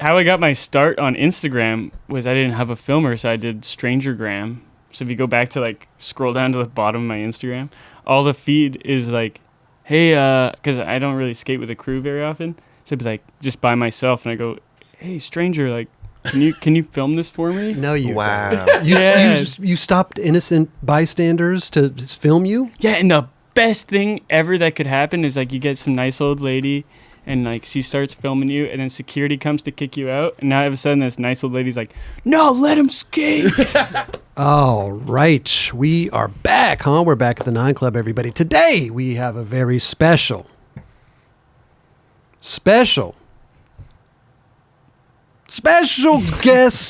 how I got my start on Instagram was I didn't have a filmer, so I did Strangergram. So if you go back to like scroll down to the bottom of my Instagram, all the feed is like, hey, because I don't really skate with a crew very often, so it'd be like just by myself, and I go, hey, stranger, like, can you film this for me? No, you wow. You stopped innocent bystanders to film you? Yeah, and the best thing ever that could happen is like you get some nice old lady, and like she starts filming you, and then security comes to kick you out, and now all of a sudden this nice old lady's like, no, let him skate. All right, we are back, huh? We're back at the 9 Club, everybody. Today we have a very special guest.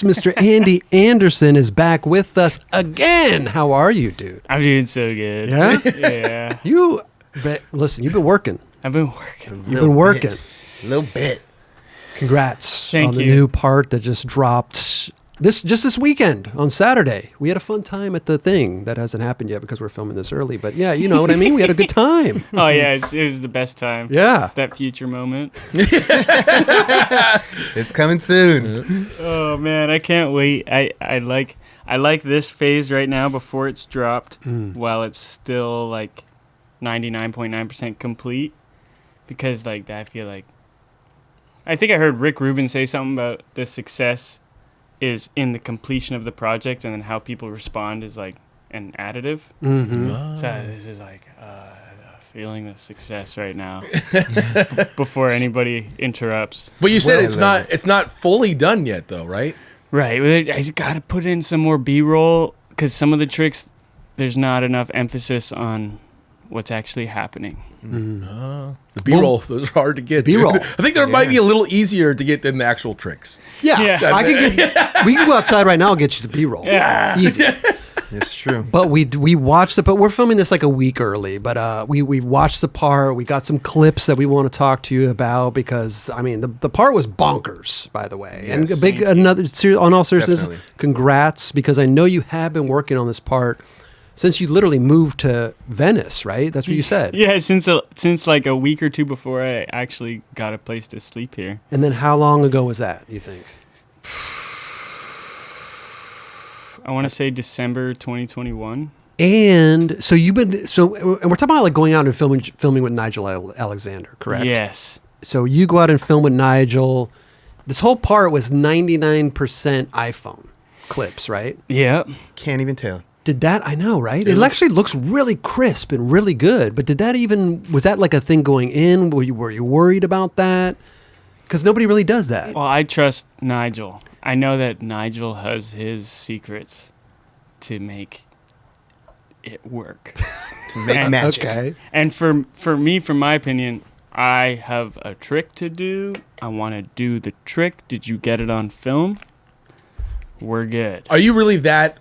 Mr. Andy Anderson is back with us again. How are you, dude? I'm doing so good. Yeah? Yeah. Listen, you've been working. I've been working. You've been working. A little bit. Congrats Thank on the you. new part that just dropped this weekend on Saturday. We had a fun time at the thing. That hasn't happened yet because we're filming this early. But yeah, you know what I mean? We had a good time. Oh, yeah, it was the best time. Yeah. That future moment. It's coming soon. Oh, man, I can't wait. I like this phase right now before it's dropped while it's still like 99.9% complete, because like I feel like I think I heard Rick Rubin say something about the success is in the completion of the project, and then how people respond is like an additive. Mm-hmm. So this is like feeling the success right now before anybody interrupts. But you said it's not fully done yet, though, right? Right. I got to put in some more B-roll because some of the tricks, there's not enough emphasis on what's actually happening. The B-roll, those are hard to get. The B-roll. I think there might be a little easier to get than the actual tricks. Yeah. Yeah. We can go outside right now and get you some B-roll. Yeah. Easy. It's true. But we watched it, but we're filming this like a week early. But we watched the part. We got some clips that we want to talk to you about because I mean the part was bonkers, by the way. Yes. And on all seriousness, Definitely. Congrats, because I know you have been working on this part since you literally moved to Venice, right? That's what you said. Yeah, since like a week or two before I actually got a place to sleep here. And then how long ago was that, you think? I want to say December 2021. And so and we're talking about like going out and filming with Nigel Alexander, correct? Yes. So you go out and film with Nigel. This whole part was 99% iPhone clips, right? Yeah. Can't even tell. Did that, I know, right? It actually looks really crisp and really good. But was that like a thing going in? Were you worried about that? Because nobody really does that. Well, I trust Nigel. I know that Nigel has his secrets to make it work. Make magic. Okay. And for me, from my opinion, I have a trick to do. I want to do the trick. Did you get it on film? We're good. Are you really that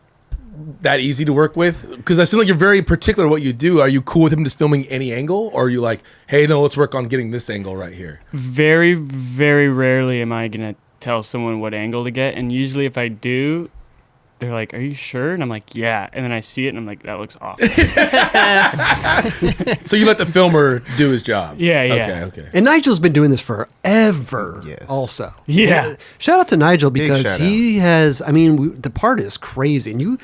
easy to work with? Because I seem like you're very particular what you do. Are you cool with him just filming any angle? Or are you like, hey, no, let's work on getting this angle right here? Very, very rarely am I going to tell someone what angle to get. And usually if I do, they're like, are you sure? And I'm like, yeah. And then I see it and I'm like, that looks awful. So you let the filmer do his job? Yeah. Okay. And Nigel's been doing this forever also. Yeah. Shout out to Nigel Big because shout he has, the part is crazy. And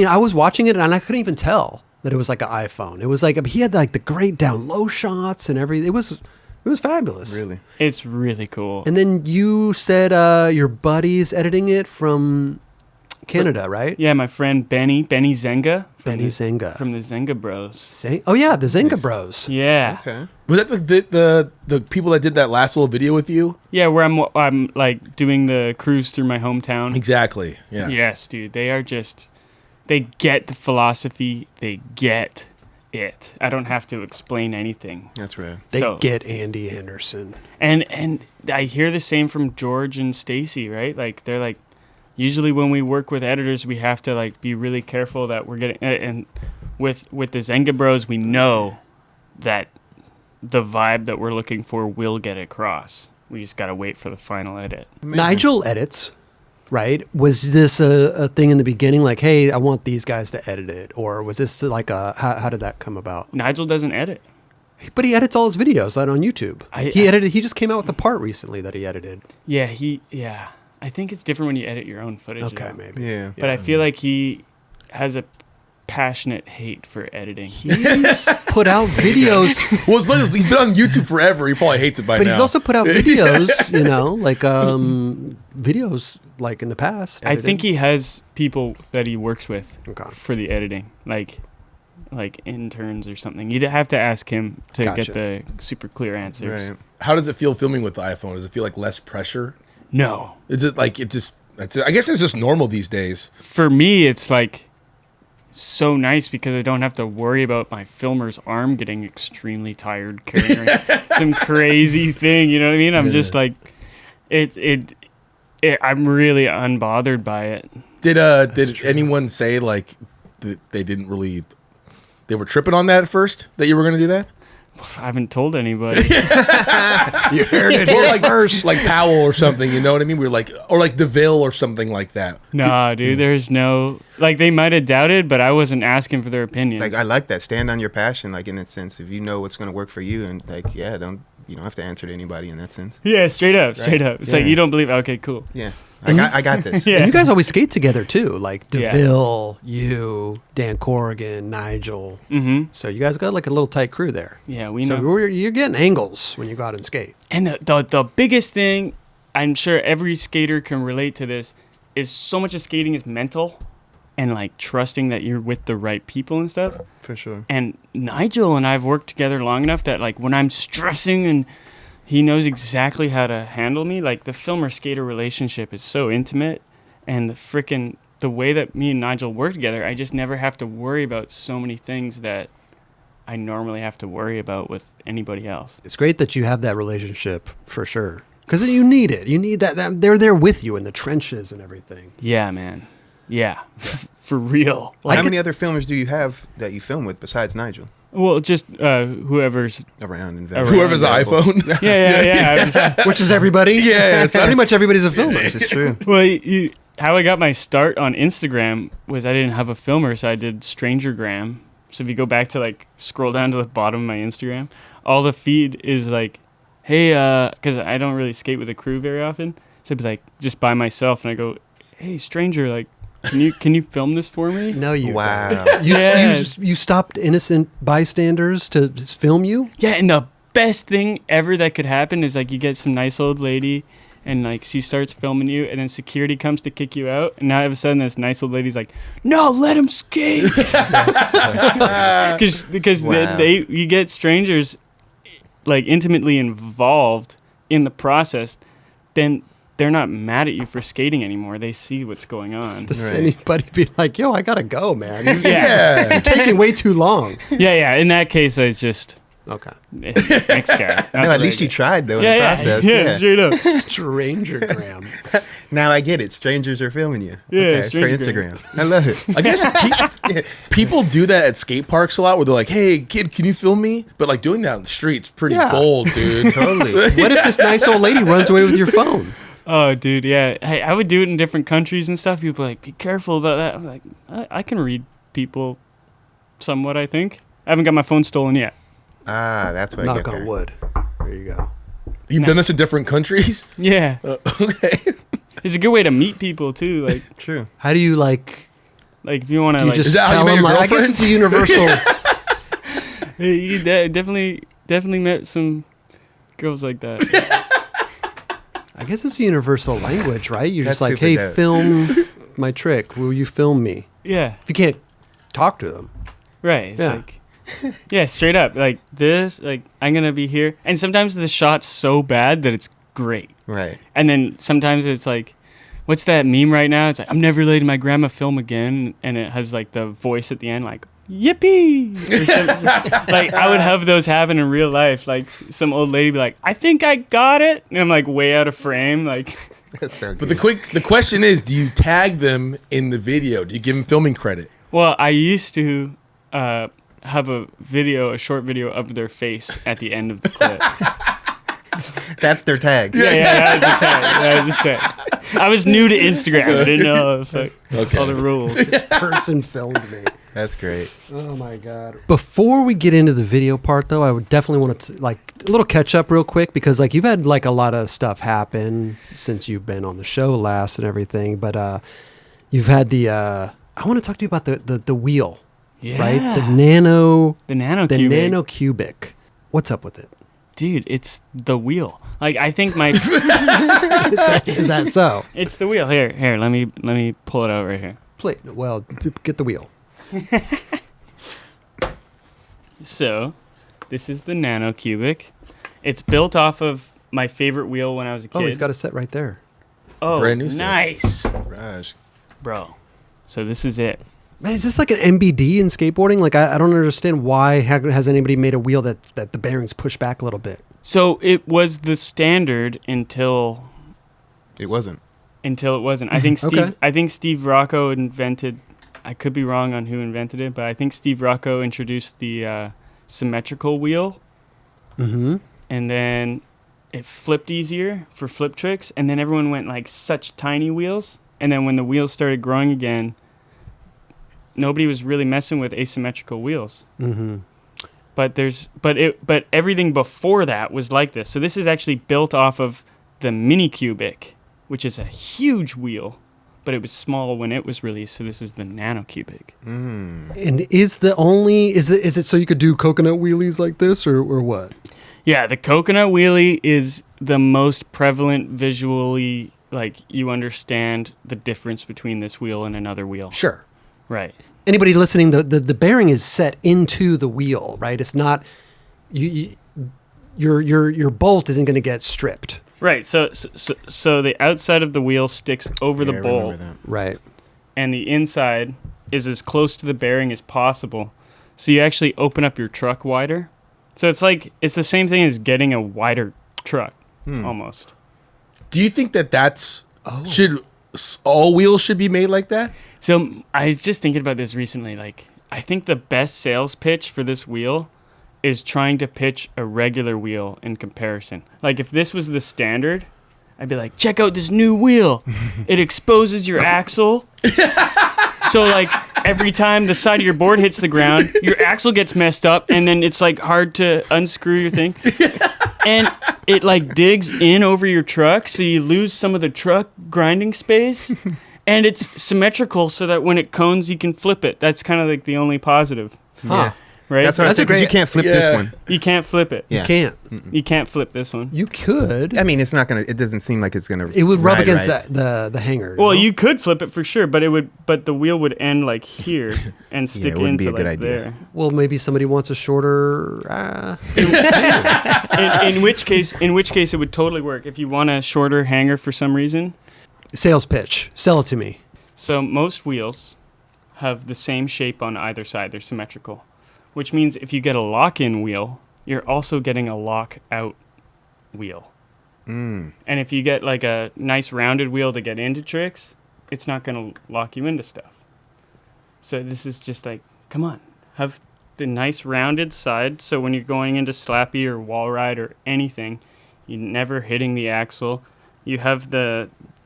I was watching it and I couldn't even tell that it was like an iPhone. It was like, he had like the great down low shots and everything. It was fabulous. Really? It's really cool. And then you said your buddy's editing it from Canada, right? Yeah, my friend Benny Zenga. Benny Zenga. From the Zenga Bros. Oh, yeah, the Zenga Bros. Yeah. Okay. Was that the people that did that last little video with you? Yeah, where I'm like doing the cruise through my hometown. Exactly. Yeah. Yes, dude. They get the philosophy. They get it. I don't have to explain anything. That's right. They get Andy Anderson. And I hear the same from George and Stacy, right? Like they're like, usually when we work with editors, we have to like be really careful that we're getting. And with the Zenga Bros, we know that the vibe that we're looking for will get across. We just gotta wait for the final edit. Nigel edits, right? Was this a thing in the beginning, like, hey, I want these guys to edit it, or was this like how did that come about? Nigel doesn't edit. But he edits all his videos out on YouTube. I- He just came out with a part recently that he edited. Yeah. I think it's different when you edit your own footage. Okay, though. maybe. Yeah. But I feel like he has a passionate hate for editing. He's put out videos, Well, as long as he's been on YouTube forever, he probably hates it by but now. he's also put out videos. Like videos like in the past. I think he has people that he works with Okay. for the editing, like interns or something. You'd have to ask him to Gotcha. get the super clear answers. Right. How does it feel filming with the iPhone? Does it feel like less pressure? No, Is it like it just? I guess it's just normal these days. for me, it's like so nice because I don't have to worry about my filmer's arm getting extremely tired carrying some crazy thing. You know what I mean? I'm just like, I'm really unbothered by it. Did anyone say like that they didn't really? They were tripping on that at first that you were going to do that. I haven't told anybody. You heard it Or here like first. like Powell or something. You know what I mean? We're like, or like DeVille or something like that. Nah, dude, there's no, like, they might have doubted, but I wasn't asking for their opinion. Like, I like that. Stand on your passion, like, in that sense. If you know what's going to work for you, and, like, yeah, you don't have to answer to anybody in that sense. Yeah, straight up. It's like, Yeah. you don't believe, okay, cool. Yeah. I got this. Yeah. And you guys always skate together too, like Yeah. DeVille, you, Dan Corrigan, Nigel. Mm-hmm. So you guys got like a little tight crew there. Yeah, we So know. you're getting angles when you go out and skate. And the biggest thing, I'm sure every skater can relate to this, is so much of skating is mental and like trusting that you're with the right people and stuff. For sure. And Nigel and I've worked together long enough that like when I'm stressing and he knows exactly how to handle me, like the filmer skater relationship is so intimate, and the way that me and Nigel work together, I just never have to worry about so many things that I normally have to worry about with anybody else. It's great that you have that relationship for sure. Because you need it. You need that. They're there with you in the trenches and everything. Yeah, man. Yeah, for real. Like, How many other filmers do you have that you film with besides Nigel? well, just whoever's. Around and Whoever's the iPhone. Yeah. Which is everybody. Yeah, So pretty much everybody's a filmer. This is true. Well, how I got my start on Instagram was I didn't have a filmer, so I did Strangergram. So if you go back to like scroll down to the bottom of my Instagram, all the feed is like, hey, because I don't really skate with a crew very often, so it'd be like just by myself, and I go, hey, stranger, like, can you film this for me? No, you Wow. don't. Yeah. You stopped innocent bystanders to just film you? Yeah, and the best thing ever that could happen is like you get some nice old lady and like she starts filming you, and then security comes to kick you out, and now all of a sudden this nice old lady's like, no, let him skate. Because Wow. you get strangers like intimately involved in the process, then they're not mad at you for skating anymore. They see what's going on. Does Right. anybody be like, yo, I got to go, man? Yeah. You're taking way too long. Yeah. In that case, it's just Okay. next guy. No, at least you tried, though, in the Yeah, process. yeah, straight up. Strangergram. Now I get it. Strangers are filming you. Yeah, Okay, it's for Strangergram. Instagram. I love it. I guess people do that at skate parks a lot where they're like, hey, kid, can you film me? But like doing that on the street's pretty Yeah. bold, dude. Totally. What if this nice old lady runs away with your phone? Oh, dude, yeah. Hey, I would do it in different countries and stuff. People are like, be careful about that. I'm like, I can read people somewhat, I think. I haven't got my phone stolen yet. Ah, that's what I Knock get on there. wood. There you go. You've done this in different countries? Yeah. Okay. It's a good way to meet people, too. Like True. How do you like? if you want to, Do you like, just Is that how you tell met them? your Like, I guess it's a universal. you definitely met some girls like that. I guess it's a universal language, right? You're That's just like, super hey, dope. film my trick. Will you film me? Yeah. If you can't talk to them, Right. It's Yeah. like, yeah, straight up. Like this, like, I'm going to be here. And sometimes the shot's so bad that it's great. Right. And then sometimes it's like, what's that meme right now? It's like, I'm never letting my grandma film again. And it has like the voice at the end, like, yippee. Or something. Like, I would have those happen in real life. Like, some old lady be like, I think I got it. And I'm like, way out of frame. Like, That's so But good. the question is, do you tag them in the video? Do you give them filming credit? well, I used to have a short video of their face at the end of the clip. That's their tag. Yeah, that was a tag. I was new to Instagram. I didn't know like, Okay. all the rules. this person filmed me. That's great. Oh my god! Before we get into the video part, though, I would definitely want to like a little catch up real quick because like you've had like a lot of stuff happen since you've been on the show last and everything. But you've had the I want to talk to you about the wheel, right? The Nano Cubic. Nano Cubic. What's up with it, dude? It's the wheel. Like I think my is that so? It's the wheel. Here. Let me pull it out right here. Well, get the wheel. So, this is the Nano Cubic. It's built off of my favorite wheel when I was a kid. Oh, he's got a set right there. Oh, brand new set. Nice, Raj. bro. So this is it. Man, is this like an MBD in skateboarding? Like, I don't understand why has anybody made a wheel that the bearings push back a little bit? So it was the standard until It wasn't. it wasn't. I think Steve. Okay. I think Steve Rocco invented. I could be wrong on who invented it, but I think Steve Rocco introduced the symmetrical wheel, Mm-hmm. and then it flipped easier for flip tricks, and then everyone went like such tiny wheels, and then when the wheels started growing again, nobody was really messing with asymmetrical wheels. Mm-hmm. But everything before that was like this. So this is actually built off of the Mini Cubic, which is a huge wheel, but it was small when it was released. So this is the Nano Cubic. And is it so you could do coconut wheelies like this or what? Yeah, the coconut wheelie is the most prevalent visually. Like you understand the difference between this wheel and another wheel. Sure. Right. Anybody listening, the bearing is set into the wheel, right? It's not your bolt isn't going to get stripped. Right. So the outside of the wheel sticks over the I bolt, remember that. Right. and the inside is as close to the bearing as possible. So you actually open up your truck wider. So it's the same thing as getting a wider truck, almost. Do you think that's all wheels should be made like that? So I was just thinking about this recently. Like, I think the best sales pitch for this wheel is trying to pitch a regular wheel in comparison. Like, if this was the standard, I'd be like, check out this new wheel. It exposes your axle. So, like, every time the side of your board hits the ground, your axle gets messed up, and then it's, like, hard to unscrew your thing. And it, like, digs in over your truck, so you lose some of the truck grinding space. And it's symmetrical so that when it cones, you can flip it. That's kind of like the only positive, Yeah. right? That's what I said. 'Cause you can't flip this one. You can't flip it. Yeah. You can't. You can't flip this one. You could. I mean, it's not gonna. It doesn't seem like it's gonna. It would rub ride against right. the hanger. Well, you could flip it for sure, but the wheel would end like here and stick it wouldn't be into a good like idea. there. Well, maybe somebody wants a shorter. In which case, it would totally work. If you want a shorter hanger for some reason. Sales pitch. Sell it to me. So most wheels have the same shape on either side. They're symmetrical, which means if you get a lock-in wheel, you're also getting a lock-out wheel. And if you get like a nice rounded wheel to get into tricks, it's not going to lock you into stuff. So this is just like, come on, have the nice rounded side. So when you're going into slappy or wall ride or anything, you're never hitting the axle. You have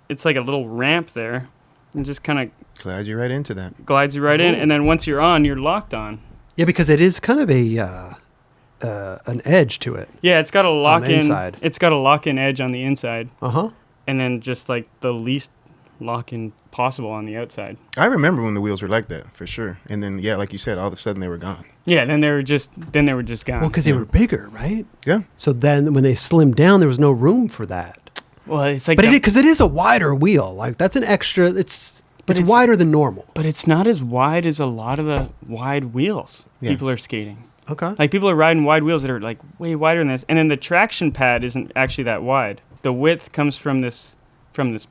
it's like a little ramp there. And just kind of Glad you're right into that. glides you right in, and then once you're on, you're locked on. Yeah, because it is kind of an edge to it. Yeah, it's got a lock-in. inside. It's got a lock-in edge on the inside, Uh-huh. and then just like the least lock-in possible on the outside. I remember when the wheels were like that for sure, and then yeah, like you said, all of a sudden they were gone. Yeah, then they were just gone. Well, because they were bigger, right? Yeah. So then when they slimmed down, there was no room for that. Well, it's like, But because it is a wider wheel, like that's an extra. It's wider than normal. but it's not as wide as a lot of the wide wheels Yeah. people are skating. Okay. Like people are riding wide wheels that are like way wider than this, and then the traction pad isn't actually that wide. The width comes from this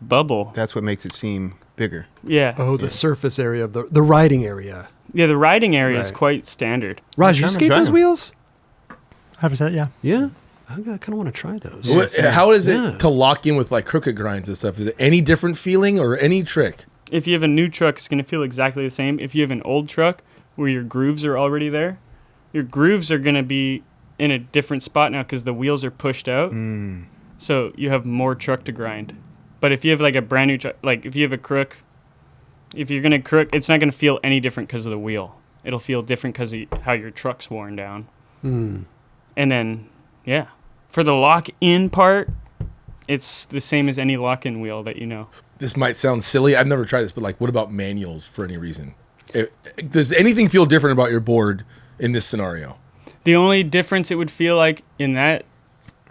bubble. That's what makes it seem bigger. Yeah, The surface area of the riding area. yeah. The riding area is Right. quite standard. Raj, you I'm skate trying those them. wheels? 100%, yeah. Yeah. I kind of want to try those. How is Yeah. it to lock in with like crooked grinds and stuff? Is it any different feeling or any trick? If you have a new truck, it's going to feel exactly the same. If you have an old truck where your grooves are already there, your grooves are going to be in a different spot now because the wheels are pushed out. So you have more truck to grind. But if you have like a brand new truck, like if you have a crook, if you're going to crook, it's not going to feel any different because of the wheel. it'll feel different because of how your truck's worn down. Mm. And then, yeah, for the lock-in part, it's the same as any lock-in wheel that you know. This might sound silly. I've never tried this, but like, what about manuals for any reason? Does anything feel different about your board in this scenario? The only difference it would feel like in that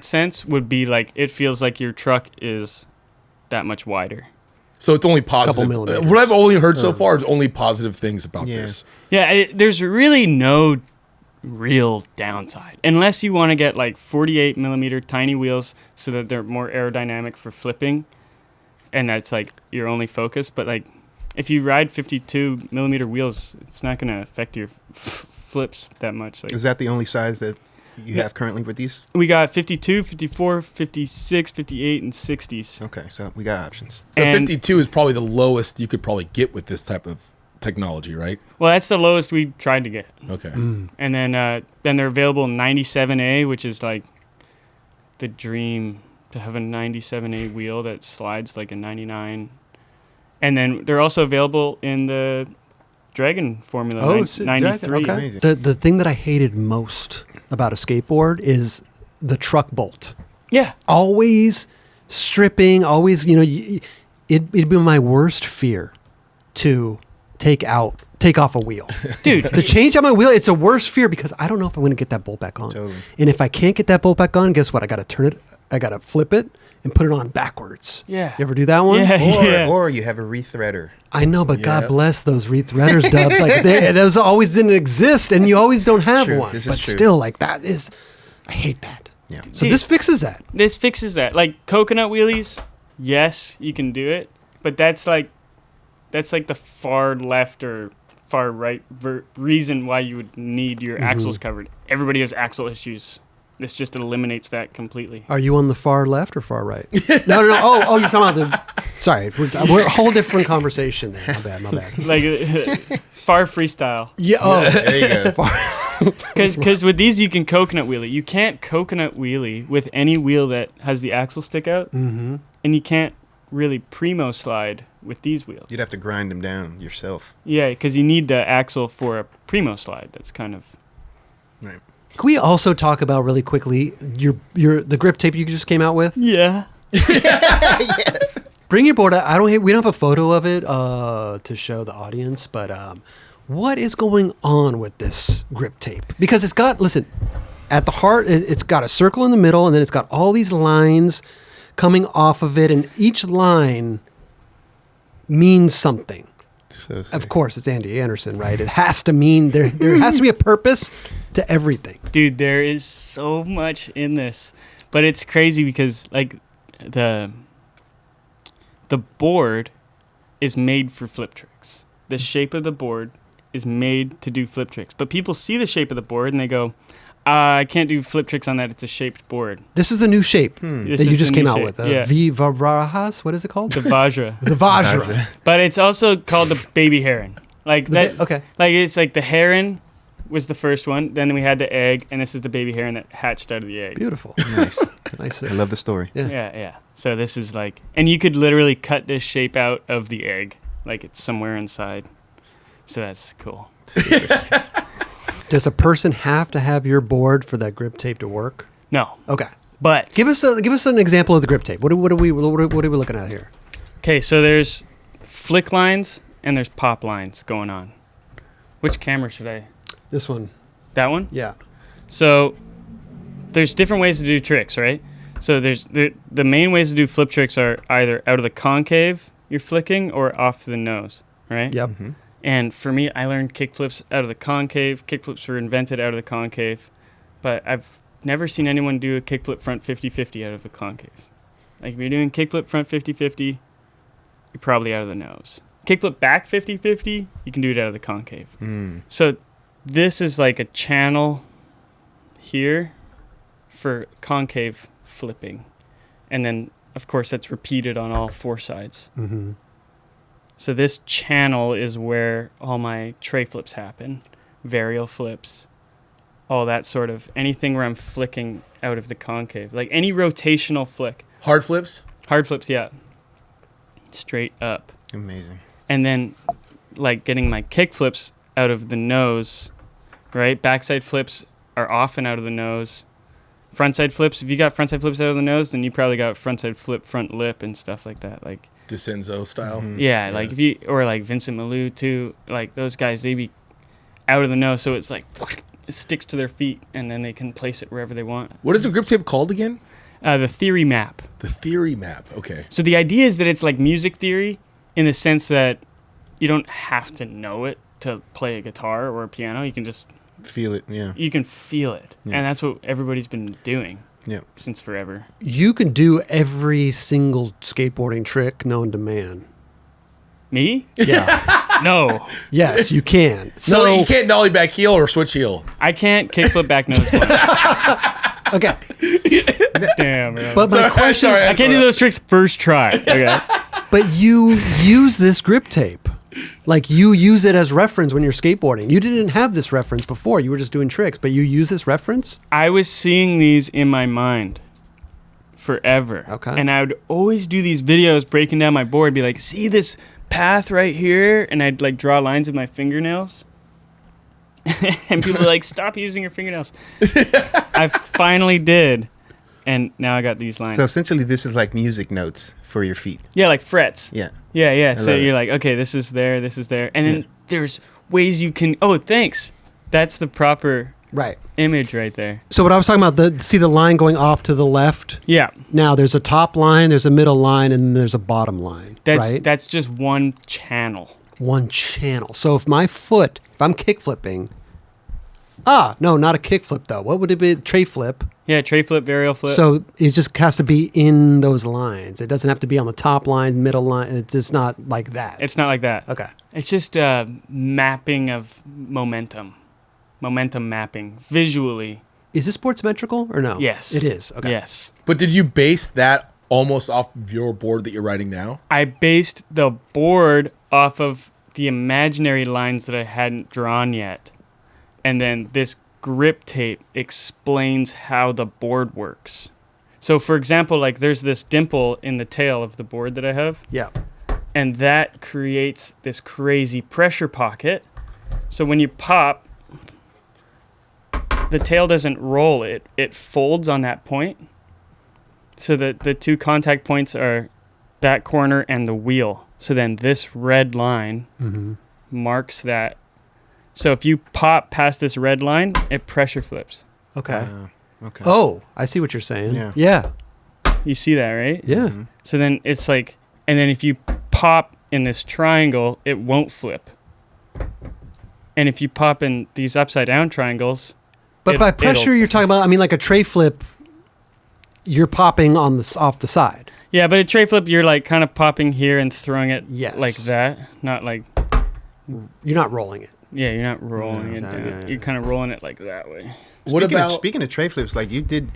sense would be like it feels like your truck is that much wider. So it's only positive. Couple millimeters. What I've only heard so far is only positive things about this. Yeah, there's really no real downside unless you want to get like 48 millimeter tiny wheels so that they're more aerodynamic for flipping, and that's like your only focus. But like if you ride 52 millimeter wheels, it's not going to affect your flips that much. Like, Is that the only size that you have currently with these? we got 52, 54, 56, 58, and 60s. Okay, so we got options. The And 52 is probably the lowest you could probably get with this type of technology, right? well, that's the lowest we tried to get. Okay. Mm. And then they're available in 97A, which is like the dream to have a 97A wheel that slides like a 99. And then they're also available in the Dragon Formula Oh, so 93. okay. Amazing. The thing that I hated most about a skateboard is the truck bolt. Yeah. Always stripping, always, it'd be my worst fear to take off a wheel. Dude, To change out my wheel, it's a worst fear because I don't know if I'm going to get that bolt back on. Totally. And if I can't get that bolt back on, guess what? I got to flip it and put it on backwards. yeah. You ever do that one? Yeah. Or you have a rethreader. I know, but God Yeah. bless those rethreaders, Dubs. Like those always didn't exist, and you always don't have True. one. This is But true. still, like I hate that. Yeah. So Dude. this fixes that. This fixes that. Like coconut wheelies, yes, you can do it, but that's like the far left or far right reason why you would need your axles covered. Everybody has axle issues. This just eliminates that completely. Are you on the far left or far right? No. Oh, you're talking about the. Sorry, we're a whole different conversation there. My bad. Like far freestyle. Yeah. Oh, There you go. Because with these you can coconut wheelie. You can't coconut wheelie with any wheel that has the axle stick out, mm-hmm. and you can't really primo slide with these wheels. You'd have to grind them down yourself. Yeah, because you need the axle for a primo slide. That's kind of Right. Can we also talk about really quickly the grip tape you just came out with? yeah. Yes. Bring your board out. We don't have a photo of it to show the audience, but what is going on with this grip tape? Because it's got, listen, at the heart, it's got a circle in the middle, and then it's got all these lines coming off of it, and each line means something. So sick. Of course, it's Andy Anderson, right? It has to mean there has to be a purpose to everything. Dude, there is so much in this. But it's crazy because like the board is made for flip tricks. The shape of the board is made to do flip tricks. But people see the shape of the board and they go, I can't do flip tricks on that. It's a shaped board. This is the new shape This that you is just the came new out shape. with. Yeah. Vivarajas, what is it called? The Vajra. The Vajra. But it's also called the baby heron. Like that. Okay. Like it's like the heron was the first one. Then we had the egg, and this is the baby heron that hatched out of the egg. Beautiful. Nice. Nice. I love the story. Yeah. Yeah. So this is like, and you could literally cut this shape out of the egg, like it's somewhere inside. So that's cool. Does a person have to have your board for that grip tape to work? No, Okay. but Give us an example of the grip tape. What are we looking at here? okay. So there's flick lines and there's pop lines going on. Which camera should I? This one. That one. Yeah. So there's different ways to do tricks, right? So there's the main ways to do flip tricks are either out of the concave you're flicking or off the nose, right? Yep. Mm-hmm. And for me, I learned kickflips out of the concave. Kickflips were invented out of the concave. But I've never seen anyone do a kickflip front 50-50 out of the concave. Like if you're doing kickflip front 50-50, you're probably out of the nose. Kickflip back 50-50, you can do it out of the concave. Mm. So this is like a channel here for concave flipping. And then, of course, that's repeated on all four sides. Mm-hmm. So this channel is where all my tray flips happen, varial flips, all that sort of, anything where I'm flicking out of the concave. Like any rotational flick. Hard flips? Hard flips, yeah. Straight up. Amazing. And then, like getting my kick flips out of the nose, right? Backside flips are often out of the nose. Frontside flips, if you got frontside flips out of the nose, then you probably got frontside flip, front lip, and stuff like that. Like DeCenzo style. yeah, like if you, or like Vincent Malou too, like those guys, they be out of the nose, so it's like it sticks to their feet, and then they can place it wherever they want. What is the grip tape called again? The theory map. The theory map. Okay. So the idea is that it's like music theory in the sense that you don't have to know it to play a guitar or a piano. You can just Feel it, yeah. you can feel it, Yeah. and that's what everybody's been doing Yeah. since forever. You can do every single skateboarding trick known to man. Me? Yeah. No, Yes, you can. So you can't nollie back heel or switch heel. I can't kickflip back nose blunt. Okay. Damn, bro. But my question, Sorry, I can't do those tricks first try. Okay. but you use this grip tape. Like you use it as reference when you're skateboarding. You didn't have this reference before. You were just doing tricks, but you use this reference? I was seeing these in my mind forever. Okay. And I would always do these videos breaking down my board, be like, see this path right here? And I'd like draw lines with my fingernails. And people were like, stop using your fingernails. I finally did. And now I got these lines. So essentially, this is like music notes for your feet. Yeah, like frets. Yeah. Yeah, yeah. So love you're it. like, okay, this is there, this is there. And then there's ways you can, oh, thanks. That's the proper Right. image right there. So what I was talking about, see the line going off to the left? Yeah. Now there's a top line, there's a middle line, and then there's a bottom line. Right? That's just one channel. One channel. So if my foot, if I'm kick flipping, no, not a kick flip though. What would it be? Tray flip. Yeah, tray flip, varial flip. So it just has to be in those lines. It doesn't have to be on the top line, middle line. It's just not like that. It's not like that. Okay. It's just mapping of momentum. Momentum mapping visually. Is this sport symmetrical or no? Yes. It is. Okay. Yes. But did you base that almost off of your board that you're writing now? I based the board off of the imaginary lines that I hadn't drawn yet. And then this grip tape explains how the board works. So for example, like there's this dimple in the tail of the board that I have. Yeah. And that creates this crazy pressure pocket. So when you pop, the tail doesn't roll. It folds on that point. So the two contact points are that corner and the wheel. So then this red line marks that. So if you pop past this red line, it pressure flips. Okay. Okay. Oh, I see what you're saying. Yeah. Yeah. You see that, right? Yeah. So then it's like, and then if you pop in this triangle, it won't flip. And if you pop in these upside down triangles, But by pressure, you're talking about, I mean, like a tray flip, you're popping on the off the side. yeah, but a tray flip, you're like kind of popping here and throwing it Yes. like that, not like, You're not rolling it. yeah, you're not rolling it exactly, down. yeah, You're kind of rolling it like that way. Speaking of tray flips, like you did,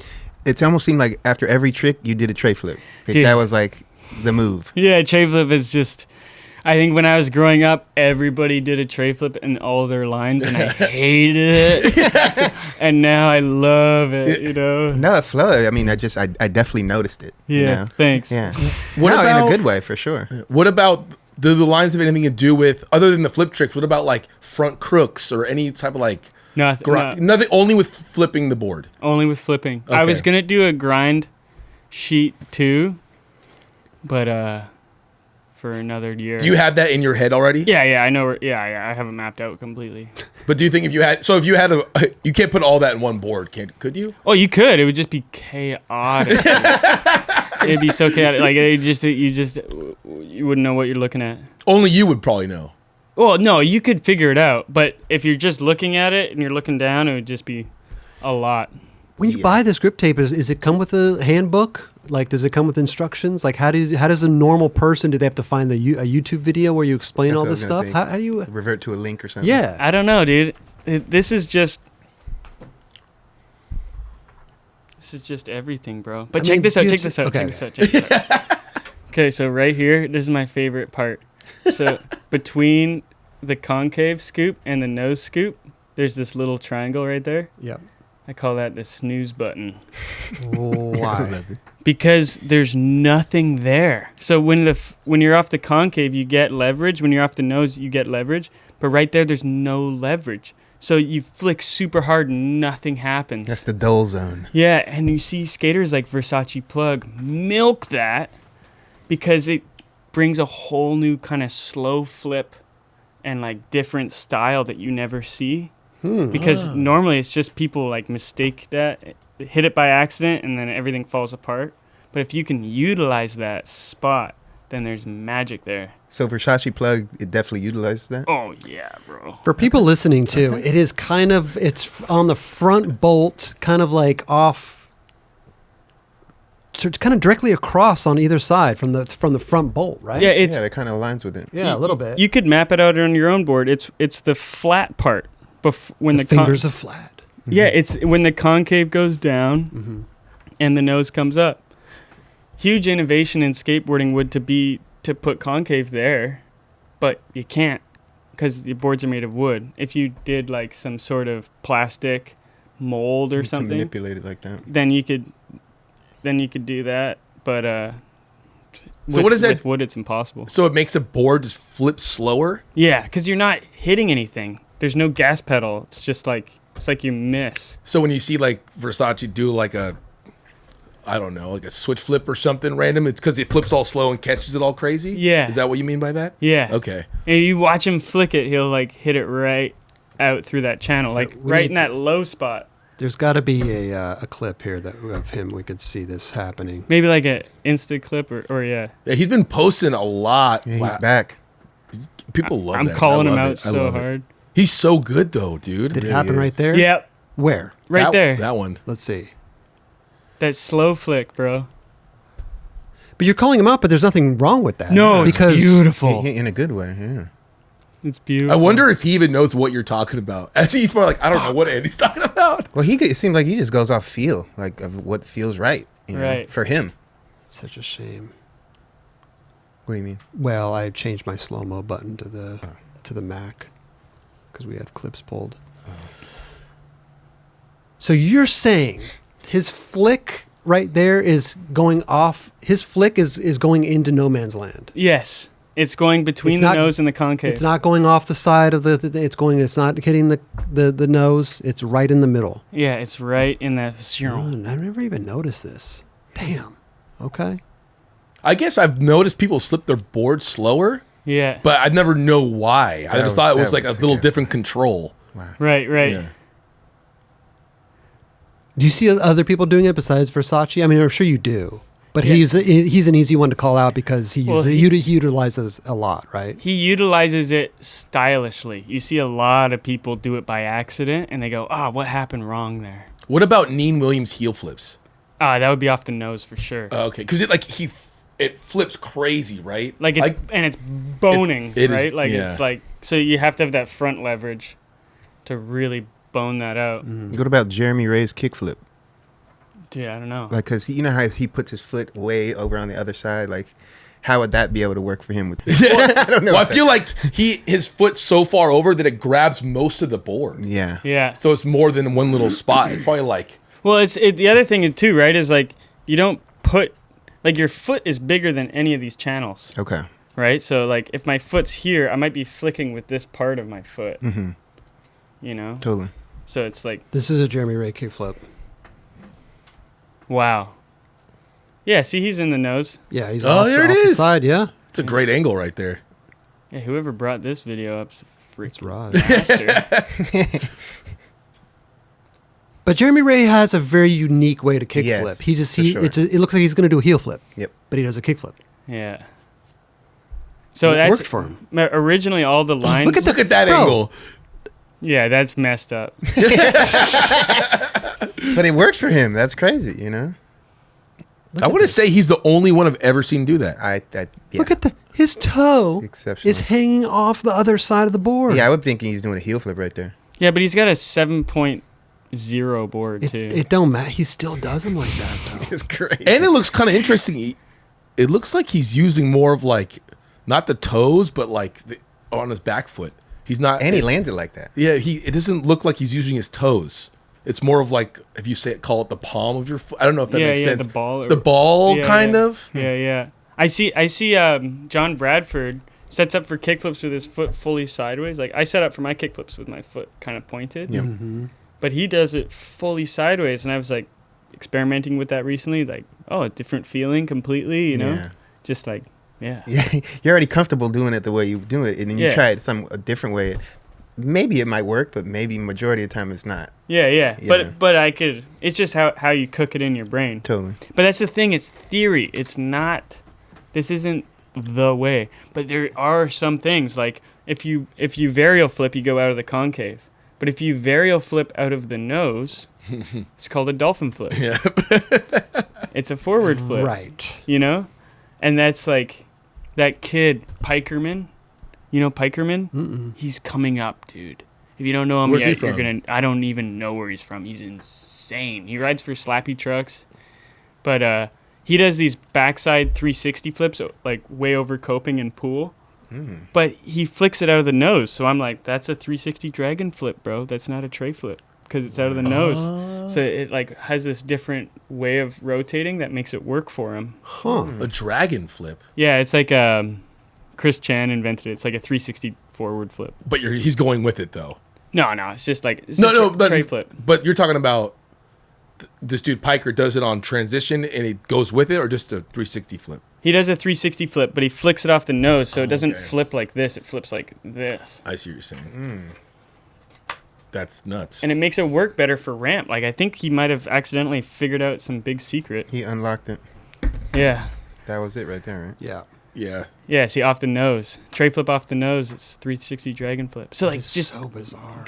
it almost seemed like after every trick you did a tray flip. Like, Dude. that was like the move. Yeah, tray flip is just, I think when I was growing up, everybody did a tray flip in all their lines, and I hated it. And now I love it, you know? No, it flowed. I mean, I definitely noticed it. Yeah, You know? thanks. Yeah. What No, in about- a good way, for sure. What about the lines have anything to do with, other than the flip tricks, what about like front crooks or any type of like, No, nothing, only with flipping the board? only with flipping. I was Okay. going to do a grind sheet too, but for another year. Do you have that in your head already? Yeah, I know. I have it mapped out completely. But do you think if you had you can't put all that in one board, could you? Oh, you could. It would just be chaotic. It'd be so chaotic. Like you wouldn't know what you're looking at. Only you would probably know. Well, no, you could figure it out. But if you're just looking at it and you're looking down, it would just be a lot. When you buy this grip tape, is it come with a handbook? Like, does it come with instructions? Like, how does a normal person, do they have to find a YouTube video where you explain That's all what I this was gonna stuff? think. How do you? Revert to a link or something. Yeah. I don't know, dude. This is just everything, bro. But I check mean, this out. do you Check this out. okay, Check this out. Okay, so right here, this is my favorite part. So between the concave scoop and the nose scoop, there's this little triangle right there. Yep. I call that the snooze button. Why? Because there's nothing there. So when you're off the concave, you get leverage. When you're off the nose, you get leverage. But right there's no leverage. So you flick super hard and nothing happens. That's the dull zone. Yeah, and you see skaters like Versace Plug milk that because it brings a whole new kind of slow flip and like different style that you never see. Because normally it's just people like mistake that, hit it by accident, and then everything falls apart. But if you can utilize that spot, then there's magic there. So Versace Plug, it definitely utilizes that? Oh, yeah, bro. For people listening too, it is kind of, it's on the front bolt, kind of like off, so it's kind of directly across on either side from the front bolt, right? Yeah, Yeah, that kind of aligns with it. Yeah, a little bit. You could map it out on your own board. It's the flat part. When the fingers are flat. Yeah, it's when the concave goes down and the nose comes up. Huge innovation in skateboarding would to put concave there, but you can't because the boards are made of wood. If you did like some sort of plastic mold or You can something, manipulate it like that. then you could do that. But So what is that? with wood? It's impossible. So it makes a board just flip slower? Yeah, because you're not hitting anything. There's no gas pedal. It's just like you miss. So when you see like Versace do like a, I don't know, like a switch flip or something random, it's because it flips all slow and catches it all crazy? Yeah. Is that what you mean by that? Yeah. Okay. And you watch him flick it, he'll like hit it right out through that channel, like We right need- in that low spot. There's got to be a clip here of him. We could see this happening. Maybe like a Insta clip or yeah. Yeah, he's been posting a lot. Yeah, he's Wow. back. People love I'm that. calling I him love out it. I so love it. hard. He's so good though, dude. Did it really happen right is. there? Yep, Where? right That- there. That one. Let's see. That slow flick, bro. But you're calling him out, but there's nothing wrong with that. No, it's because beautiful. In a good way, yeah. It's beautiful. I wonder if he even knows what you're talking about. As he's probably like, I don't know what Andy's talking about. Well, it seems like he just goes off feel, like of what feels right, Right. for him. It's such a shame. What do you mean? Well, I changed my slow mo button to the Mac because we had clips pulled. So you're saying his flick right there is going off? His flick is going into no man's land. Yes, it's going between It's the not- nose and the concave. It's not going off the side of it's not hitting the nose. It's right in the middle. Yeah, it's right in that. Oh, I've never even noticed this. Damn. Okay. I guess I've noticed people slip their board slower, Yeah. but I never know why. I That just thought it was that like a was little suggestive. different control. Wow. Right. Yeah. Do you see other people doing it besides Versace? I mean, I'm sure you do. But Yeah. he's an easy one to call out because he Well, he utilizes a lot, right? He utilizes it stylishly. You see a lot of people do it by accident, and they go, what happened wrong there? What about Neen Williams heel flips? That would be off the nose for sure. Okay, because it flips crazy, right? Like it's boning, it is- right? Like yeah. it's like, so you have to have that front leverage to really bone that out. What about Jeremy Ray's kickflip? Dude, I don't know. Like, because you know how he puts his foot way over on the other side? Like, how would that be able to work for him with this? I don't know. Well, I feel like his foot's so far over that it grabs most of the board. Yeah. Yeah. So it's more than one little spot. It's probably like, Well, the other thing is too, right? Is like you don't put like your foot is bigger than any of these channels, Okay. right? So like if my foot's here, I might be flicking with this part of my foot. Mm-hmm. You know. Totally. So it's like, This is a Jeremy Ray kickflip. wow. Yeah. See, he's in the nose. Yeah, he's Oh, off, there it off the is. side. Yeah, it's a great angle right there. Yeah. Whoever brought this video up's a it's freaking Rod. master. But Jeremy Ray has a very unique way to kickflip. Yes, He just for sure. it looks like he's going to do a heel flip. Yep. But he does a kickflip. Yeah. So It that's worked for him. Originally, all the lines. Look at that Bro. angle. Yeah, that's messed up. But it works for him. That's crazy, you know? I want to say he's the only one I've ever seen do that. Yeah. Look at his toe Exceptional. is hanging off the other side of the board. Yeah, I would think he's doing a heel flip right there. Yeah, but he's got a 7.0 board too. It don't matter. He still does them like that though. It's great. And it looks kind of interesting. It looks like he's using more of like, not the toes, but like on his back foot. He's not. And he lands it like that. Yeah, it doesn't look like he's using his toes. It's more of like, if you call it the palm of your foot. I don't know if that makes sense. The ball. The ball, kind of. Yeah. I see. John Bradford sets up for kickflips with his foot fully sideways. Like I set up for my kickflips with my foot kind of pointed. Yeah. Mm-hmm. But he does it fully sideways, and I was like experimenting with that recently. Like, oh, a different feeling completely. You know, Yeah. just like yeah. You're already comfortable doing it the way you do it, and then you Yeah. try it a different way. Maybe it might work, but maybe majority of the time it's not. Yeah. Yeah. But I could. It's just how you cook it in your brain. Totally. But that's the thing. It's theory. It's not. This isn't the way. But there are some things like if you varial flip, you go out of the concave. But if you varial flip out of the nose, it's called a dolphin flip. Yeah. It's a forward flip. Right. You know, and that's like that kid Pikerman. You know Pikerman? Mm-mm. He's coming up, dude. If you don't know him Where's he yet, you're from? gonna. I don't even know where he's from. He's insane. He rides for Slappy Trucks, but he does these backside 360 flips, like way over coping and pool. Mm. But he flicks it out of the nose, so I'm like, that's a 360 dragon flip, bro. That's not a tray flip because it's out of the nose. So it like has this different way of rotating that makes it work for him. Huh. A dragon flip. Yeah, it's like Chris Chann invented it. It's like a 360 forward flip. But he's going with it, though. No, it's just like it's tray flip. But you're talking about this dude Piker does it on transition and it goes with it, or just a 360 flip? He does a 360 flip, but he flicks it off the nose, so it doesn't Okay. flip like this. It flips like this. I see what you're saying. That's nuts. And it makes it work better for ramp. Like, I think he might have accidentally figured out some big secret. He unlocked it. Yeah. That was it right there, right? Yeah. Yeah. Yeah, see, off the nose. Tray flip off the nose, it's 360 dragon flip. So, like, It's just so bizarre.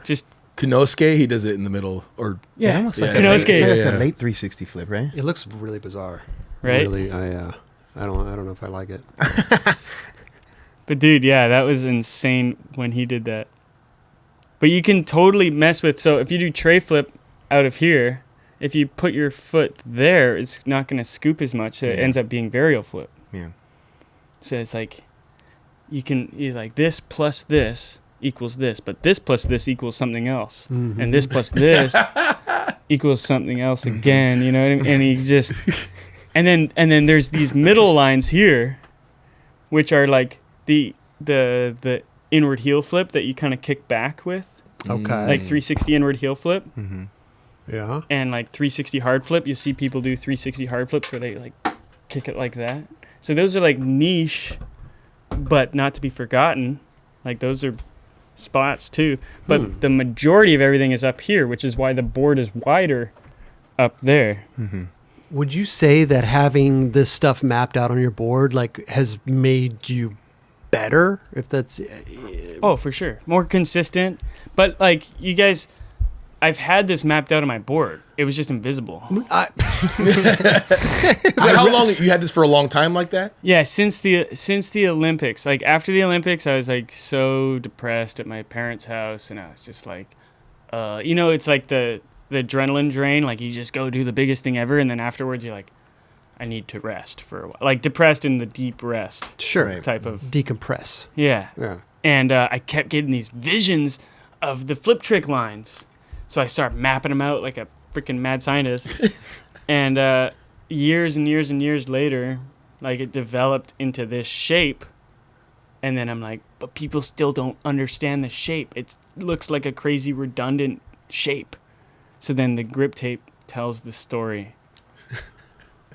Kinosuke, he does it in the middle, or Yeah, almost Yeah. like Kinosuke. it's like Yeah. a late 360 flip, right? It looks really bizarre. Right? Really, I don't know if I like it. But, dude, yeah, that was insane when he did that. But you can totally mess with, so if you do tray flip out of here, if you put your foot there, it's not going to scoop as much. So it Yeah. ends up being varial flip. Yeah. So it's like you like this plus this equals this, but this plus this equals something else, Mhm. and this plus this equals something else again. You know what I mean? And he just and then there's these middle lines here, which are like the inward heel flip that you kind of kick back with, Okay. like 360 inward heel flip, Mm-hmm. Yeah. and like 360 hard flip. You see people do 360 hard flips where they like kick it like that. So those are like niche, but not to be forgotten. Like those are spots too. But the majority of everything is up here, which is why the board is wider up there. Mm-hmm. Would you say that having this stuff mapped out on your board like has made you better? If that's Oh, for sure. More consistent. But like you guys, I've had this mapped out on my board. It was just invisible. how long you had this for a long time like that? Yeah, since the Olympics. Like after the Olympics, I was like so depressed at my parents' house, and I was just like, it's like the adrenaline drain. Like you just go do the biggest thing ever, and then afterwards you're like, I need to rest for a while. Like depressed in the deep rest sure Right. type of decompress. yeah. Yeah. And I kept getting these visions of the flip trick lines, so I started mapping them out like a freaking mad scientist. And years and years and years later, like it developed into this shape. And then I'm like, but people still don't understand the shape. It looks like a crazy redundant shape. So then the grip tape tells the story.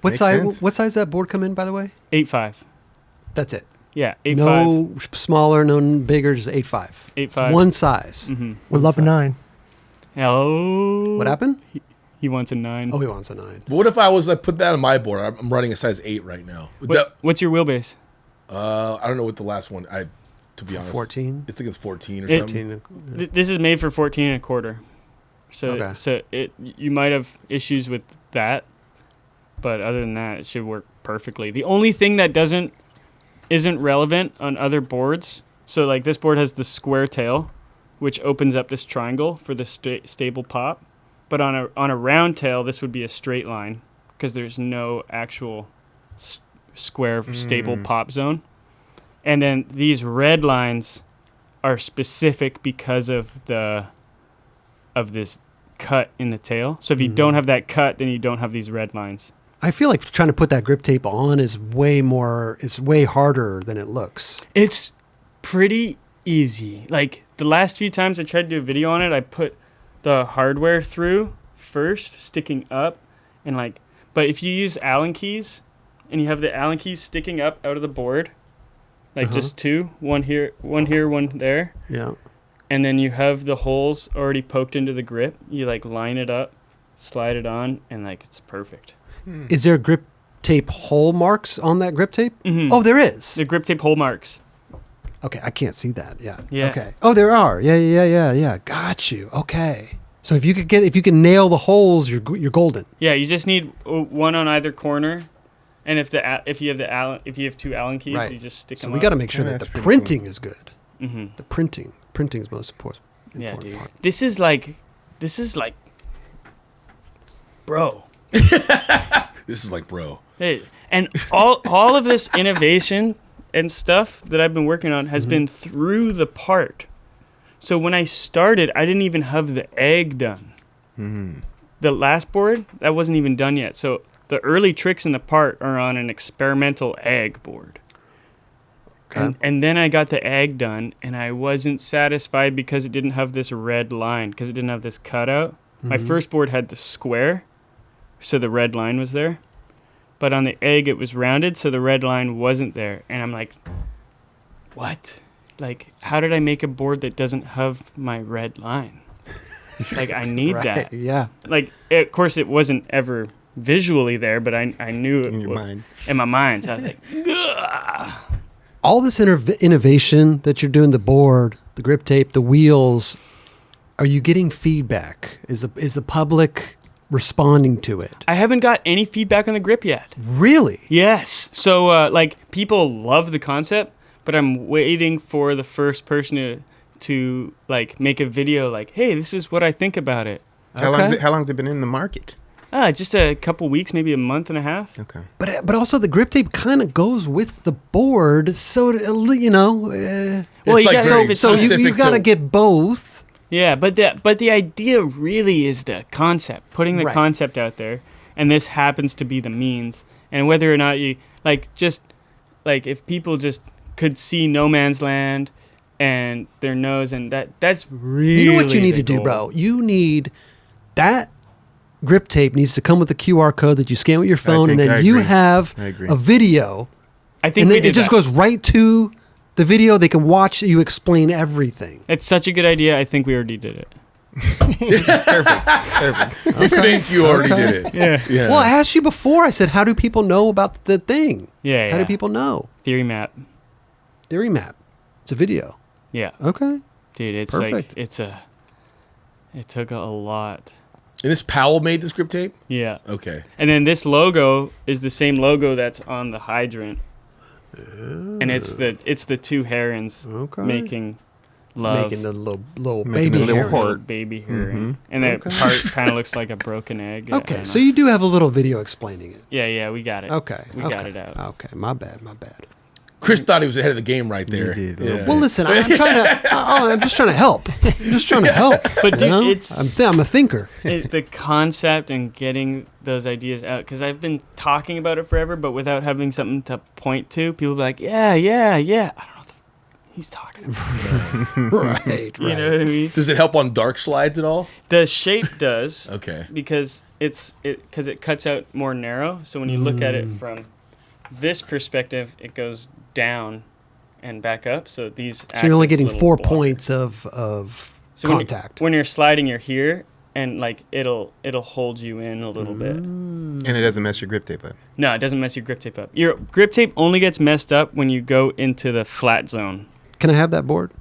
What Makes size? sense. What size that board come in? By the way, 8.5. that's it. Yeah, 8.5. No smaller, no bigger, just 8.5. 8.5. One size. Mm-hmm. Would love a 9. Hello. What happened? He wants a 9. Oh, he wants a 9. But what if I was like put that on my board? I'm running a size 8 right now. What's your wheelbase? I don't know what the last one. To be honest, 14. I think it's 14 or 15. something. This is made for 14 and a quarter. So Okay. so you might have issues with that, but other than that, it should work perfectly. The only thing that isn't relevant on other boards. So like this board has the square tail, which opens up this triangle for the stable pop. But on a round tail, this would be a straight line because there's no actual square stable pop zone. And then these red lines are specific because of this cut in the tail. So if you don't have that cut, then you don't have these red lines. I feel like trying to put that grip tape on is way harder than it looks. It's pretty easy. Like the last few times I tried to do a video on it, I put the hardware through first, sticking up, and like, but if you use Allen keys and you have the Allen keys sticking up out of the board, like just two, one here, one there. Yeah. And then you have the holes already poked into the grip. You like line it up, slide it on, and like it's perfect. Is there grip tape hole marks on that grip tape? Mm-hmm. Oh, there is. The grip tape hole marks. Okay, I can't see that. Yeah. Yeah. Okay. Oh, there are. Yeah. Got you. Okay. So if you can nail the holes, you're golden. Yeah, you just need one on either corner. And if you have two Allen keys, Right. you just stick So them we up. got to make sure Yeah, that that's the pretty printing is good. Mm-hmm. The printing is most important. Yeah, dude. part. This is like, bro. This is like, bro. Hey, and all of this innovation and stuff that I've been working on has been through the part. So when I started, I didn't even have the egg done. Mm-hmm. The last board, that wasn't even done yet. So the early tricks in the part are on an experimental egg board. Okay. And then I got the egg done, and I wasn't satisfied because it didn't have this red line, because it didn't have this cutout. My first board had the square, so the red line was there. But on the egg, it was rounded, so the red line wasn't there. And I'm like, what? Like, how did I make a board that doesn't have my red line? Like, I need that. Yeah. Like, of course, it wasn't ever visually there, but I knew it In your was mind. in my mind. So I was like, ugh. All this innovation that you're doing, the board, the grip tape, the wheels, are you getting feedback? Is the public responding to it? I haven't got any feedback on the grip yet. Really? Yes. So, like, people love the concept, but I'm waiting for the first person to like, make a video like, hey, this is what I think about it. How long's it been in the market? Just a couple weeks, maybe a month and a half. Okay. But also the grip tape kind of goes with the board, so you know. Well, It's you like gotta- very So you specific got to to- get both. Yeah, but the idea really is the concept, putting the Right. concept out there, and this happens to be the means. And whether or not you like, just like if people just could see no man's land and their nose, and that's really You know what you need the to do, goal. bro? You need that grip tape needs to come with a QR code that you scan with your phone, and think then I you agree. have I agree. a video, I think and we then did it just that. goes right to the video. They can watch you explain everything. It's such a good idea. I think we already did it. Perfect. I think you already did it. Yeah. Yeah. Well, I asked you before. I said, how do people know about the thing? Yeah. How do people know? Theory map? Theory map. It's a video. Yeah, Okay. dude. It's Perfect. like it took a lot. And this Powell made this grip tape? Yeah. Okay. And then this logo is the same logo that's on the hydrant. And it's the two herons Okay. making love. Making the little Making baby the little hair. heart. Baby heron. And that Okay. part kind of looks like a broken egg. I Okay, don't so know. you do have a little video explaining it. Yeah, we got it. Okay. We okay. got it out. Okay, my bad. Chris thought he was ahead of the game right there. He did. Yeah. Well, listen, I'm trying to. I'm just trying to help. I'm just trying to help. But dude, you know? it's I'm a thinker. the concept and getting those ideas out, because I've been talking about it forever, but without having something to point to. People be like, yeah. I don't know what he's talking about. Right. You know what I mean? Does it help on dark slides at all? The shape does. Okay. Because it cuts out more narrow. So when you look at it from this perspective, it goes down and back up. So these. So you're only act as getting little 4 blockers. points of So contact. When you're sliding, you're here, and like it'll hold you in a little bit. And it doesn't mess your grip tape up. No, it doesn't mess your grip tape up. Your grip tape only gets messed up when you go into the flat zone. Can I have that board?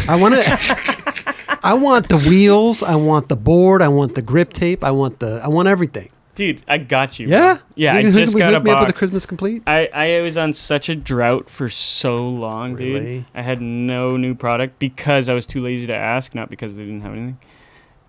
I want to. I want the wheels. I want the board. I want the grip tape. I want everything. Dude, I got you. Yeah. Bro. Yeah, You I can just hook got a me up with a box. Christmas complete. I was on such a drought for so long, Really? dude. I had no new product because I was too lazy to ask, not because they didn't have anything.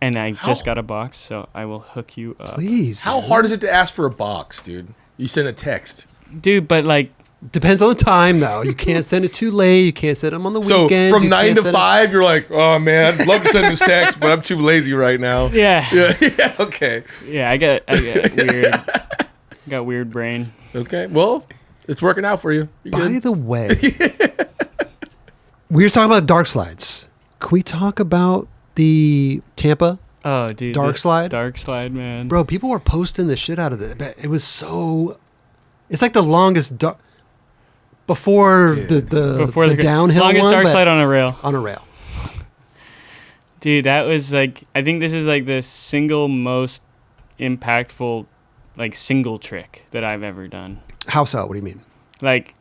And I just got a box, so I will hook you up. Please. How dude. hard is it to ask for a box, dude? You send a text. Dude, but like Depends on the time, though. You can't send it too late. You can't send them on the So weekends. from You 9 can't to send it- 5, you're like, oh man, I'd love to send this text, but I'm too lazy right now. Yeah. Yeah. Okay. Yeah, I got weird. Got weird brain. Okay. Well, it's working out for you. You're By good. the way, we were talking about dark slides. Can we talk about the Tampa? Oh, dude. Dark slide? Dark slide, man. Bro, people were posting the shit out of it. It was so... It's like the longest... Before Before the downhill longest one, dark but slide on a rail. on a rail. Dude, that was like, I think this is like the single most impactful, like, single trick that I've ever done. How so? What do you mean? Like,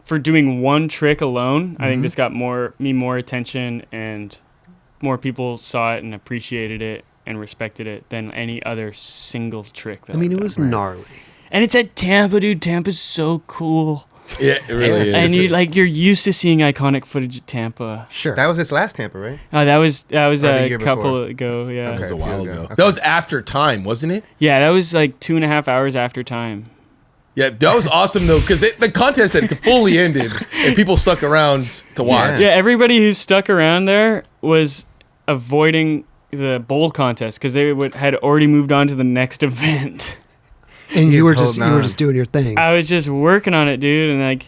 for doing one trick alone, I Mm-hmm. think this got me more attention, and more people saw it and appreciated it and respected it than any other single trick that I mean, I've it was done. gnarly. And it's at Tampa, dude. Tampa's so cool. Yeah, it really is. And you're used to seeing iconic footage at Tampa. Sure. That was his last Tampa, right? Oh, that was Or the a year couple before. ago, yeah. Okay. That was a a few while ago. ago. Okay. That was after time, wasn't it? Yeah, that was like 2.5 hours after time. Yeah, that was awesome though, because the contest had fully ended and people stuck around to watch. Yeah, everybody who stuck around there was avoiding the bowl contest because they had already moved on to the next event. and He you was were just holding on. doing your thing. I was just working on it, dude, and like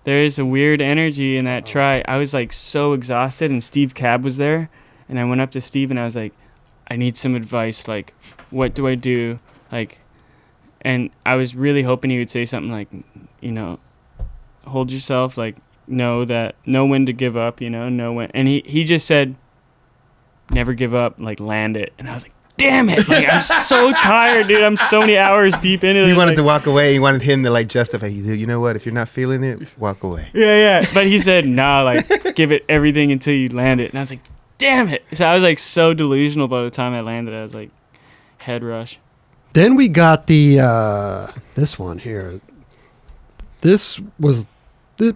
there's a weird energy in that try. I was like so exhausted, and Steve Cab was there, and I went up to Steve and I was like, I need some advice. Like, what do I do? Like, and I was really hoping he would say something like, you know, hold yourself, like, know when to give up, you know when. And he just said, never give up, like, land it. And I was like, damn it. Like, I'm so tired, dude. I'm so many hours deep into it. He wanted like, to walk away. He wanted him to like justify. You know what? If you're not feeling it, walk away. Yeah. But he said, nah, like, give it everything until you land it. And I was like, damn it. So I was like so delusional by the time I landed. I was like, head rush. Then we got the this one here. This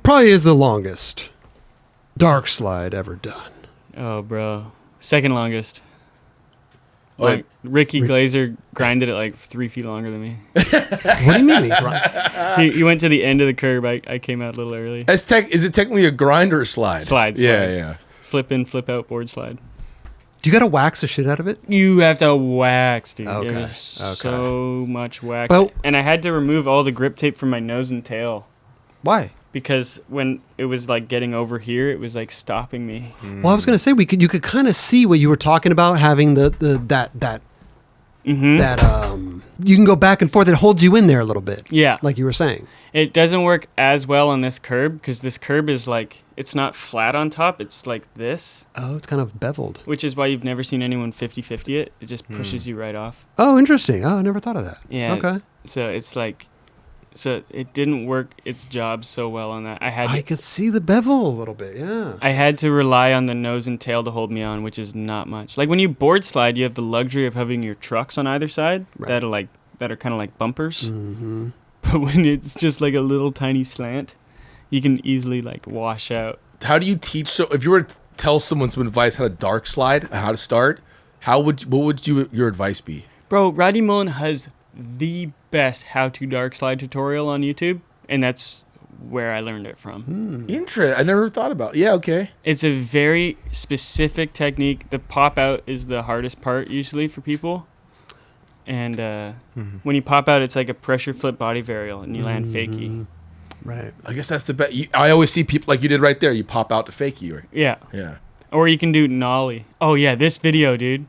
probably is the longest dark slide ever done. Oh, bro. Second longest. Oh, Like, Ricky Glaser grinded it like 3 feet longer than me. What do you mean? He went to the end of the curb. I came out a little early. Is it technically a grind or a slide? Slide. Yeah. Flip in, flip out, board slide. Do you got to wax the shit out of it? You have to wax, dude. Okay, It was okay. so much wax. But- and I had to remove all the grip tape from my nose and tail Why? because when it was like getting over here, it was like stopping me. Well, I was gonna say you could kind of see what you were talking about, having that Mm-hmm. you can go back and forth. It holds you in there a little bit. Yeah. Like you were saying. It doesn't work as well on this curb because this curb is like, it's not flat on top. It's like this, Oh, it's kind of beveled. which is why you've never seen anyone 50-50 it. It just pushes you right off. Oh, interesting. Oh, I never thought of that. Yeah. Okay. So it's like, so it didn't work its job so well on that. I could see the bevel a little bit. Yeah. I had to rely on the nose and tail to hold me on, which is not much. Like when you board slide, you have the luxury of having your trucks on either side Right. that are kind of like bumpers. Mm-hmm. But when it's just like a little tiny slant, you can easily like wash out. How do you teach? So if you were to tell someone some advice how to dark slide, how to start, what would your advice be? Bro, Rodney Mullen has the best how-to dark slide tutorial on YouTube, and that's where I learned it from. I never thought about. Yeah, okay. It's a very specific technique. The pop out is the hardest part usually for people. And when you pop out, it's like a pressure flip body varial, and you land fakie. Right. I guess that's the best. I always see people like you did right there. You pop out to fakie. Right? Yeah. Yeah. Or you can do nollie. Oh, yeah, this video, dude.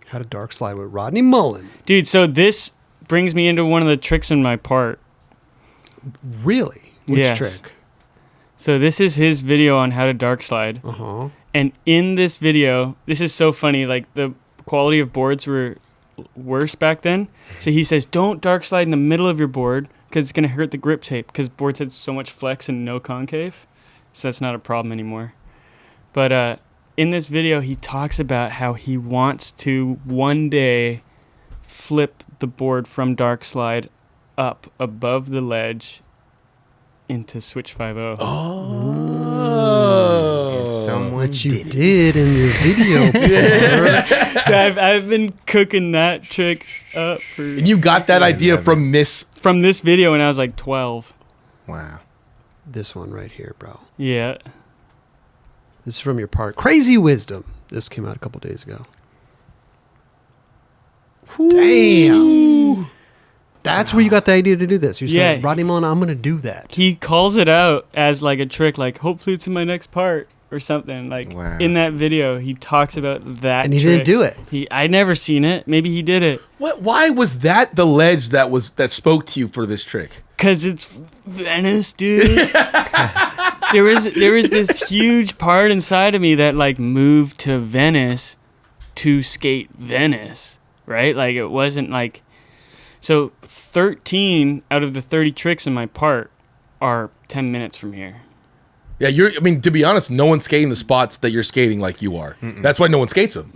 How to dark slide with Rodney Mullen. Dude, so this brings me into one of the tricks in my part. Really? Which Yes. trick? So this is his video on how to dark slide. Uh-huh. And in this video, this is so funny, like the quality of boards were worse back then. So he says, don't dark slide in the middle of your board because it's going to hurt the grip tape because boards had so much flex and no concave. So that's not a problem anymore. But in this video, he talks about how he wants to one day flip the board from dark slide up above the ledge into switch 5-0. And someone Which you did it. did in your video. So I've been cooking that trick up And you got that idea from this. from this video when I was like 12. Wow. This one right here, bro. Yeah. This is from your part. Crazy Wisdom. This came out a couple days ago. Damn. That's where you got the idea to do this. You said, Rodney Mullen, I'm going to do that. He calls it out as like a trick, like hopefully it's in my next part or something. Like in that video, he talks about that. And he trick. didn't do it. I'd never seen it. Maybe he did it. What? Why was that the ledge that spoke to you for this trick? Because it's Venice, dude. there was this huge part inside of me that like moved to Venice to skate Venice, right? Like it wasn't like. So 13 out of the 30 tricks in my part are 10 minutes from here. Yeah, to be honest, no one's skating the spots that you're skating like you are. Mm-mm. That's why no one skates them.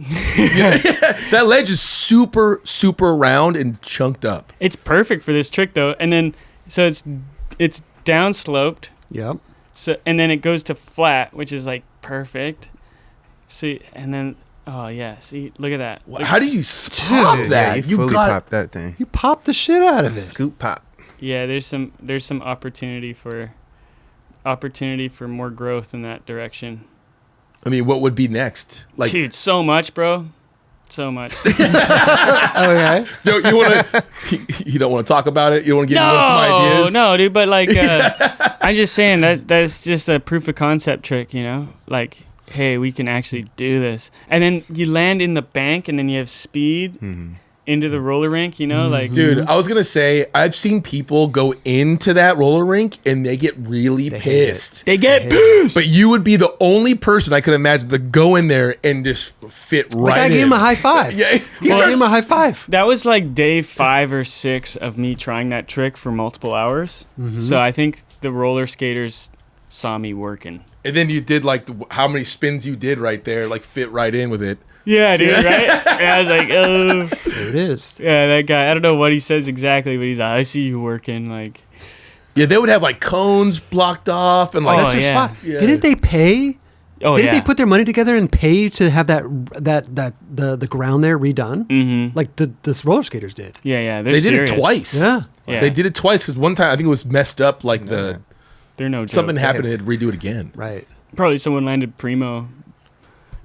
That ledge is super, super round and chunked up. It's perfect for this trick though. And then, so it's down sloped. Yep. So, and then it goes to flat, which is like perfect. See, and then, oh yeah, see, look at that. How did you pop that? Yeah, you fully popped that thing. You popped the shit out of it. Scoop pop. Yeah, there's some opportunity for more growth in that direction. I mean, what would be next? Like, dude, so much, bro. So much. Okay. You don't want to talk about it? You don't want to give me some ideas? No, dude, but like, I'm just saying that's just a proof of concept trick, you know? Like, hey, we can actually do this. And then you land in the bank and then you have speed into the roller rink, you know? Like, dude, I was going to say, I've seen people go into that roller rink and they get really pissed. They get pissed. But you would be the only person I could imagine to go in there and just fit right in. Like I gave him a high five. Yeah, I gave him a high five. That was like day 5 or 6 of me trying that trick for multiple hours. So I think the roller skaters saw me working. And then you did like how many spins you did right there, like fit right in with it. Yeah, dude, right? And I was like, oh. There it is. Yeah, that guy, I don't know what he says exactly, but he's like, I see you working. Like, yeah, they would have like cones blocked off and like That's your spot. Yeah. Didn't they pay? oh, Didn't yeah. they put their money together and pay to have the ground there redone? Mm-hmm. Like the roller skaters did. Yeah, they did serious. it twice. Yeah. Yeah. They did it twice because one time I think it was messed up. Like They're no joke. something happened, they had to redo it again. Right. Probably someone landed primo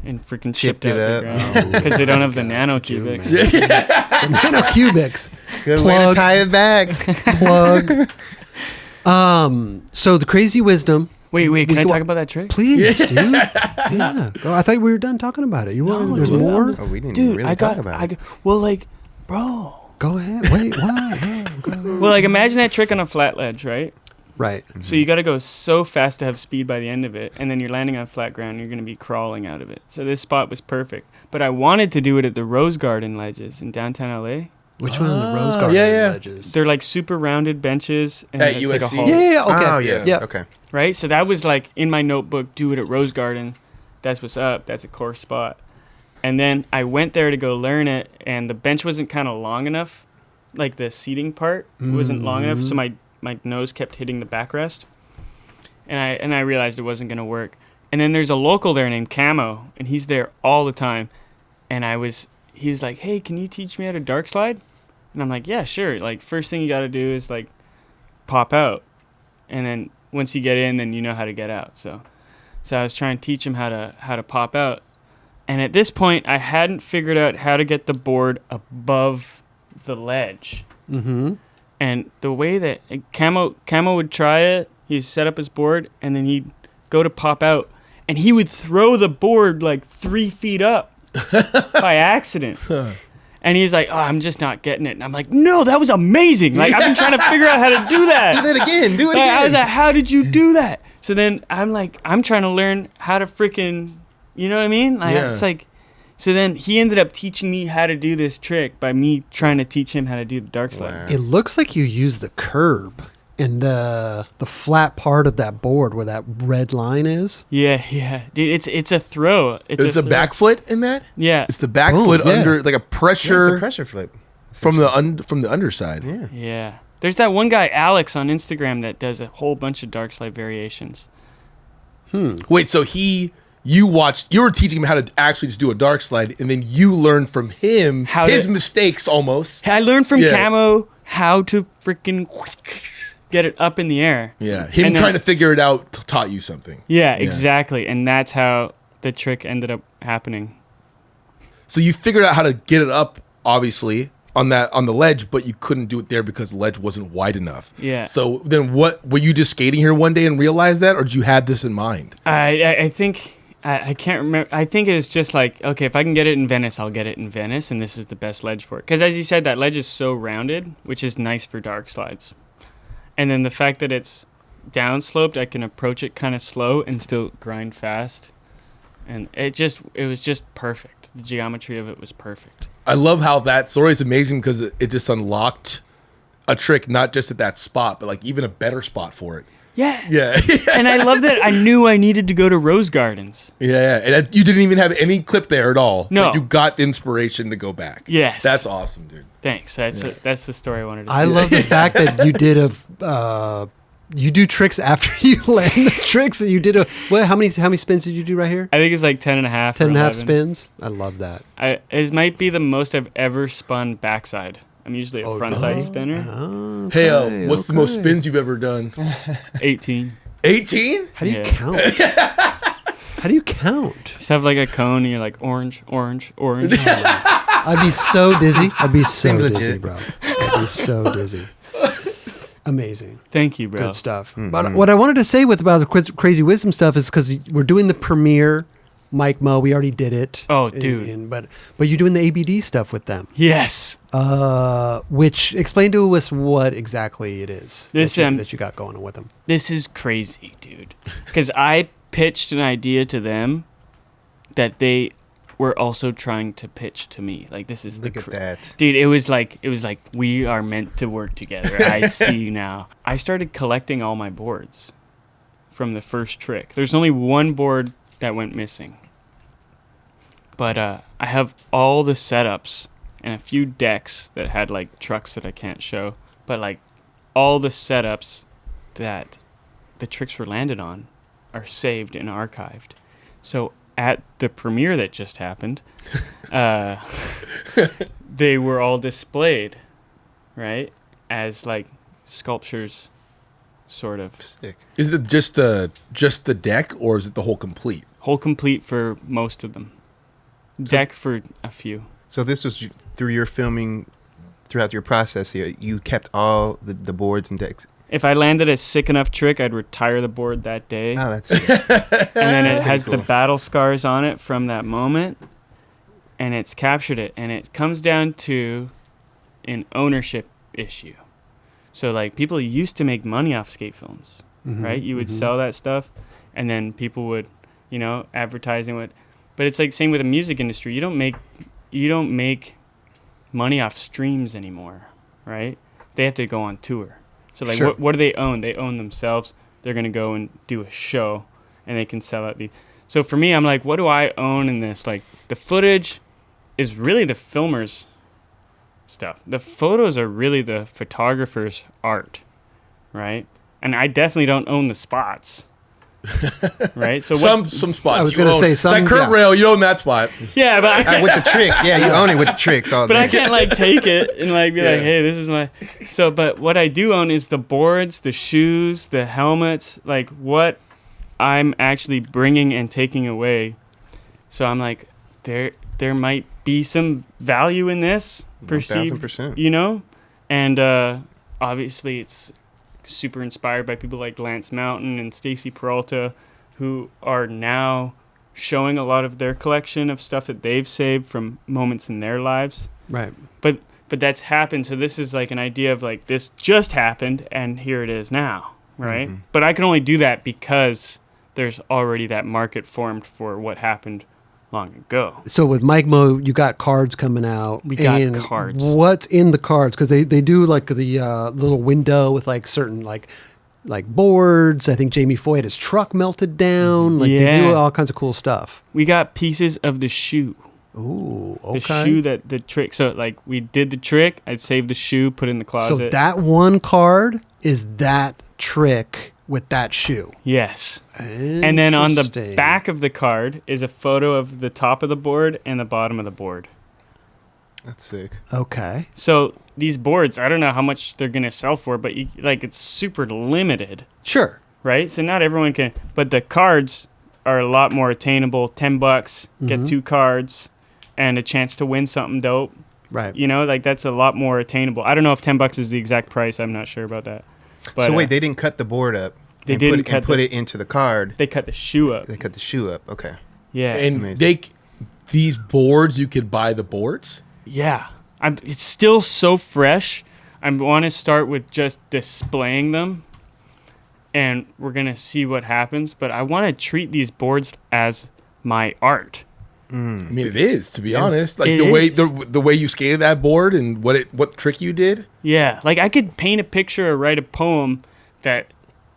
and freaking Chipped chipped out it the up. ground because they don't have the Nano Cubics. The Nano Cubics. Good way to tie it back. Plug. So the Crazy Wisdom. Wait, can I talk about that trick? Please, dude. Yeah. Oh, I thought we were done talking about it. You want? There's more. Oh, we didn't Dude, really talk about it. well, like, bro. Go ahead. Wait. What? Go ahead. Well, like, imagine that trick on a flat ledge, right? Right. So you got to go so fast to have speed by the end of it, and then you're landing on flat ground, you're going to be crawling out of it. So this spot was perfect. But I wanted to do it at the Rose Garden ledges in downtown LA. Which one of the Rose Garden ledges? They're like super rounded benches. And At it's like a USC? hall, Yeah. Okay. Oh, yeah. Yeah. Okay. right? So that was like in my notebook, do it at Rose Garden. That's what's up. That's a core spot. And then I went there to go learn it, and the bench wasn't kind of long enough. Like the seating part wasn't long enough, so my nose kept hitting the backrest. And I realized it wasn't going to work. And then there's a local there named Camo, and he's there all the time. And he was like, hey, can you teach me how to darkslide? And I'm like, yeah, sure. Like, first thing you got to do is, like, pop out. And then once you get in, then you know how to get out. So I was trying to teach him how to pop out. And at this point, I hadn't figured out how to get the board above the ledge. Mm-hmm. And the way that Camo would try it, he'd set up his board, and then he'd go to pop out, and he would throw the board like 3 feet up by accident. And he's like, oh, I'm just not getting it. And I'm like, no, that was amazing. Like, I've been trying to figure out how to do that. Do that again. Do it Like, again. I was like, how did you do that? So then I'm like, I'm trying to learn how to freaking, you know what I mean? Like, Yeah. it's like, so then he ended up teaching me how to do this trick by me trying to teach him how to do the dark slide. Wow. It looks like you use the curb in the flat part of that board where that red line is. Yeah, dude, it's a throw. There's a throw. back foot in that? Yeah, It's the back Oh, foot yeah. under, like a Yeah, pressure, it's a pressure flip. from the underside. Yeah. yeah. There's that one guy Alex on Instagram that does a whole bunch of dark slide variations. Wait, so you were teaching him how to actually just do a dark slide, and then you learned from him How his to- mistakes almost. I learned from Yeah. Camo how to freaking get it up in the air. Yeah, him And then- trying to figure it out taught you something. Yeah, exactly. And that's how the trick ended up happening. So you figured out how to get it up, obviously, on the ledge, but you couldn't do it there because the ledge wasn't wide enough. Yeah. So then what, were you just skating here one day and realized that, or did you have this in mind? I think I can't remember. I think it was just like, okay, if I can get it in Venice, I'll get it in Venice, and this is the best ledge for it. Because as you said, that ledge is so rounded, which is nice for dark slides. And then the fact that it's downsloped, I can approach it kind of slow and still grind fast. And it was just perfect. The geometry of it was perfect. I love how that story is amazing because it just unlocked a trick, not just at that spot, but like even a better spot for it. Yeah. Yeah. And I love that I knew I needed to go to Rose Gardens. Yeah. And you didn't even have any clip there at all. No. But you got the inspiration to go back. Yes. That's awesome, dude. Thanks. That's the story I wanted to I say. love the fact that you did you do tricks after you land the tricks, and you did how many spins did you do right here? I think it's like 10 and a half. 10 and a half 11. spins. I love that. It might be the most I've ever spun backside. I'm usually a frontside spinner. Hey, what's the most spins you've ever done? 18. 18? How do you Yeah. count? How do you count? Just have like a cone and you're like orange, orange, orange. I'd be so dizzy. I'd be so Seems dizzy, legit. bro. I'd be so dizzy. Amazing. Thank you, bro. Good stuff. But what I wanted to say about the crazy wisdom stuff is because we're doing the premiere, Mike Mo. We already did it. Oh, dude. But you're doing the ABD stuff with them. Yes. Which explain to us what exactly it is This, that you got going on with them. This is crazy, dude. Because I pitched an idea to them that they were also trying to pitch to me. Like, this is Look at that. Dude, it was like we are meant to work together. I see you now. I started collecting all my boards from the first trick. There's only one board that went missing. But I have all the setups and a few decks that had like trucks that I can't show. But like all the setups that the tricks were landed on are saved and archived. So at the premiere that just happened, they were all displayed, right, as like sculptures, sort of. Sick. Is it just the deck, or is it the whole complete? Whole complete for most of them. Deck for a few. So this was through your filming, throughout your process here, you kept all the boards and decks. If I landed a sick enough trick, I'd retire the board that day. Oh, that's And then it has cool. the battle scars on it from that moment, and it's captured it. And it comes down to an ownership issue. So like people used to make money off skate films, right? You would sell that stuff, and then people would, advertising would. But it's like same with the music industry. You don't make money off streams anymore, right? They have to go on tour. So like, Sure. what do they own? They own themselves. They're gonna go and do a show, and they can sell it. So for me, I'm like, what do I own in this? Like, the footage is really the filmer's stuff. The photos are really the photographer's art, right? And I definitely don't own the spots, right? So Some spots. I was you gonna own. say some- that curve yeah. rail. You own that spot. yeah, but with the trick. Yeah, you own it with the tricks all But day. I can't like take it and like be Yeah. like, hey, this is my. So, but what I do own is the boards, the shoes, the helmets, like what I'm actually bringing and taking away. So I'm like, there might be some value in this, perceived, 1000%. and obviously it's super inspired by people like Lance Mountain and Stacy Peralta, who are now showing a lot of their collection of stuff that they've saved from moments in their lives. Right. But that's happened. So this is like an idea of like, this just happened and here it is now, right? But I can only do that because there's already that market formed for what happened long ago. So with Mike Mo, you got cards coming out. We got and cards. What's in the cards? Because they do like the little window with like certain like boards. I think Jamie Foy had his truck melted down. Like they do Yeah. all kinds of cool stuff. We got pieces of the shoe. Ooh, The okay. shoe that the trick. So like we did the trick. I'd save the shoe, put it in the closet. So that one card is that trick with that shoe. Yes. And then on the Interesting. back of the card is a photo of the top of the board and the bottom of the board. That's sick. Okay. So these boards, I don't know how much they're gonna sell for, but it's super limited, Sure. right? So not everyone can. But the cards are a lot more attainable. $10, get 2 cards, and a chance to win something dope. Right. You know, that's a lot more attainable. I don't know if $10 is the exact price. I'm not sure about that. But, So wait, they didn't cut the board up. They and didn't put it into the card. They cut the shoe up. They cut the shoe up. Okay. Yeah. And these boards, you could buy the boards? Yeah. It's still so fresh. I want to start with just displaying them, and we're going to see what happens. But I want to treat these boards as my art. I mean, it is, to be honest. Like It the way you skated that board and what trick you did. Yeah. Like I could paint a picture or write a poem that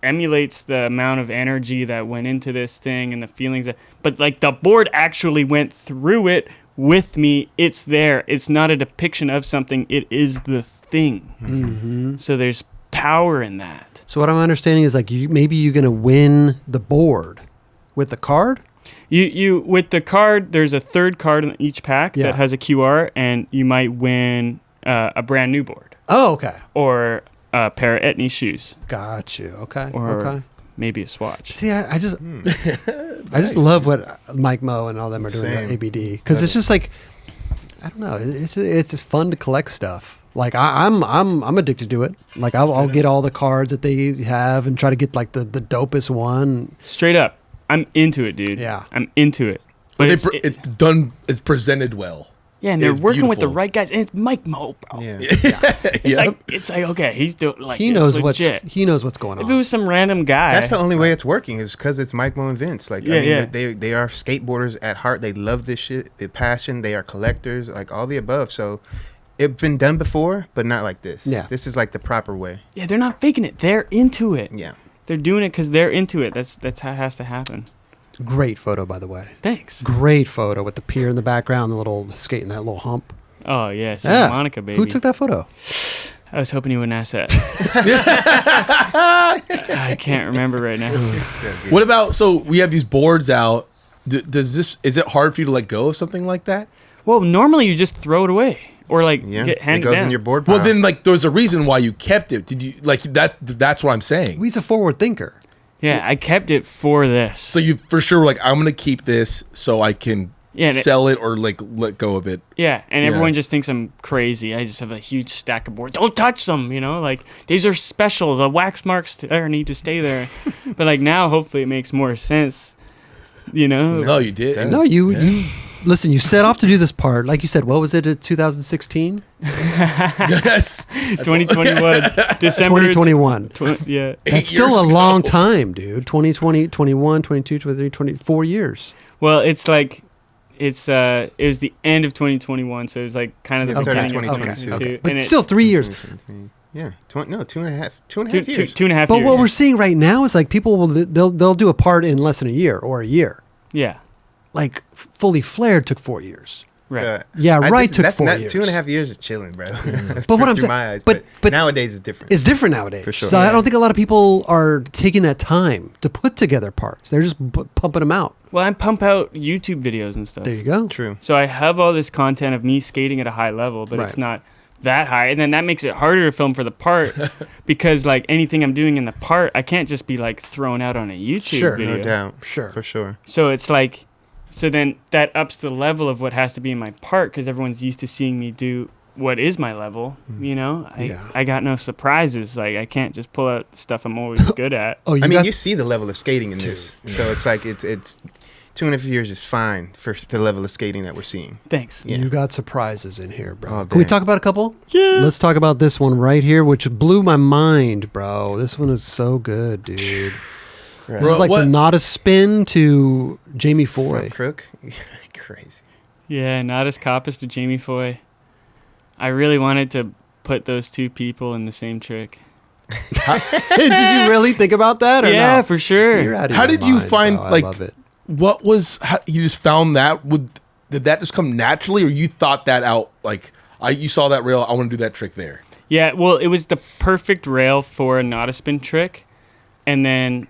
emulates the amount of energy that went into this thing and the feelings but like the board actually went through it with me. It's there. It's not a depiction of something. It is the thing. So there's power in that. So what I'm understanding is like maybe you're going to win the board with the card? You with the card, there's a third card in each pack that has a QR, and you might win a brand new board. Oh, okay. Or a pair of Etnies shoes. Got you. Okay. Or okay. maybe a swatch. See, I just I just love what Mike Moe and all them are doing at ABD, because it's just like, I don't know, it's fun to collect stuff. Like I'm addicted to it. Like I'll get all the cards that they have and try to get like the dopest one. Straight up, I'm into it, dude. Yeah. I'm into it. But it's done. It's presented well. Yeah, and they're It's working with the beautiful. right guys. And it's Mike Moe, bro. Yeah. It's like okay, he's doing like He it's knows legit. he knows what's going on. If it was some random guy, That's the only way it's working is because it's Mike Moe and Vince. Like, Yeah, I mean, yeah. they are skateboarders at heart. They love this shit. They passion. They are collectors. Like all the above. So it's been done before, but not like this. Yeah. This is like the proper way. yeah, they're not faking it. They're into it. Yeah. They're doing it because they're into it. That's how it has to happen. Great photo, by the way. Thanks. Great photo with the pier in the background, the little skating that little hump. Oh yeah, Santa Monica, baby. Who took that photo? I was hoping you wouldn't ask that. I can't remember right now. What about, so we have these boards out. Is it hard for you to let go of something like that? Well, normally you just throw it away or like Yeah. get It handed goes down. in your board pile. Well, then like there's a reason why you kept it. Did you like that? That's what I'm saying. He's a forward thinker. Yeah, I kept it for this. So you for sure were like, I'm gonna keep this so I can and sell it or like let go of it. Yeah, and Yeah. everyone just thinks I'm crazy. I just have a huge stack of boards. Don't touch them, you know? Like, these are special. The wax marks there need to stay there. But, like, now, hopefully, it makes more sense, you know? No, you did. No, you listen, you set off to do this part. Like you said, what was it, 2016? That's 2021, December. 2021. Yeah. That's still a long time, dude. 2020, 21, 22, 23, 24 years. Well, it's like, it was the end of 2021, so it was like kind of the It started beginning of 2022. 2022. But And still it's 3 years. Yeah. 2.5 two years. and a half But years. what we're seeing right now is like people will they'll do a part in less than a year or a year. Yeah, Like Fully Flared took 4 years. right. Yeah, right, took that's 4 not, years. 2.5 years is chilling, bro. But what I'm through saying- my eyes, but nowadays it's different. It's different nowadays. For sure. So I don't think a lot of people are taking that time to put together parts. They're just pumping them out. Well, I pump out YouTube videos and stuff. There you go. True. So I have all this content of me skating at a high level, but Right. it's not that high. And then that makes it harder to film for the part because like anything I'm doing in the part, I can't just be like thrown out on a YouTube Sure. video. No doubt. Sure. For sure. So it's like, so then that ups the level of what has to be in my part because everyone's used to seeing me do what is my level, you know? Yeah. I got no surprises. Like I can't just pull out stuff I'm always good at. Oh, I mean, got, you see the level of skating in this. So it's like, it's 2.5 years is fine for the level of skating that we're seeing. Thanks. Yeah. you got surprises in here, bro. Oh, Can we damn. talk about a couple? Yeah. Let's talk about this one right here, which blew my mind, bro. This one is so good, dude. Right. This is like the Natas spin to Jamie Foy. Front crook. Crazy. Yeah, Natas Coppus to Jamie Foy. I really wanted to put those two people in the same trick. Did you really think about that? Or Yeah, no? for sure. You're out of How your did you mind, find, bro. like- I love it. what was you just found that? Did that just come naturally, or you thought that out? Like you saw that rail, I want to do that trick there. Yeah, well, it was the perfect rail for a Nata spin trick, and then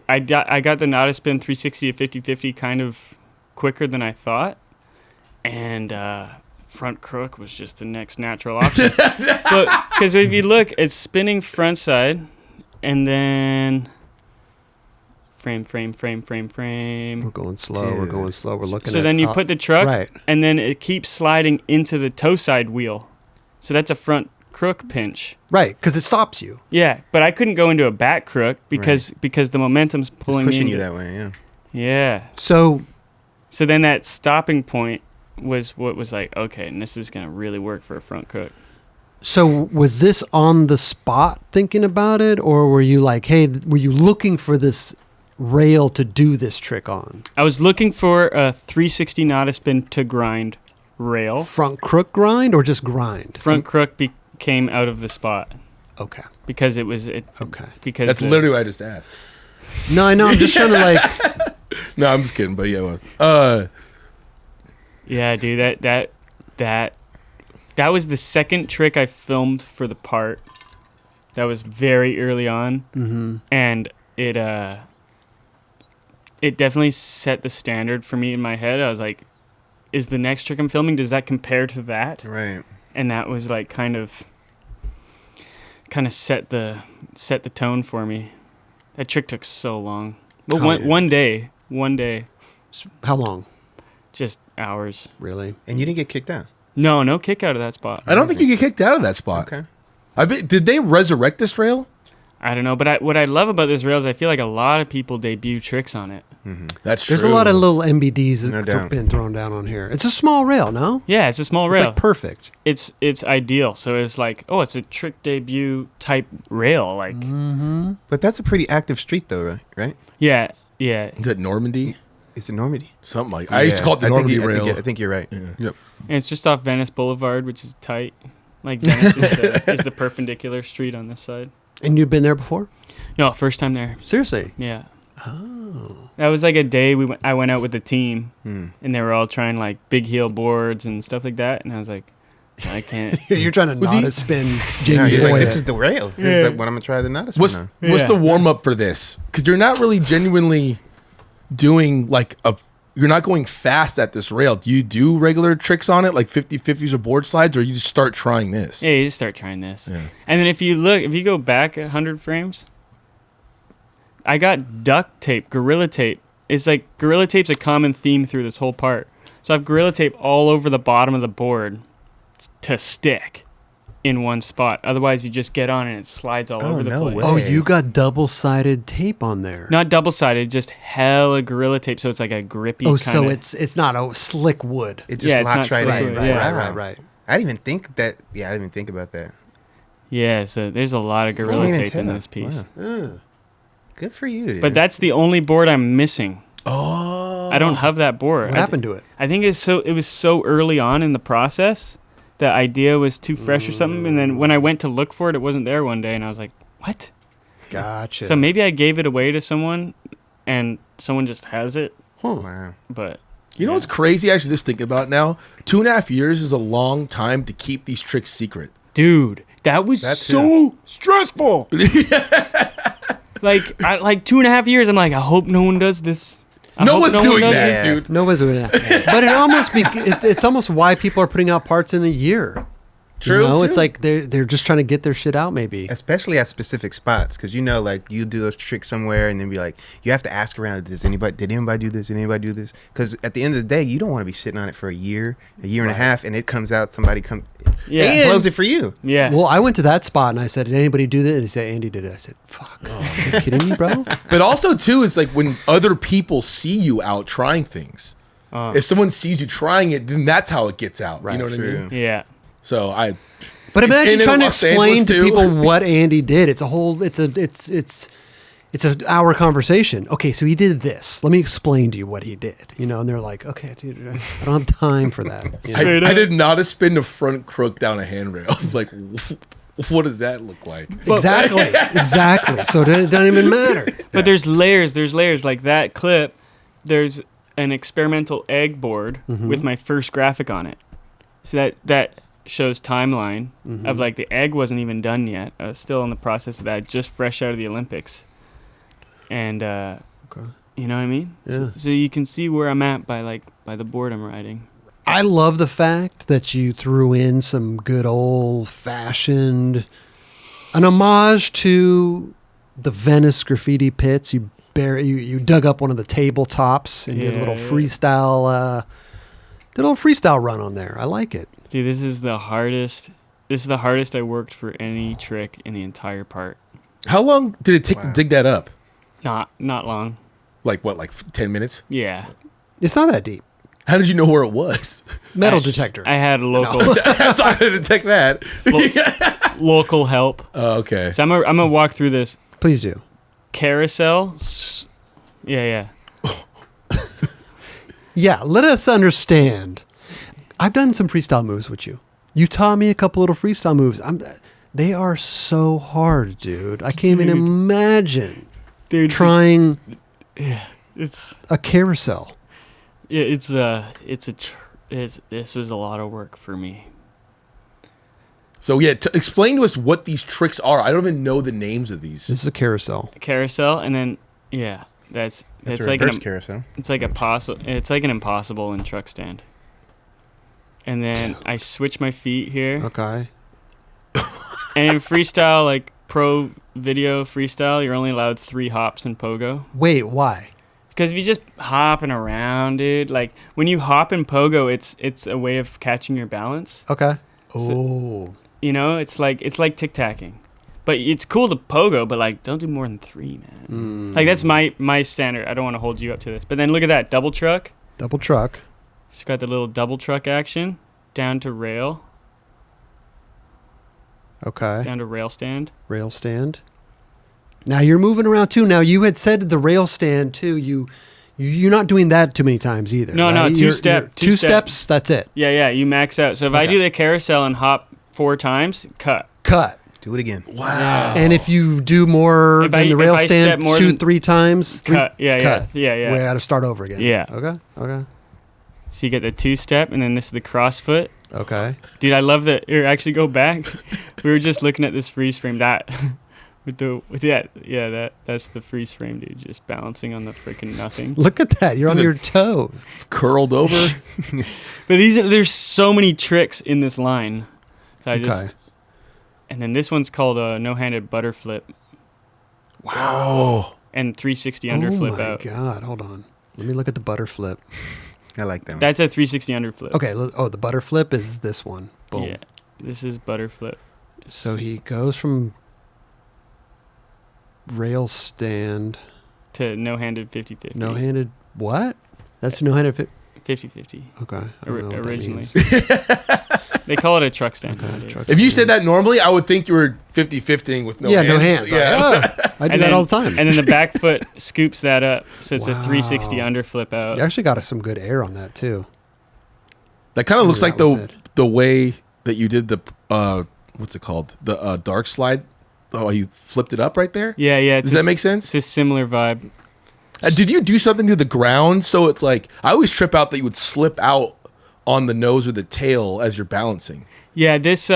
I got the Nata spin 360 to 50-50 kind of quicker than I thought, and front crook was just the next natural option. But because if you look, it's spinning front side, and then frame. We're going slow. We're going slow. We're looking. So then you put the truck, right, and then it keeps sliding into the toe side wheel. So that's a front crook pinch. right, because it stops you. Yeah, but I couldn't go into a back crook because the momentum's pulling It's pushing me you that way, yeah. Yeah. So then that stopping point was what was like, okay, and this is gonna really work for a front crook. So was this on the spot thinking about it, or were you like, hey, were you looking for this rail to do this trick on? I was looking for a 360 Natas spin to grind rail. Front crook grind or just grind? Front crook came out of the spot Okay. because it was it. Okay. Because That's literally what I just asked. No, I know. I'm just trying to like. No, I'm just kidding, but yeah, it was. Yeah, dude, that was the second trick I filmed for the part. That was very early on, and it definitely set the standard for me in my head. I was like, is the next trick I'm filming, does that compare to that? Right. And that was like kind of set the tone for me. That trick took so long. But one day, How long? just hours. Really? And you didn't get kicked out. No kick out of that spot. I don't think you get kicked out of that spot. Okay. Did they resurrect this rail? I don't know, but what I love about this rail is I feel like a lot of people debut tricks on it. That's true. There's a lot of little MBDs No that have doubt. been thrown down on here. It's a small rail, no? Yeah, it's a small It's rail. like perfect. It's ideal. So it's like, oh, it's a trick debut type rail. Like, But that's a pretty active street, though, right? yeah. Is it Normandy? It's in Normandy. Something like I used to call it the I think Normandy you- rail. I think you're right. Yeah. Yep. And it's just off Venice Boulevard, which is tight. Like Venice is the perpendicular street on this side. And you've been there before? No, first time there. Seriously? Yeah. Oh. That was like a day I went out with the team, and they were all trying like big heel boards and stuff like that, and I was like, I can't. You're trying to not spin No, Jamie you're Foy. like, this is the rail. This is what I'm going to try to not spin What's on. Yeah. the warm up for this? Because you're not really genuinely doing like you're not going fast at this rail. Do you do regular tricks on it, like 50-50s or board slides, or you just start trying this? Yeah, you just start trying this. Yeah. And then if you go back 100 frames, I got duct tape, Gorilla Tape. It's like Gorilla Tape's a common theme through this whole part. So I have Gorilla Tape all over the bottom of the board to stick in one spot. Otherwise, you just get on and it slides all over the no place. way. Oh, you got double-sided tape on there. Not double-sided, just hella Gorilla Tape. So it's like a grippy Oh, kind so of... it's not a slick wood. It just Yeah, it's locks not right slick in. wood, yeah. Right. I didn't even think that. Yeah, I didn't even think about that. Yeah, so there's a lot of Gorilla Can't even Tape in tell. this piece. Wow. Good for you, dude. But that's the only board I'm missing. Oh, I don't have that board. What happened to it? I think it was so early on in the process. The idea was too fresh or something, and then when I went to look for it, it wasn't there one day, and I was like, "What?" Gotcha. So maybe I gave it away to someone, and someone just has it. Wow. But You know what's crazy? Actually, just thinking about it now, 2.5 years is a long time to keep these tricks secret. dude, that was That so stressful. Like 2.5 years. I'm like, I hope no one does this. I No hope one's one doing does that, this. dude. Nobody's doing that. But it's almost why people are putting out parts in a year. True, You know, too. it's like they're just trying to get their shit out. Maybe. Especially at specific spots, because like you do those tricks somewhere, and then be like, you have to ask around. Did anybody do this? Did anybody do this? Because at the end of the day, you don't want to be sitting on it for a year and a half, and it comes out. Somebody Yeah. blows it for you. Yeah. Well, I went to that spot and I said, "Did anybody do this?" And they said, "Andy did it." I said, "Fuck, are you kidding me, bro?" But also, too, it's like when other people see you out trying things. If someone sees you trying it, then that's how it gets out. Right. You know what I True. mean? yeah. So But imagine And in trying to Los explain Angeles, to too. people what Andy did. It's an hour conversation. Okay, so he did this. Let me explain to you what he did. You know, and they're like, "Okay, dude, I don't have time for that." You know? Straight I up. did not spin the front crook down a handrail. Like, what does that look like? Exactly. So it doesn't even matter. But there's layers. Like that clip, there's an experimental egg board with my first graphic on it. So that shows timeline of like the egg wasn't even done yet. I was still in the process of that, just fresh out of the Olympics. And you know what I mean? Yeah. So you can see where I'm at by the board I'm riding. I love the fact that you threw in some good old-fashioned, an homage to the Venice graffiti pits. You dug up one of the tabletops and did a little freestyle. Did a little freestyle run on there. I like it. Dude, this is the hardest. This is the hardest I worked for any trick in the entire part. How long did it take to dig that up? Not long. Like what? Like 10 minutes? Yeah. It's not that deep. How did you know where it was? Metal detector. I had a local That's not going to detect that. local help. Oh, okay. So I'm gonna walk through this Please do. carousel. Yeah. Yeah, let us understand. I've done some freestyle moves with you. You taught me a couple little freestyle moves. They are so hard, dude. I can't even imagine trying it's a carousel. Yeah, this was a lot of work for me. So yeah, explain to us what these tricks are. I don't even know the names of these. This is a carousel. Carousel, and then that's a like reverse carousel. It's like an impossible in truck stand. And then I switch my feet here. Okay. And in freestyle, like pro video freestyle, you're only allowed 3 hops in pogo. Wait, why? Because if you just hopping around, dude, like when you hop in pogo, it's a way of catching your balance. Okay. So, it's like tic-tacking. But it's cool to pogo, but like don't do more than 3, man. Like that's my standard. I don't want to hold you up to this. But then look at that double truck. Double truck. It's got the little double truck action down to rail. Okay. Down to rail stand. Rail stand. Now you're moving around too. Now you had said the rail stand too. You're not doing that too many times either. No, right? no, two steps. That's it. Yeah, you max out. So if I do the carousel and hop 4 times, cut. Do it again. Wow. Yeah. And if you do more than the rail stand 2-3 times, cut. Yeah. We got to start over again. Yeah. Okay. So you get the 2-step, and then this is the cross foot. Okay. Dude, I love that. Here, actually, go back. We were just looking at this freeze frame. That's the freeze frame, dude. Just balancing on the freaking nothing. Look at that. You're on your toe. It's curled over. But there's so many tricks in this line. So and then this one's called a no-handed butter flip. Wow. And 360 under flip out. Oh my God. Hold on. Let me look at the butter flip. I like that one. That's a 360 under flip. Okay. The butter flip is this one. Boom. Yeah. This is butter flip. So he goes from rail stand to no-handed 50-50. No-handed what? That's no-handed 50-50. Okay. I don't know what that Originally. means. They call it a truck stand. Okay, truck If you said that normally, I would think you were 50-50ing with no hands. no hands. Yeah. I do that all the time. And then the back foot scoops that up, so it's a 360 under flip out. You actually got some good air on that too. That kind of looks like That was it. the way that you did the what's it called? The dark slide. Oh, you flipped it up right there? Yeah. Does that make sense? It's a similar vibe. Did you do something to the ground? So it's like, I always trip out that you would slip out on the nose or the tail as you're balancing. Yeah, this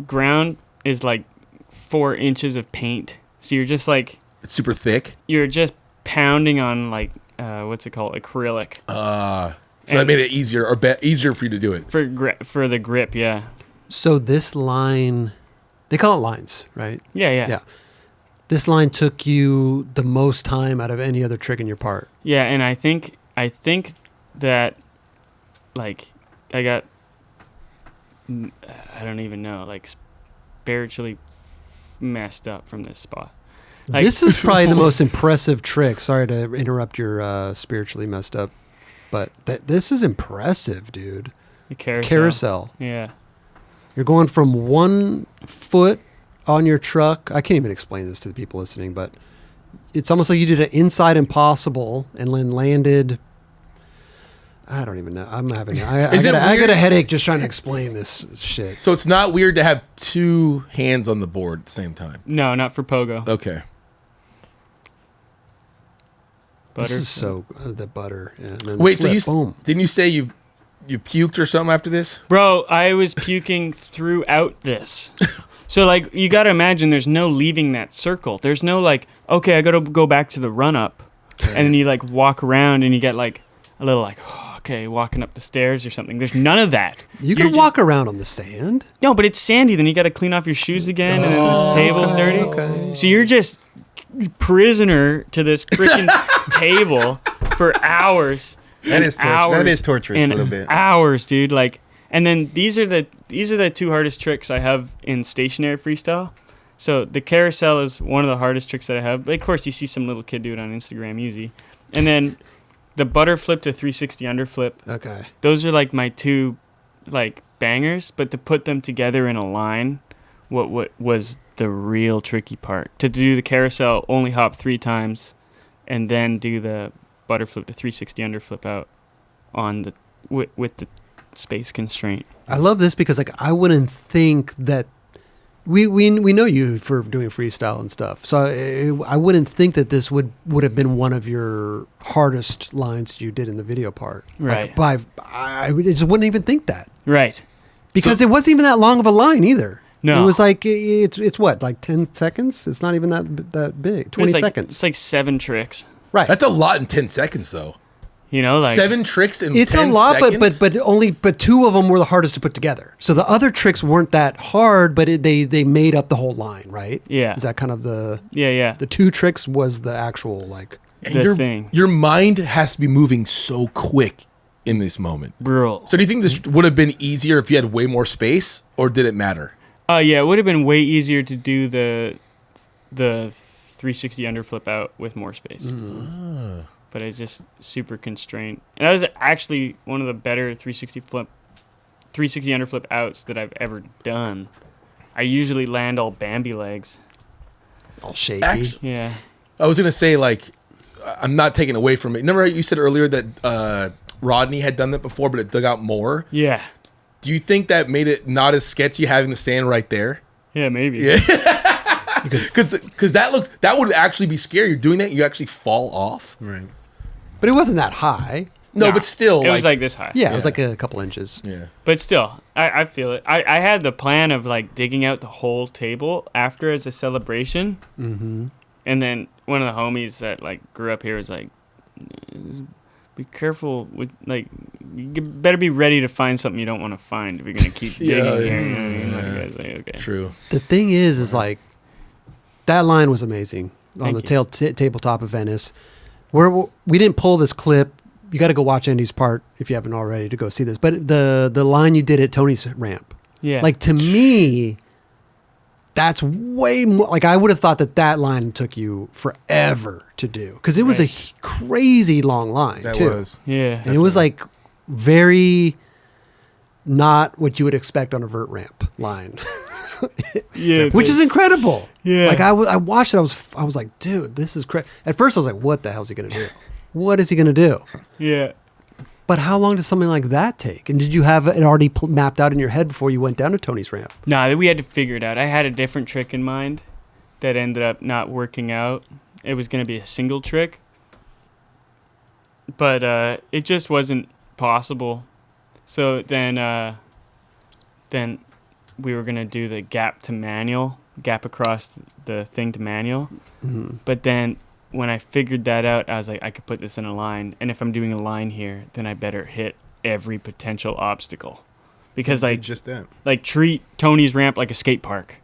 ground is like 4 inches of paint. So you're just like... It's super thick. You're just pounding on like, what's it called? Acrylic. So that made it easier easier for you to do it. For the grip, yeah. So this line, they call it lines, right? Yeah. This line took you the most time out of any other trick in your part. Yeah, and I think that, like, I got, I don't even know, like, spiritually messed up from this spot. Like, This is probably the most impressive trick. Sorry to interrupt your spiritually messed up, but this is impressive, dude. the carousel. Carousel. Yeah. You're going from 1 foot on your truck. I can't even explain this to the people listening, but it's almost like you did an inside impossible and then landed. I don't even know. I got a headache just trying to explain this shit. So it's not weird to have 2 hands on the board at the same time. No, not for pogo. Okay. Butter. This is so the butter. Yeah, and then Wait, flip, so boom. didn't you say you puked or something after this? Bro, I was puking throughout this. So, like, you got to imagine there's no leaving that circle. There's no, like, okay, I got to go back to the run-up. And then you, like, walk around and you get, like, a little, like, oh, okay, walking up the stairs or something. There's none of that. You You're can walk around on the sand. No, but it's sandy. Then you got to clean off your shoes again, and then the table's dirty. Okay. So you're just prisoner to this freaking table for hours. That is torturous a little bit. Hours, dude. Like, and then these are the two hardest tricks I have in stationary freestyle. So the carousel is one of the hardest tricks that I have. But of course, you see some little kid do it on Instagram, easy. And then the butter flip to 360 underflip. Okay. Those are like my two, like, bangers. But to put them together in a line, what was the real tricky part? To do the carousel, only hop 3 times, and then do the butter flip to 360 underflip out on the with the space constraint. I love this because like I wouldn't think that we know you for doing freestyle and stuff. So I wouldn't think that this would have been one of your hardest lines you did in the video part. Right. Like I just wouldn't even think that. Right. Because it wasn't even that long of a line either. No. It was like it's what, like 10 seconds? It's not even that big. 20 seconds. It's like 7 tricks. Right. That's a lot in 10 seconds, though. You know, like 7 tricks in it's 10 a lot, seconds? but 2 of them were the hardest to put together. So the other tricks weren't that hard, but they made up the whole line, right? Yeah. Is that kind of the Yeah. the 2 tricks was the actual like And the thing. Your mind has to be moving so quick in this moment. Bro. So do you think this would have been easier if you had way more space, or did it matter? Yeah, it would have been way easier to do the 360 underflip out with more space. But it's just super constrained. And that was actually one of the better 360 underflip outs that I've ever done. I usually land all Bambi legs. all shaky. Actually, Yeah. I was gonna say, like, I'm not taking away from it. Remember you said earlier that Rodney had done that before, but it dug out more. Yeah. Do you think that made it not as sketchy having the stand right there? Yeah, maybe. Yeah. Because that would actually be scary. You're doing that, you actually fall off. Right. But it wasn't that high. No, Nah, but still, it was like this high. Yeah, it was like a couple inches. yeah. But still, I feel it. I had the plan of like digging out the whole table after as a celebration. Mm-hmm. And then one of the homies that like grew up here was like, be careful with like, you better be ready to find something you don't want to find if you're gonna keep digging Yeah, here. yeah, You know what I mean? Like, yeah. you guys like, okay. True. The thing is like that line was amazing on Thank the you. tabletop of Venice. We didn't pull this clip. You got to go watch Andy's part if you haven't already to go see this. But the line you did at Tony's ramp, Yeah. like to me, that's way more. Like I would have thought that line took you forever to do because it was a crazy long line That too. was. yeah. And it was like very not what you would expect on a vert ramp line. Yeah. Which is incredible. Yeah. Like I watched it. I was like, dude, this is crazy. At first, I was like, what the hell is he gonna do? What is he gonna do? Yeah. But how long does something like that take? And did you have it already mapped out in your head before you went down to Tony's ramp? Nah, we had to figure it out. I had a different trick in mind that ended up not working out. It was going to be a single trick, but it just wasn't possible. So then we were going to do the gap across the thing to manual. Mm-hmm. But then when I figured that out, I was like, I could put this in a line. And if I'm doing a line here, then I better hit every potential obstacle. Because like Just that. like treat Tony's ramp like a skate park.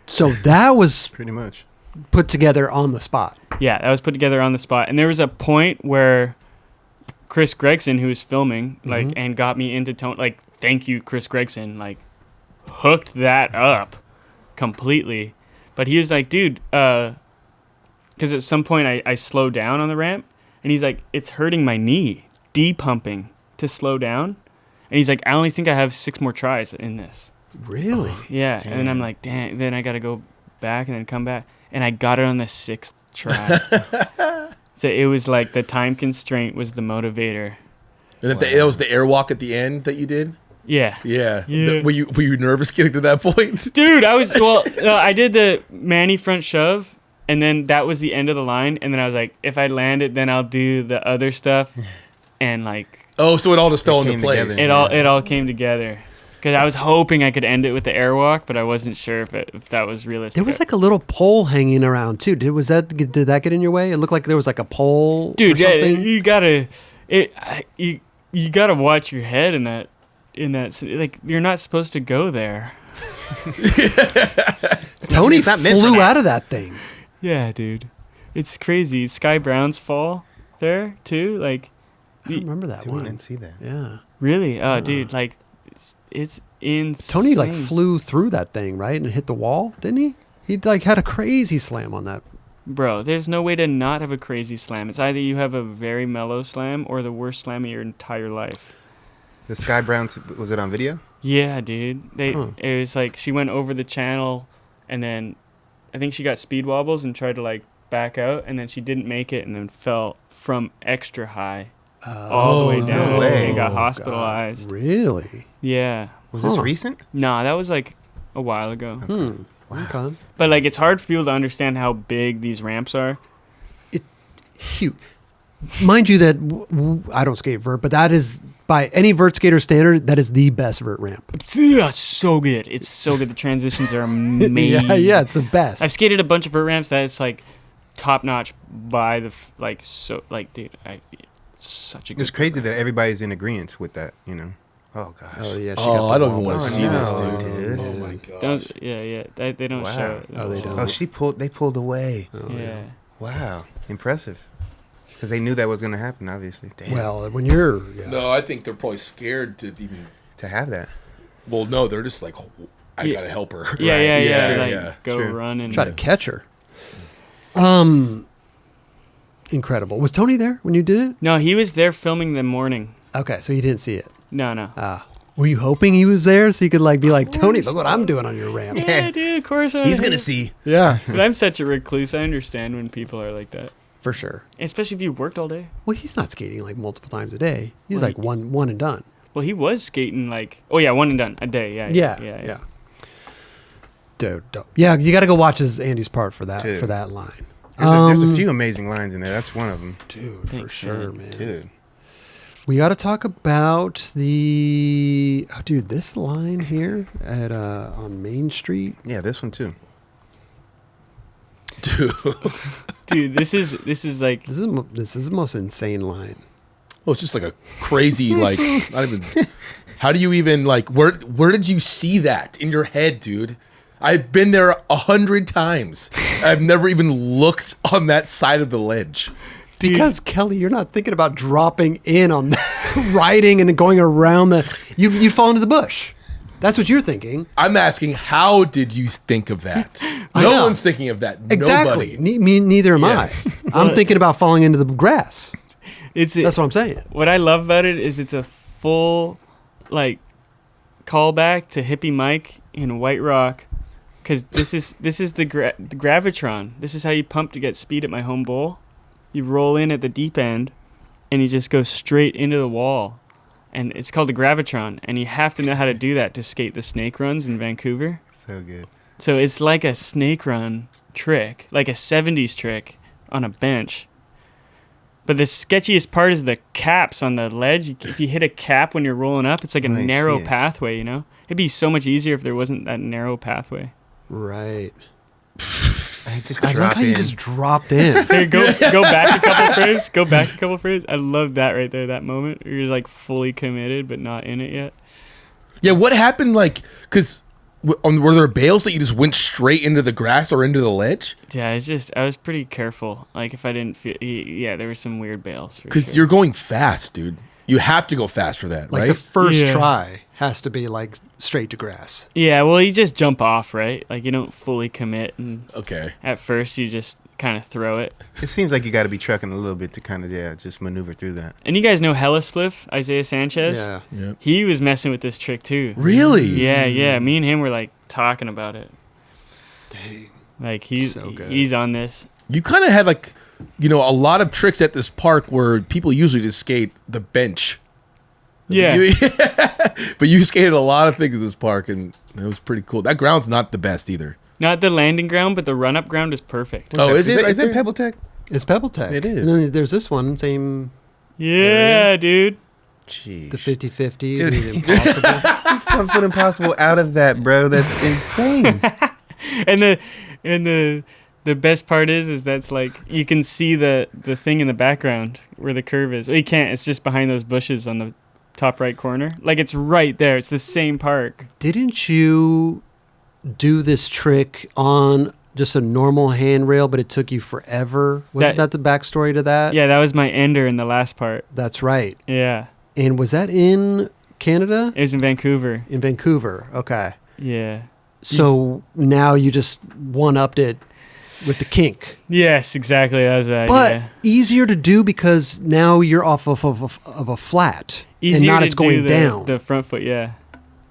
So that was Pretty much. put together on the spot. Yeah, that was put together on the spot. And there was a point where Chris Gregson, who was filming, like, Mhm. and got me into Tony, like, thank you, Chris Gregson, like, hooked that up completely. But he was like, dude, because at some point I slowed down on the ramp, and he's like, it's hurting my knee, depumping to slow down. And he's like, I only think I have 6 more tries in this. Really? Yeah, and I'm like, damn, then I got to go back and then come back. And I got it on the 6th try. So it was like the time constraint was the motivator. And that was the airwalk at the end that you did? Yeah. Yeah. Yeah. Were you nervous getting to that point? Dude, I did the Manny front shove, and then that was the end of the line. And then I was like, if I land it, then I'll do the other stuff. And like, Oh, so it all just fell into came place. together. it all came together. Because I was hoping I could end it with the airwalk, but I wasn't sure if that was realistic. There was like a little pole hanging around too. Did that get in your way? It looked like there was like a pole dude, or something. you gotta you gotta watch your head in that. Like, you're not supposed to go there. Tony it's not meant for flew that. out of that thing. Yeah, dude. It's crazy. Sky Brown's fall there, too. Like, I don't remember that Dude, I one. didn't see that. Yeah. really? Oh, dude. Like, it's insane. Tony like flew through that thing, right, and hit the wall, didn't he? He like had a crazy slam on that. Bro, there's no way to not have a crazy slam. It's either you have a very mellow slam or the worst slam of your entire life. The Sky Brown, was it on video? Yeah, dude. It was like she went over the channel, and then I think she got speed wobbles and tried to like back out, and then she didn't make it, and then fell from extra high all the way no down way. and got God, hospitalized. Really? Yeah. Was this Huh. recent? Nah, that was like a while ago. Wow. Okay. But like, it's hard for people to understand how big these ramps are. Huge. Mind you that I don't skate vert, but that is by any vert skater standard, that is the best vert ramp. Yeah, it's so good. It's so good. The transitions are amazing. Yeah, it's the best. I've skated a bunch of vert ramps that it's like top notch by the dude. It's such a good. It's crazy that everybody's in agreement with that, you know. Oh gosh. Oh yeah. She Oh, got the I don't wall even want to back. see this, no, dude. dude. Oh my god. Don't, yeah. They don't Wow. show it. Oh, they don't. Oh, they pulled away. Oh, Yeah. Wow. Impressive. Because they knew that was going to happen, obviously. Damn. Well, when you're No, I think they're probably scared to even. To have that. Well, no, they're just like, I Yeah. gotta help her. Yeah, Right. yeah, yeah. Sure, Like yeah. go Sure. run and try to catch her. Incredible. Was Tony there when you did it? No, he was there filming the morning. Okay, so you didn't see it. No. Were you hoping he was there so you could like be like, Tony, look what I'm doing on your ramp? Yeah, dude. Of course. He's going to see. Yeah, But I'm such a recluse. I understand when people are like that, for sure. especially if you worked all day. Well, he's not skating like multiple times a day. He's Well, like one and done. Well, he was skating like, one and done a day. Yeah. Dude, dope. Yeah, you got to go watch Andy's part for that Dude. line. There's a few amazing lines in there. That's one of them. Dude, for Thanks, sure, man. man. Dude. We got to talk about this line here at on Main Street. Yeah, this one too. Dude, this is like This is the most insane line. Oh, it's just like a crazy, like, not even. How do you even like? Where did you see that in your head, dude? I've been there 100 times. I've never even looked on that side of the ledge. Because Kelly, you're not thinking about dropping in on that, riding and going around the. You fall into the bush. That's what you're thinking. I'm asking, how did you think of that? I No know. one's thinking of that. Exactly. Nobody. Me neither am Yes. I. I'm thinking about falling into the grass. it's That's what I'm saying. what I love about it is it's a full like callback to Hippie Mike in White Rock, because this is the gravitron. This is how you pump to get speed at my home bowl. You roll in at the deep end, and you just go straight into the wall, and it's called the gravitron. And you have to know how to do that to skate the snake runs in Vancouver. So good. So it's like a snake run trick, like a 70s trick on a bench. But the sketchiest part is the caps on the ledge. If you hit a cap when you're rolling up, it's like a Right, narrow yeah. pathway, you know? It'd be so much easier if there wasn't that narrow pathway. Right. I just I love drop how you in. just dropped in. Hey, go back a couple frames. Go back a couple frames. I love that right there, that moment. You're like fully committed, but not in it yet. Yeah, what happened? Like, because were there bales that you just went straight into the grass or into the ledge? Yeah, I was pretty careful. Like, if I didn't feel, yeah, there were some weird bails. Because you're going fast, dude. You have to go fast for that, Like right? the first Yeah. try has to be like straight to grass. Yeah, well, you just jump off, right? Like, you don't fully commit, and Okay. at first you just kind of throw it. It seems like you got to be trucking a little bit to kind of, just maneuver through that. And you guys know Hella Spliff, Isaiah Sanchez? Yeah. Yeah. He was messing with this trick too. Really? Yeah. Me and him were like talking about it. Dang. Like he's So good. he's on this. You kind of had like, a lot of tricks at this park where people usually just skate the bench. Yeah. But you skated a lot of things at this park, and it was pretty cool. That ground's not the best either. Not the landing ground, but the run up ground is perfect. Oh, is it Is right that there? Pebble Tech? It's Pebble Tech. It is. And then there's this one, same, Yeah, dude. the Jeez. 50-50, Dude, the impossible. You front foot impossible out of that, bro. That's insane. And the best part is that's like you can see the thing in the background where the curve is. Well, you can't. It's just behind those bushes on the top right corner. Like it's right there. It's the same park. Didn't you do this trick on just a normal handrail, but it took you forever? Wasn't that the backstory to that? Yeah, that was my ender in the last part. That's right. Yeah. And was that in Canada? It was in Vancouver. In Vancouver. Okay. Yeah. So now you just one-upped it with the kink. Yes, exactly. That was the But idea. easier to do because now you're off of a flat. Easier and not to it's going do down. the front foot, yeah.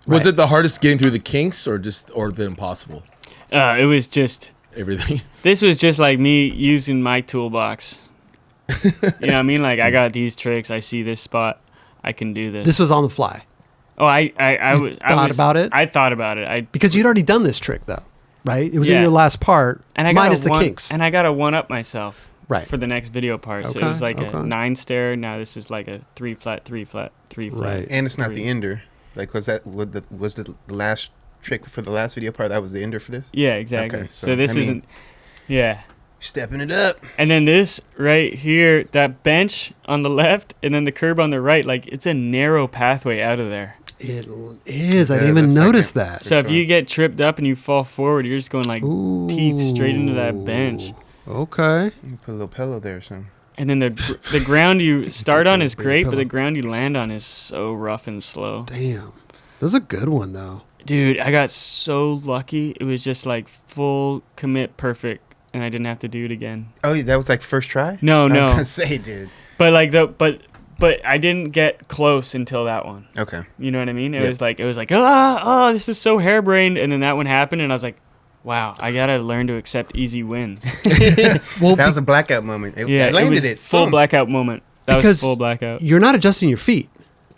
Was Right. it the hardest getting through the kinks or the impossible? It was just... Everything. This was just like me using my toolbox. You know what I mean? Like, I got these tricks. I see this spot. I can do this. This was on the fly. Oh, I thought about it? I thought about it. Because you'd already done this trick, though, right? It was in Yeah. your last part, And I got minus the one, kinks. And I got to one-up myself Right. for the next video part. So Okay, it was like a okay. 9 stair. Now this is like a 3 flat, 3 flat, 3 flat. Right. And it's not the 3. ender. Like, was the last trick for the last video part? That was the ender for this. Yeah, exactly. Okay, so this isn't... Yeah. Stepping it up. And then this right here, that bench on the left, and then the curb on the right, like it's a narrow pathway out of there. It is. I Yeah, didn't it even looks like notice it. that. So if sure. you get tripped up and you fall forward, you're just going like teeth straight into that bench. Okay. You can put a little pillow there or something. And then the ground you start on is Big great, but pillow. the ground you land on is so rough and slow. Damn. That was a good one, though. Dude, I got so lucky. It was just like full commit perfect, and I didn't have to do it again. Oh, that was like first try? No, I was no. gonna say, dude. But like but I didn't get close until that one. Okay. You know what I mean? It Yep. was like oh, this is so harebrained, and then that one happened, and I was like, wow, I gotta learn to accept easy wins. Well, That was a blackout moment. Yeah, I landed was it. full Boom. blackout moment. That Because was full blackout. you're not adjusting your feet.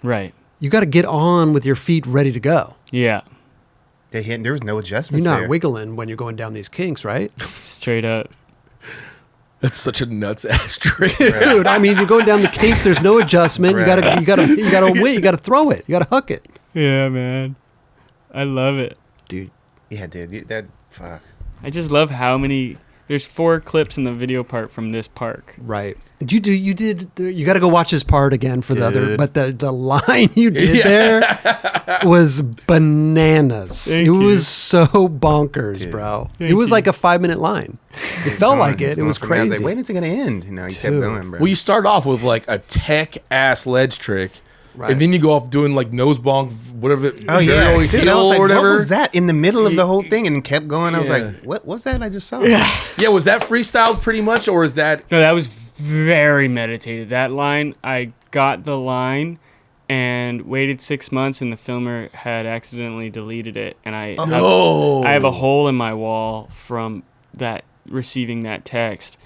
Right. You got to get on with your feet ready to go. Yeah. There was no You're adjustments not there. wiggling when you're going down these kinks, right? Straight up. That's such a nuts ass trick. Dude, I mean, you're going down the kinks. There's no adjustment. You gotta wait. You gotta throw it. You gotta hook it, Yeah, man. I love it. dude. Yeah, dude. That fuck. I just love how many. There's 4 clips in the video part from this park. Right. You got to go watch this part again for the other. Dude. But the line you did there was bananas. Thank it you. was so bonkers, Dude. bro. Thank it was you. like a 5-minute line. It felt like it. It was Going from there. I was crazy. like, when is it gonna end? You know, he kept Dude. going, bro. Well, you start off with like a tech ass ledge trick, Right. and then you go off doing like nose bonk, whatever. Oh yeah, heel dude, I was like, or whatever. what was that in the middle of the whole thing? And kept going. I was Yeah. like, what was that I just saw? Yeah, was that freestyle pretty much, or is that? No, that was very meditated. That line, I got the line and waited 6 months, and the filmer had accidentally deleted it. And I have a hole in my wall from that receiving that text.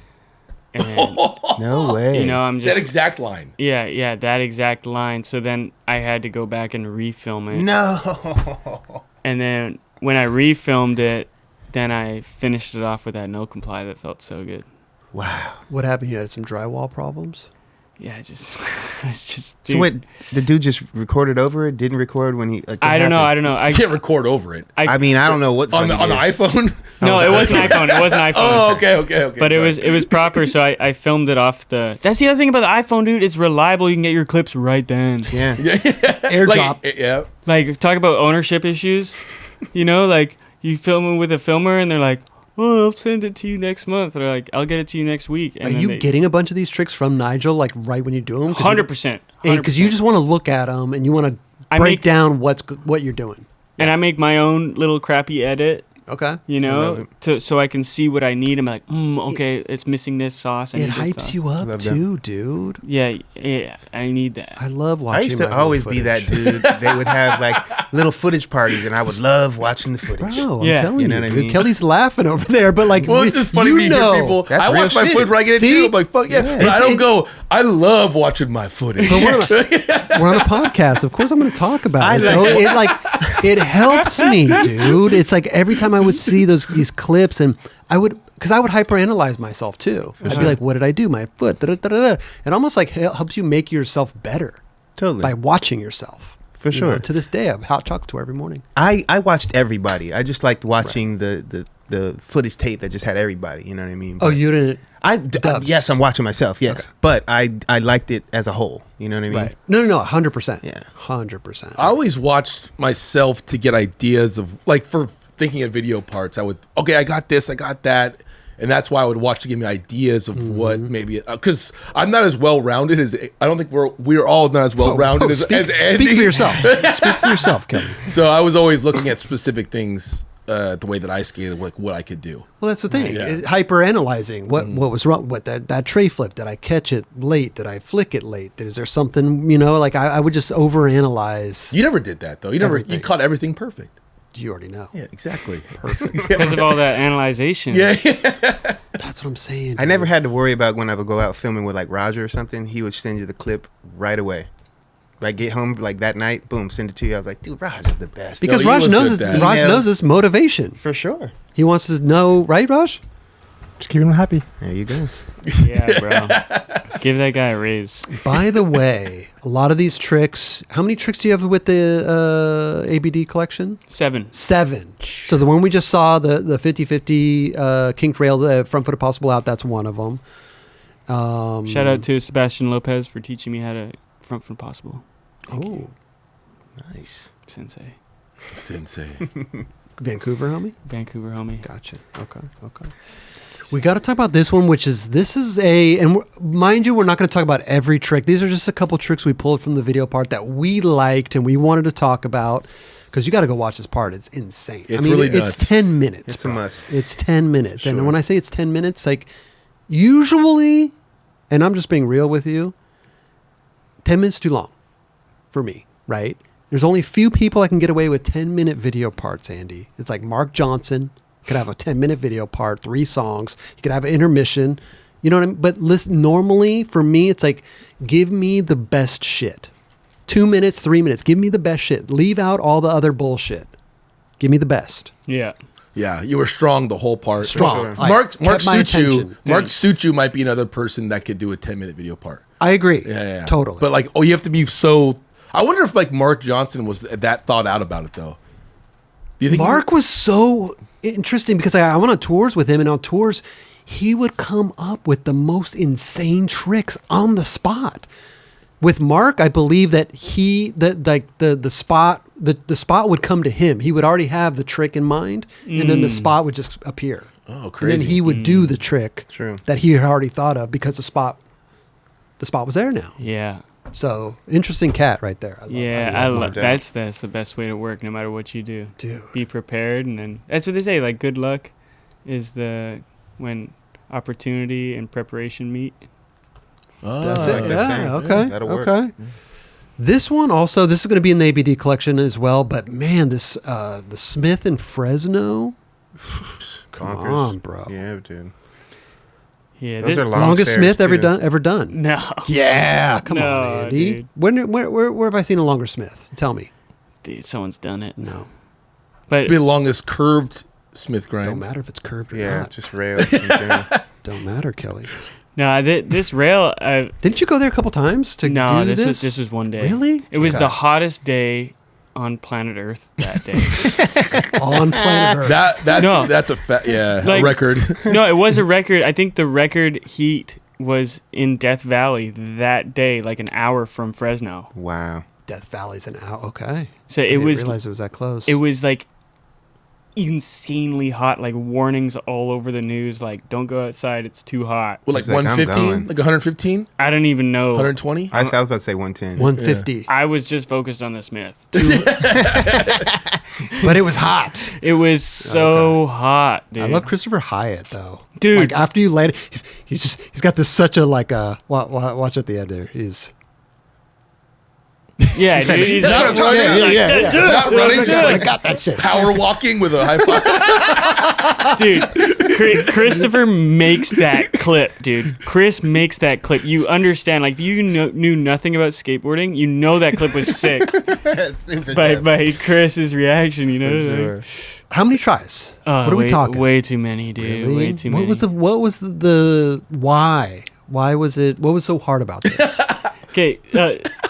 And, No way. you know, I'm just... That exact line. Yeah, that exact line. So then I had to go back and refilm it. No. And then when I refilmed it, then I finished it off with that no comply that felt so good. Wow. What happened? You had some drywall problems? Yeah, it's just. So wait, the dude just recorded over it? Didn't record when he? Like, what I don't know. happened? You can't record over it I mean, I don't know what on the fucking iPhone. No, it wasn't iPhone. It wasn't iPhone. Oh, okay. But it sorry. was proper, so I filmed it off the. That's the other thing about the iPhone, dude. It's reliable. You can get your clips right then. Yeah. Airdrop. Like, yeah. Like, talk about ownership issues. You know, like you film it with a filmer, and they're like, "Oh, I'll send it to you next month." Or they're like, "I'll get it to you next week." Are you getting a bunch of these tricks from Nigel, like right when you do them? 100%? Because you just want to look at them and you want to I break make- down what you're doing. And I make my own little crappy edit. Okay. You love know, so I can see what I need. I'm like, okay, it's missing this sauce. I It need this hypes sauce. you up Love too, dude. Yeah, I need that. I love watching. I used to my always old be that footage. dude. They would have like little footage parties, and I would love watching the footage. Bro, I'm Yeah. telling You you, know what I dude. mean? Kelly's laughing over there, but like, Well, it's just funny you to know. hear people. That's I real watch my shit. footage when I get it See? too. I'm like, fuck yeah. Yeah. But I don't It's- go, I love watching my footage. But we're on a podcast. Of course, I'm going to talk about I it. like- It helps me, dude. It's like every time I would see these clips, and because I would hyperanalyze myself too. I'd be like, "What did I do? My foot." Da-da-da-da-da. It almost like helps you make yourself better Totally. by watching yourself. For You know, sure. to this day, I have hot chocolate every morning. I watched everybody. I just liked watching the the footage tape that just had everybody. You know what I mean? Oh, But you didn't. Dubs. yes, I'm watching myself. Yes, Okay. but I liked it as a whole. You know what I mean? Right. No, 100%. Yeah. 100%. I always watched myself to get ideas of, like, for thinking of video parts. I got this, I got that. And that's why I would watch to give me ideas of what maybe, because I'm not as well rounded as, I don't think we're all not as well rounded as Andy. Speak for yourself. Speak for yourself, Kelly. So I was always looking at specific things, the way that I skated, like what I could do. Well, that's the thing. Yeah. Hyper analyzing what was wrong. What that tray flip? Did I catch it late? Did I flick it late? Is there something, like I would just overanalyze. You never did that though. You Everything. caught everything perfect. You already know. Yeah, exactly. Perfect. Because of all that analyzation. Yeah. That's what I'm saying. I never had to worry about when I would go out filming with like Roger or something. He would send you the clip right away. Like get home like that night, boom, send it to you. I was like, dude, Roger's the best. Because he Raj was knows good this. at that. Raj Email. knows this motivation. For sure. He wants to know, right, Raj? Just keeping them happy. There you go. Yeah, bro. Give that guy a raise. By the way, a lot of these tricks. How many tricks do you have with the ABD collection? 7. 7. So the one we just saw, the 50-50 kinked rail, the front foot of possible out. That's one of them. Shout out to Sebastian Lopez for teaching me how to front foot possible. Oh, Nice. Sensei. Sensei. Vancouver, homie. Vancouver homie. Gotcha. Okay. We got to talk about this one, which is mind you, we're not going to talk about every trick. These are just a couple tricks we pulled from the video part that we liked and we wanted to talk about because you got to go watch this part. It's insane. It's really nuts. It's 10 minutes. It's a must. It's 10 minutes. Sure. And when I say it's 10 minutes, like usually, and I'm just being real with you, 10 minutes too long for me, right? There's only a few people I can get away with 10-minute video parts, Andy. It's like Mark Johnson could have a 10-minute video part, 3 songs. You could have an intermission. You know what I mean? But listen, normally for me, it's like, give me the best shit. 2 minutes, 3 minutes. Give me the best shit. Leave out all the other bullshit. Give me the best. Yeah. Yeah, you were strong the whole part. Strong. Sure. Like, Mark kept my attention. Suchu might be another person that could do a 10-minute video part. I agree. Yeah. Totally. But like, you have to be so. I wonder if like Mark Johnson was that thought out about it though. Do you think Mark was so interesting because I went on tours with him, and on tours, he would come up with the most insane tricks on the spot. With Mark, I believe that the spot would come to him. He would already have the trick in mind, and then the spot would just appear. Oh, crazy. And then he would do the trick True. that he had already thought of because the spot was there now. Yeah. So interesting cat right there. I love love Mark. that's the best way to work no matter what you do. Dude. Be prepared, and then that's what they say, like good luck is when opportunity and preparation meet. That's I it. like that Yeah. saying. Okay. Yeah, that'll work. Okay. This one also. This is going to be in the ABD collection as well. But man, this the Smith in Fresno. Come Bonkers. on, bro. Yeah, dude. Yeah. Those are long Longest stairs, Smith ever too. done. No. Yeah. Come No, on, Andy. dude. Where have I seen a longer Smith? Tell me. Dude, someone's done it. No. But It'd be the longest curved Smith grind. Don't matter if it's curved or Yeah, not. just rails. in general. Don't matter, Kelly. no, this rail. Didn't you go there a couple times to No, do this was one day. Really? It was Okay. the hottest day on planet Earth that day. On planet Earth. That's a Like- record. No, it was a record. I think the record heat was in Death Valley that day, like an hour from Fresno. Wow. Death Valley's an hour. Okay. So I it didn't was realize it was that close. it was like insanely hot, like warnings all over the news, like don't go outside, it's too hot. Well, like He's like, I'm 115, going. like 115, I don't even know. 120. I was about to say 110. 150. I was just focused on the Smith. But it was hot. It was so hot, dude. I love Christopher Hyatt though, Dude. Like after you land, he's got this such a like a watch at the end there. He's Yeah, dude. He's Not not running, not running, just I like got that shit. power walking with a high five. dude. Christopher makes that clip, dude. Chris makes that clip. You understand? Like, if you knew nothing about skateboarding, you know that clip was sick Super by dope. Chris's reaction. You know, For like, sure. How many tries? What are we talking? Way too many, dude. Really? Way too many. What was the why? Why was it? What was so hard about this? Okay,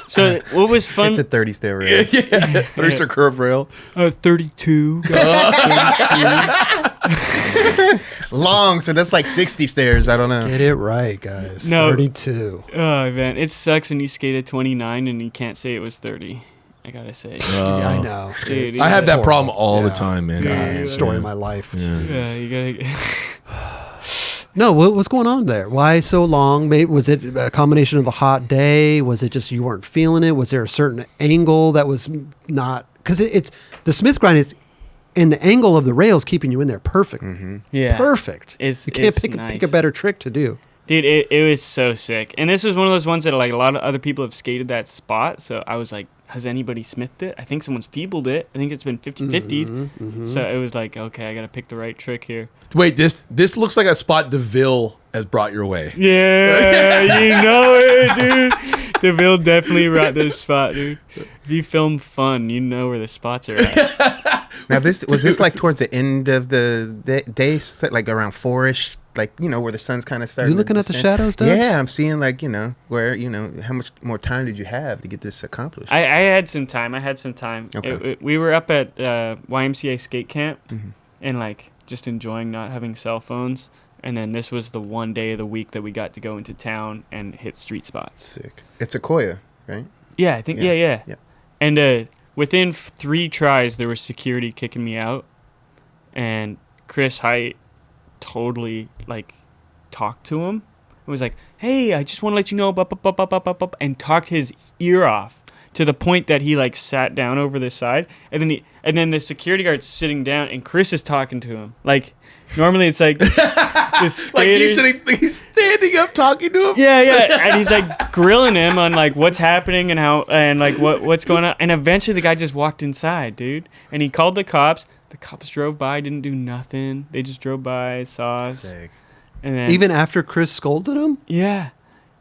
so what was fun? It's a 30 stair rail. Thirster curved rail. 32. Long, so that's like 60 stairs. I don't know. Get it right, guys. No. 32. Oh man, it sucks when you skate at 29 and you can't say it was 30. I gotta say. Yeah, I know. Dude, It's I have that horrible. problem all the Yeah. time, man. Yeah. Story of my life. Yeah, you gotta. No, what's going on there? Why so long? Maybe, was it a combination of the hot day? Was it just you weren't feeling it? Was there a certain angle that was not? Because it's the Smith grind is, and the angle of the rails keeping you in there perfect. Yeah. Perfect. It's you can't pick nice. a better trick to do. Dude, it was so sick. And this was one of those ones that like a lot of other people have skated that spot. So I was like, has anybody smithed it? I think someone's feebled it. I think it's been 50-50. So it was like, okay, I got to pick the right trick here. Wait, this looks like a spot DeVille has brought your way. Yeah, you know it, dude. DeVille definitely brought this spot, dude. If you film fun, you know where the spots are at. Now, this like towards the end of the day, like around 4-ish, like, you know, where the sun's kind of starting. You looking to at the descend? shadows, Dubs? Yeah, I'm seeing like, you know, where, you know, how much more time did you have to get this accomplished? I had some time. Okay. We were up at YMCA skate camp and like just enjoying not having cell phones. And then this was the one day of the week that we got to go into town and hit street spots. Sick. It's Sequoia, right? Yeah, I think, yeah. Yeah. And within 3 tries, there was security kicking me out. And Chris Height totally, like, talked to him. It was like, hey, I just want to let you know, and talked his ear off to the point that he, like, sat down over the side. And then the security guard's sitting down, and Chris is talking to him. Like, normally it's like... Like he's standing up talking to him. Yeah, and he's like grilling him on like what's happening and how and like what's going on. And eventually the guy just walked inside, dude. And he called the cops. The cops drove by, didn't do nothing. They just drove by, saw us. Sick. And then Even after Chris scolded him? yeah,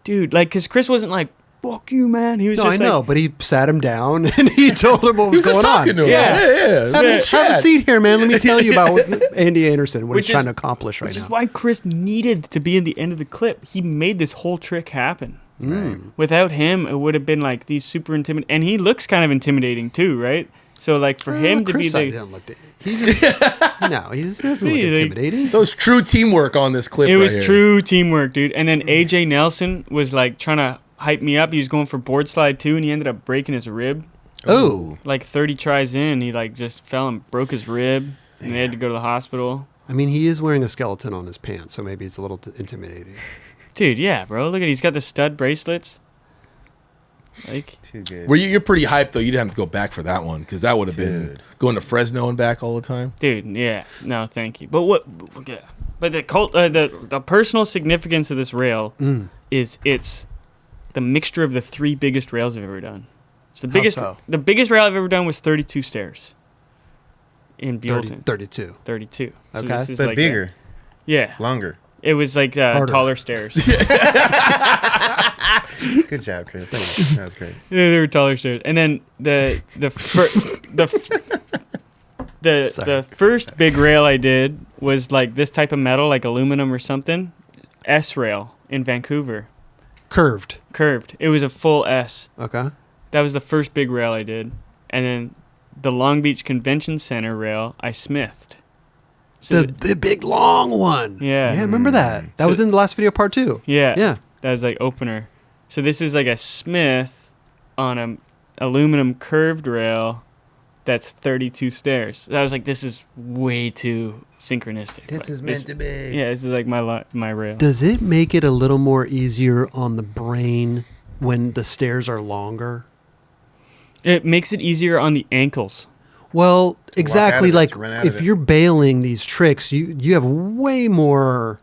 dude, like because Chris wasn't like fuck you, man. He was No, just I know, like, but he sat him down and he told him what He was was just going on. talking to him. Yeah. Yeah. Have a seat here, man. Let me tell you about what Andy Anderson, what Which he's is- trying to accomplish right which now. is why Chris needed to be in the end of the clip. He made this whole trick happen. Without him, it would have been like these super intimidating. And he looks kind of intimidating too, right? So like for him to be Chris the didn't look he just no, he just doesn't look See, like- intimidating. So it's true teamwork on this clip. It right was here. true teamwork, dude. And then AJ Nelson was like trying to hype me up. He was going for board slide too, and he ended up breaking his rib. Oh, Like 30 tries in, he like just fell and broke his rib, and they had to go to the hospital. I mean, he is wearing a skeleton on his pants, so maybe it's a little intimidating. Dude, yeah, bro. Look at he's got the stud bracelets. Like, Too good. You're pretty hyped though. You didn't have to go back for that one because that would have been Dude. going to Fresno and back all the time. dude, yeah. No, thank you. But yeah. But the personal significance of this rail is it's the mixture of the 3 biggest rails I've ever done. So so? the biggest rail I've ever done was 32 stairs in 30, Buellton. 32. 32. So Okay. this is But like bigger, yeah. longer. It was like Harder. taller stairs. Good job, Chris. Thank you. That was great. Yeah, they were taller stairs. And then the first big rail I did was like this type of metal, like aluminum or something. S rail in Vancouver, Curved. curved. It was a full S. Okay. That was the first big rail I did. And then the Long Beach Convention Center rail I smithed. So The big long one. Yeah. Yeah, remember that. That So- was in the last video part 2. yeah. Yeah. That was like opener. So this is like a Smith on a aluminum curved rail that's 32 stairs. So I was like, this is way too synchronistic. This Like, is meant to be. Yeah, this is like my rail. Does it make it a little more easier on the brain when the stairs are longer? It makes it easier on the ankles. Well, exactly. out of it, Like to run out of if it. you're bailing these tricks, you have way more.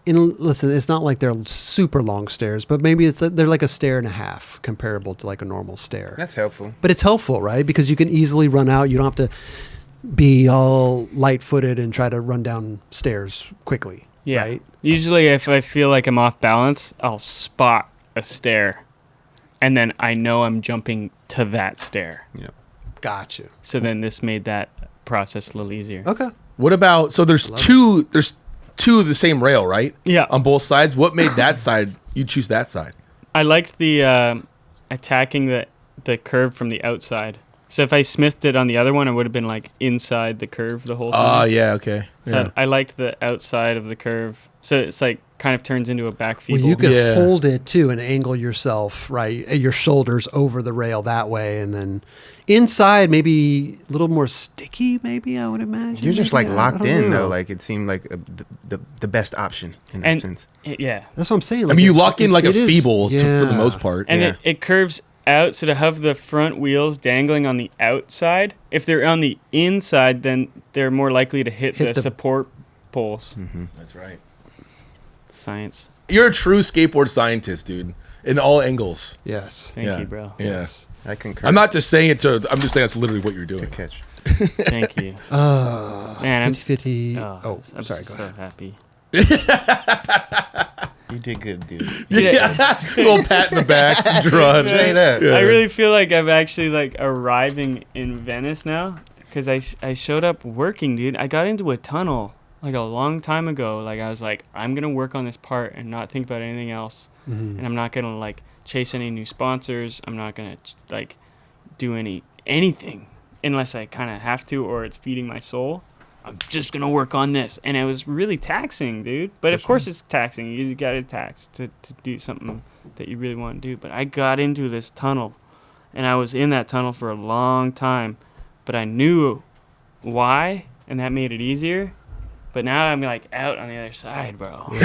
Listen, it's not like they're super long stairs, but maybe they're like a stair and a half, comparable to like a normal stair. That's helpful. But it's helpful, right? Because you can easily run out. You don't have to be all light-footed and try to run down stairs quickly. Yeah. Right? Usually, if I feel like I'm off balance, I'll spot a stair, and then I know I'm jumping to that stair. Yeah. Got you. So then this made that process a little easier. Okay. What about there's two of the same rail, right? Yeah. On both sides. What made that side you choose that side? I liked the attacking the curve from the outside. So if I smithed it on the other one, I would have been like inside the curve the whole time. Oh, yeah, okay. So Yeah. I liked the outside of the curve. So it's like kind of turns into a back feeble. Well, you could Yeah. hold it too and angle yourself, right? Your shoulders over the rail that way. And then inside, maybe a little more sticky, maybe, I would imagine. You're just Maybe, like I locked don't in know. though. Like it seemed like the best option in that And- sense. Yeah. That's what I'm saying. I Like, mean, you lock in like a it is- feeble for the yeah. most part. And Yeah. it curves out, so to have the front wheels dangling on the outside, if they're on the inside, then they're more likely to hit the the- support poles. That's right. Science. You're a true skateboard scientist, dude, in all angles. Yes. Thank Yeah. you, bro. Yes. I concur. I'm not just saying it to. I'm just saying that's literally what you're doing. Good catch. Thank you. Man, I'm 50. oh, I'm sorry, go so ahead. happy. You did good, dude. Yeah. Little pat in the back from Gerard. Straight up. Yeah. I really feel like I'm actually like arriving in Venice now because I showed up working, dude. I got into a tunnel like a long time ago. Like I was like, I'm gonna work on this part and not think about anything else, and I'm not gonna like chase any new sponsors. I'm not gonna like do anything unless I kind of have to or it's feeding my soul. I'm just gonna work on this, and it was really taxing, dude. But of course it's taxing. You got to tax to do something that you really want to do. But I got into this tunnel, and I was in that tunnel for a long time, but I knew why, and that made it easier. But now I'm like out on the other side, bro. I'm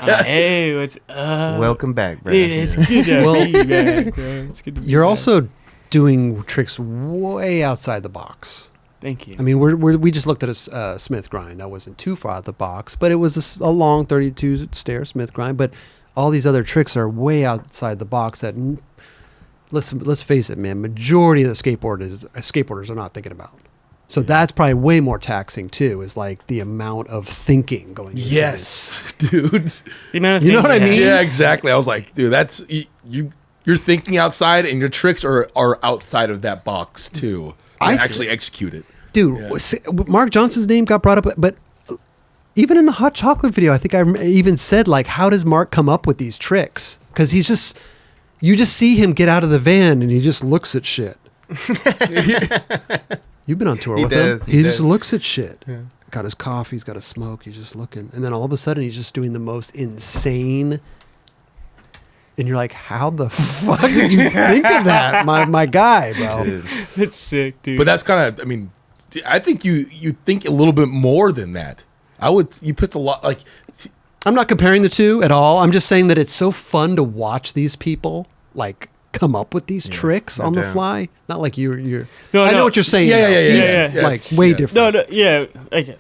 like, hey, what's up? Welcome back, bro. Dude, it's good to Well, be back, bro. It's good to be You're back. also doing tricks way outside the box. Thank you. I mean, we just looked at a Smith grind. That wasn't too far out of the box, but it was a long 32 stair Smith grind. But all these other tricks are way outside the box that, let's face it, man, majority of the skateboarders are not thinking about. So that's probably way more taxing too, is like the amount of thinking going into Yes, dude. The amount of You know things what I you mean? have. Yeah, exactly. I was like, dude, that's you're thinking outside, and your tricks are outside of that box too. To I actually execute it. Dude, Mark Johnson's name got brought up, but even in the hot chocolate video, I think I even said, like, how does Mark come up with these tricks? Because you just see him get out of the van and he just looks at shit. You've been on tour He with does, him. he He just does. looks at shit. Yeah. Got his coffee, he's got a smoke, he's just looking. And then all of a sudden he's just doing the most insane. And you're like, how the fuck did you think of that? My guy, bro. Dude. It's sick, dude. But that's kind of. I mean, I think you think a little bit more than that. You put a lot like. I'm not comparing the two at all. I'm just saying that it's so fun to watch these people like come up with these tricks no on the doubt. fly. Not like you're. No, I know no. what you're saying. Yeah, though. yeah, yeah, He's yeah. like way Yeah. different. No, yeah. Like,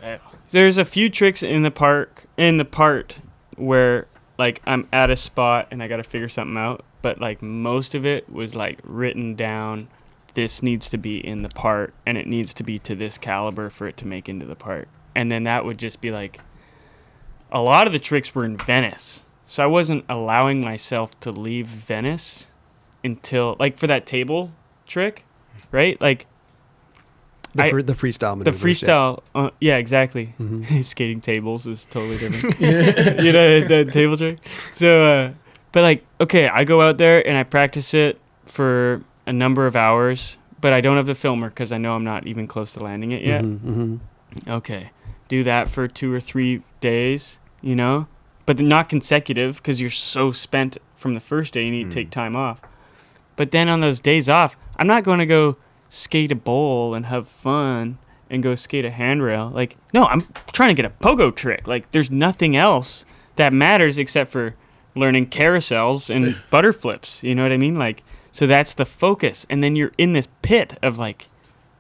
there's a few tricks in the part where like I'm at a spot and I got to figure something out, but like most of it was like written down. This needs to be in the part, and it needs to be to this caliber for it to make into the part. And then that would just be like, a lot of the tricks were in Venice, so I wasn't allowing myself to leave Venice until like for that table trick, right? Like. The freestyle The maneuvers. freestyle, yeah, exactly. Skating tables is totally different. You know, the table trick. So, but like, okay, I go out there and I practice it for a number of hours, but I don't have the filmer because I know I'm not even close to landing it yet. Okay, do that for 2 or 3 days, you know, but they're not consecutive because you're so spent from the first day. You need to take time off. But then on those days off, I'm not going to go skate a bowl and have fun and go skate a handrail. Like, no, I'm trying to get a pogo trick. Like, there's nothing else that matters except for learning carousels and butter flips. You know what I mean? Like, so that's the focus. And then you're in this pit of like,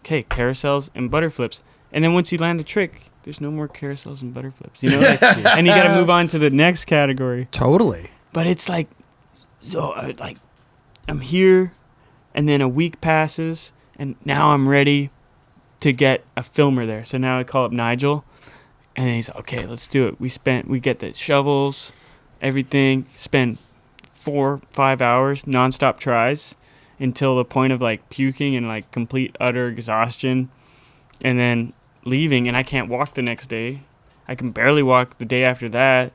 okay, carousels and butter flips. And then once you land a trick, there's no more carousels and butter flips. You know, like, and you got to move on to the next category. Totally. But it's like, so like, I'm here, and then a week passes, and now I'm ready to get a filmer there. So now I call up Nigel, and he's like, okay, let's do it. We get the shovels, everything, spend 4-5 hours nonstop tries until the point of like puking and like complete utter exhaustion, and then leaving. And I can't walk the next day. I can barely walk the day after that.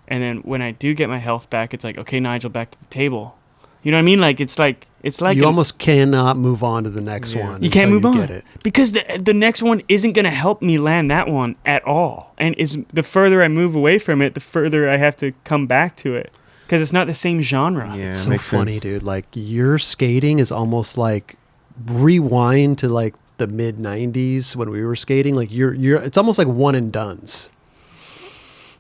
And then when I do get my health back, it's like, okay, Nigel, back to the table. You know what I mean? Like, it's like It's like you almost cannot move on to the next one. You can't move on get it. because the next one isn't going to help me land that one at all. And the further I move away from it, the further I have to come back to it because it's not the same genre. Yeah, It's so makes funny, sense. dude. Like your skating is almost like rewind to like the mid '90s when we were skating. Like you're it's almost like one and dones.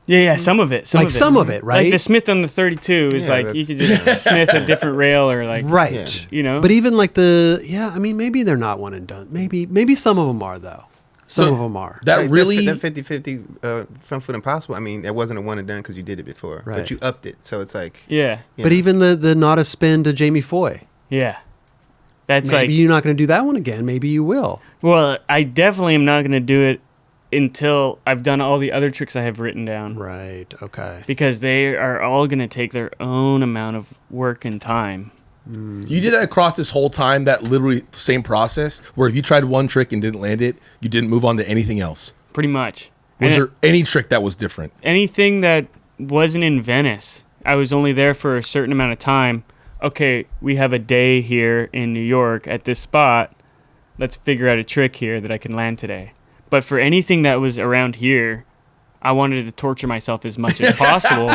Yeah, some of it. Some of it, right? Like the Smith on the 32 is Yeah, like you could just Smith a different rail or like Right. you know. But even like I mean, maybe they're not one and done. Maybe some of them are though. Some of them are. That really that 50-50 front foot impossible. I mean, it wasn't a one and done because you did it before, Right. but you upped it, so it's like yeah, But even the Natas spin to Jamie Foy. yeah. That's Maybe like you're not going to do that one again. Maybe you will. well, I definitely am not going to do it until I've done all the other tricks I have written down. Right. Okay. Because they are all going to take their own amount of work and time. you did that across this whole time. That literally same process where if you tried one trick and didn't land it, you didn't move on to anything else. Pretty much. Was And there any trick that was different? anything that wasn't in Venice, I was only there for a certain amount of time. Okay, we have a day here in New York at this spot. Let's figure out a trick here that I can land today. But for anything that was around here, I wanted to torture myself as much as possible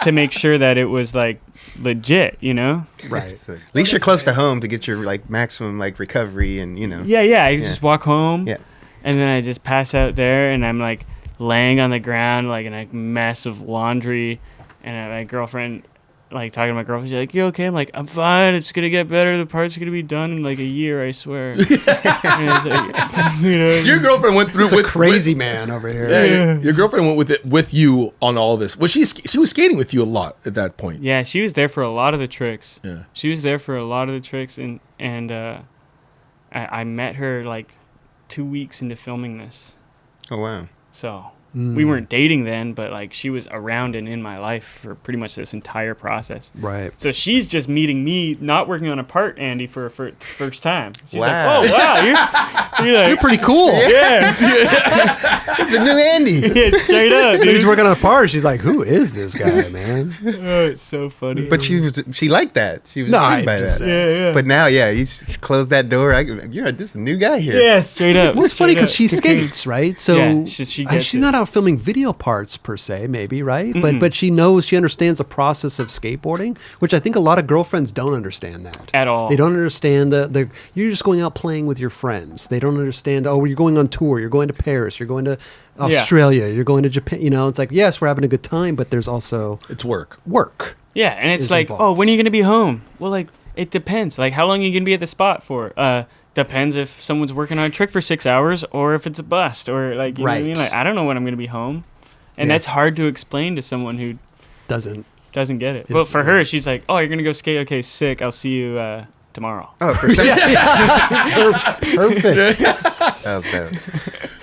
to make sure that it was like legit, you know? Right. so at least you're close to home to get your like maximum like recovery and Yeah. I just walk home. Yeah. And then I just pass out there and I'm like laying on the ground like in a mess of laundry. And my girlfriend, like talking to my girlfriend, she's like, "You okay?" I'm like, "I'm fine. It's gonna get better. The part's gonna be done in like a year, I swear." And it's like, you know, Your girlfriend went through It's a crazy man over here. Your girlfriend went with it with you on all of this. Was she was skating with you a lot at that point? yeah, she was there for a lot of the tricks. Yeah. She was there for a lot of the tricks, and I met her like 2 weeks into filming this. Oh wow. So we weren't dating then, but like she was around and in my life for pretty much this entire process. Right. So she's just meeting me, not working on a part, Andy, for a first time. She's Wow. like, "Oh wow, you're like, You're pretty cool. yeah, It's a new Andy. yeah, straight up, He's dude." working on a part. She's like, "Who is this guy, man?" Oh, it's so funny. But she liked that. She was No, intrigued I by just that. yeah. But now, yeah, you close that door. This is a new guy here. yeah, straight up. Well, it's funny straight because up. she Cocoon. skates, right? So Yeah, she gets she's it. not out filming video parts per se, maybe, right? But she understands the process of skateboarding, which I think a lot of girlfriends don't understand that At all. They don't understand the you're just going out playing with your friends. They don't understand. Oh, you're going on tour. You're going to Paris. You're going to Australia. You're going to Japan. You know, it's like yes, we're having a good time, but there's also It's work. work. Yeah, and it's is like, involved. "Oh, when are you gonna be home?" Well, like it depends. Like, how long are you gonna be at the spot for? Depends if someone's working on a trick for 6 hours or if it's a bust or like you know what I mean. Right. Like, I don't know when I'm gonna be home, and Yeah. that's hard to explain to someone who Doesn't doesn't get it. It's- Well, for her, she's like, "Oh, you're gonna go skate? Okay, sick. I'll see you tomorrow." Oh, for some, perfect. that was dope.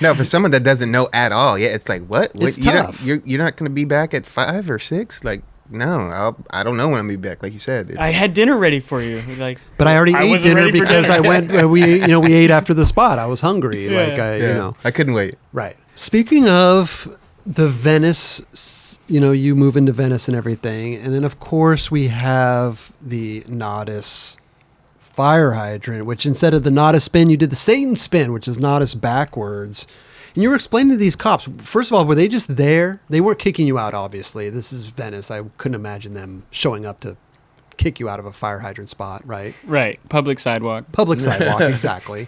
No, for someone that doesn't know at all, yeah, it's like what? It's you don't- tough. You're not going to be back at 5 or 6? Like, no, I don't know when I'm going to be back. Like you said, it's, I had dinner ready for you. Like, But I already ate wasn't dinner ready for because dinner. I went. We ate after the spot. I was hungry. Yeah. Like I, yeah, I couldn't wait. Right. Speaking of the Venice, you move into Venice and everything, and then of course we have the Natas fire hydrant, which instead of the Natas spin, you did the Satan spin, which is Natas backwards. And you were explaining to these cops, first of all, were they just there? They weren't kicking you out, obviously. This is Venice. I couldn't imagine them showing up to kick you out of a fire hydrant spot, right? right, public sidewalk. Public sidewalk, exactly.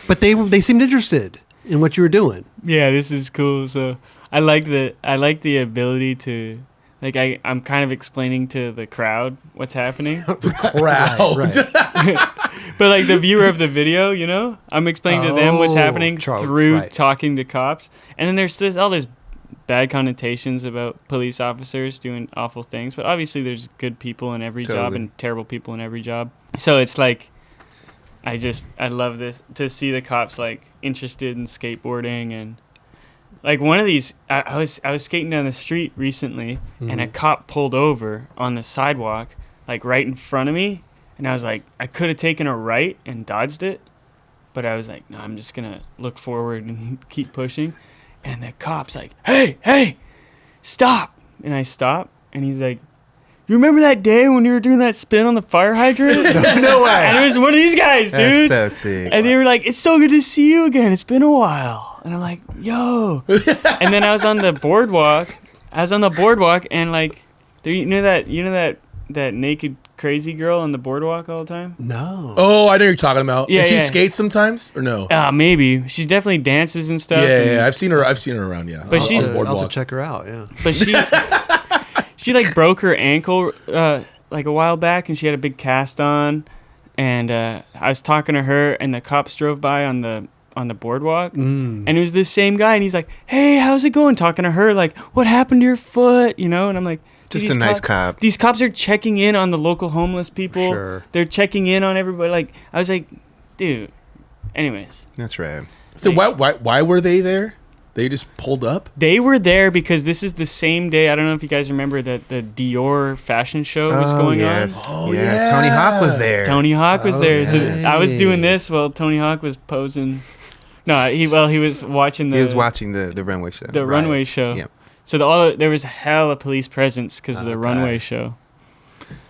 But they seemed interested in what you were doing. Yeah, this is cool. So I like the ability to like I'm kind of explaining to the crowd what's happening. Crowd. Right. But like the viewer of the video, I'm explaining to them what's Oh, happening through right. talking to cops. And then there's all this bad connotations about police officers doing awful things, but obviously there's good people in every job Totally. and terrible people in every job. So it's like I love this to see the cops like interested in skateboarding. And like one of these I was skating down the street recently and a cop pulled over on the sidewalk like right in front of me. And I was like, I could have taken a right and dodged it, but I was like, no, I'm just going to look forward and keep pushing. And the cop's like, hey, stop. And I stop. And he's like, you remember that day when you were doing that spin on the fire hydrant? No way. And it was one of these guys, dude. That's so sick. And they were like, it's so good to see you again. It's been a while. And I'm like, yo. And then I was on the boardwalk. And like, you know that naked crazy girl on the boardwalk all the time? No. Oh, I know what you're talking about. Yeah, and she yeah. skates sometimes or no? Maybe. She definitely dances and stuff. Yeah, I've seen her around. Yeah, But on she's- the I'll have boardwalk. to check her out. Yeah. But she like broke her ankle like a while back, and she had a big cast on. And I was talking to her, and the cops drove by on the boardwalk, and it was this same guy, and he's like, "Hey, how's it going?" Talking to her, like, "What happened to your foot?" You know, and I'm like, Just these a nice cop. These cops are checking in on the local homeless people. Sure. They're checking in on everybody. Like, I was like, dude. Anyways, That's right. So why were they there? They just pulled up. they were there because this is the same day. I don't know if you guys remember that the Dior fashion show was going on. Oh, yeah. yeah. Tony Hawk was there. Tony Hawk was there. So Okay. I was doing this while Tony Hawk was posing. No, he was watching He was watching the runway show. the runway show. Yep. So there was hella police presence because of the runway show.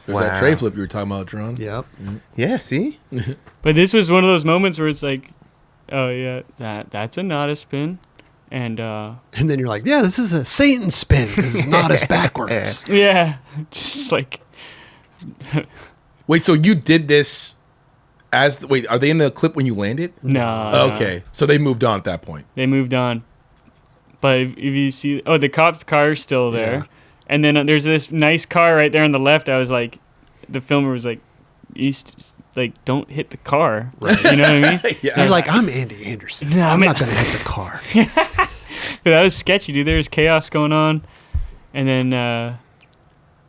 There's that Wow. tray flip you were talking about, John. Yep. Yeah, see? But this was one of those moments where it's like, oh yeah, that's a Nata spin, and And then you're like, yeah, this is a Satan spin because it's not as backwards. yeah, just like Wait, so you did this are they in the clip when you landed? no. Okay, so they moved on at that point. They moved on. But if you see, the cop car's still there. Yeah. And then there's this nice car right there on the left. I was like, the filmer was like, don't hit the car. Right. You know what I mean? Yeah. You're like, I'm Andy Anderson. No, I'm man. not going to hit the car. But that was sketchy, dude. There was chaos going on. And then,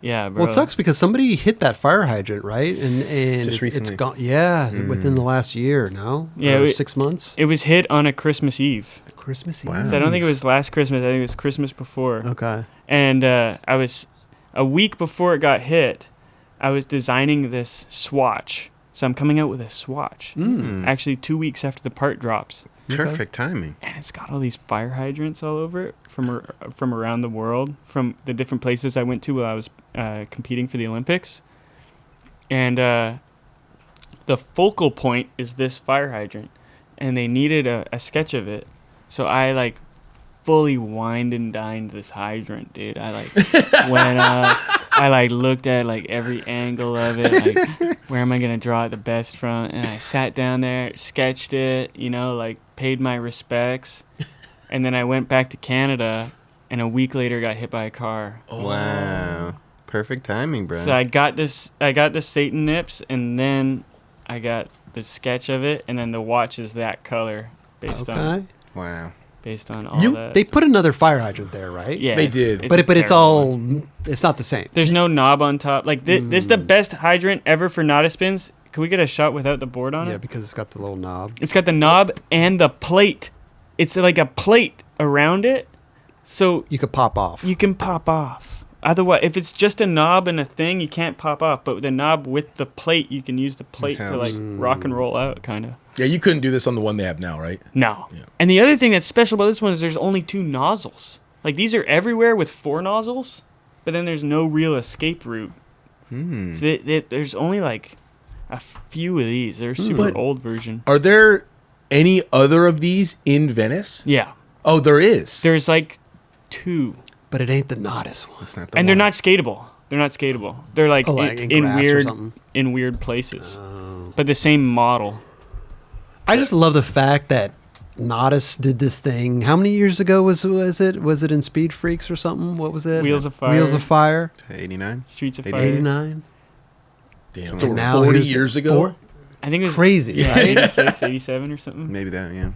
yeah, bro. Well, it sucks because somebody hit that fire hydrant, right? And Just it's recently. gone. Yeah, within the last year, no? Yeah, Or we- 6 months? It was hit on a Christmas Eve. Christmas Eve. Wow. So I don't think it was last Christmas. I think it was Christmas before. Okay. And I was, a week before it got hit, I was designing this swatch. So I'm coming out with a swatch. Actually, 2 weeks after the part drops. Perfect timing. And it's got all these fire hydrants all over it from around the world, from the different places I went to while I was competing for the Olympics. And the focal point is this fire hydrant. And they needed a sketch of it. So I, like, fully wined and dined this hydrant, dude. I, like, went up. I, like, looked at, like, every angle of it. Like, where am I going to draw it the best from? And I sat down there, sketched it, you know, like, paid my respects. And then I went back to Canada, and a week later got hit by a car. Wow. Perfect timing, bro. So I got the Satan nips, and then I got the sketch of it, and then the watch is that color based Okay. Wow. all that. They put another fire hydrant there, right? Yeah, They did. But it's terrible all, one. it's not the same. There's no knob on top. Like this is the best hydrant ever for Nata spins. Can we get a shot without the board on Yeah, it? because it's got the little knob. It's got the knob and the plate. It's like a plate around it, so You could pop off. you can pop off. Otherwise, if it's just a knob and a thing, you can't pop off. But with the knob with the plate, you can use the plate to like rock and roll out, kind of. Yeah, you couldn't do this on the one they have now, right? No. Yeah. And the other thing that's special about this one is there's only 2 nozzles. Like these are everywhere with 4 nozzles, but then there's no real escape route. So there's only like a few of these. They're super But- old version. Are there any other of these in Venice? Yeah. Oh, there is. There's like 2. But it ain't the Nodus one. That's not the And they're one. not skatable. They're not skatable. They're like, Oh, like in in grass or weird something? in weird places. But the same model. I just love the fact that Nodus did this thing. How many years ago was it? Was it in Speed Freaks or something? What was it? Wheels of Fire. Wheels of Fire. 89? Streets of 88. Fire. 89. Damn, And so now 40 here's- years ago? I think it was Crazy, yeah, right? 86, 87 or something. Maybe that, yeah.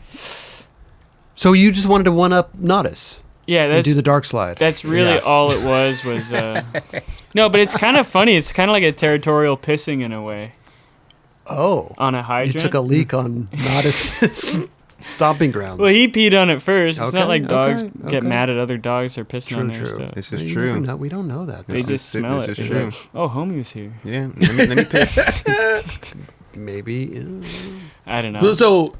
So you just wanted to one up Nodus Yeah, and that's do the dark slide. that's really Yeah. all it was no, but it's kind of funny. It's kind of like a territorial pissing in a way Oh, on a you hydrant. took a leak on Nodus stomping grounds. Well, he peed on it first. It's Okay, not like dogs okay, get okay. mad at other dogs or pissing on their True. stuff. This You is never true. know. We don't know that. They though. just smell it. This is They're true. like, oh, homie's here. Yeah. Let me piss. Maybe. I don't know. So,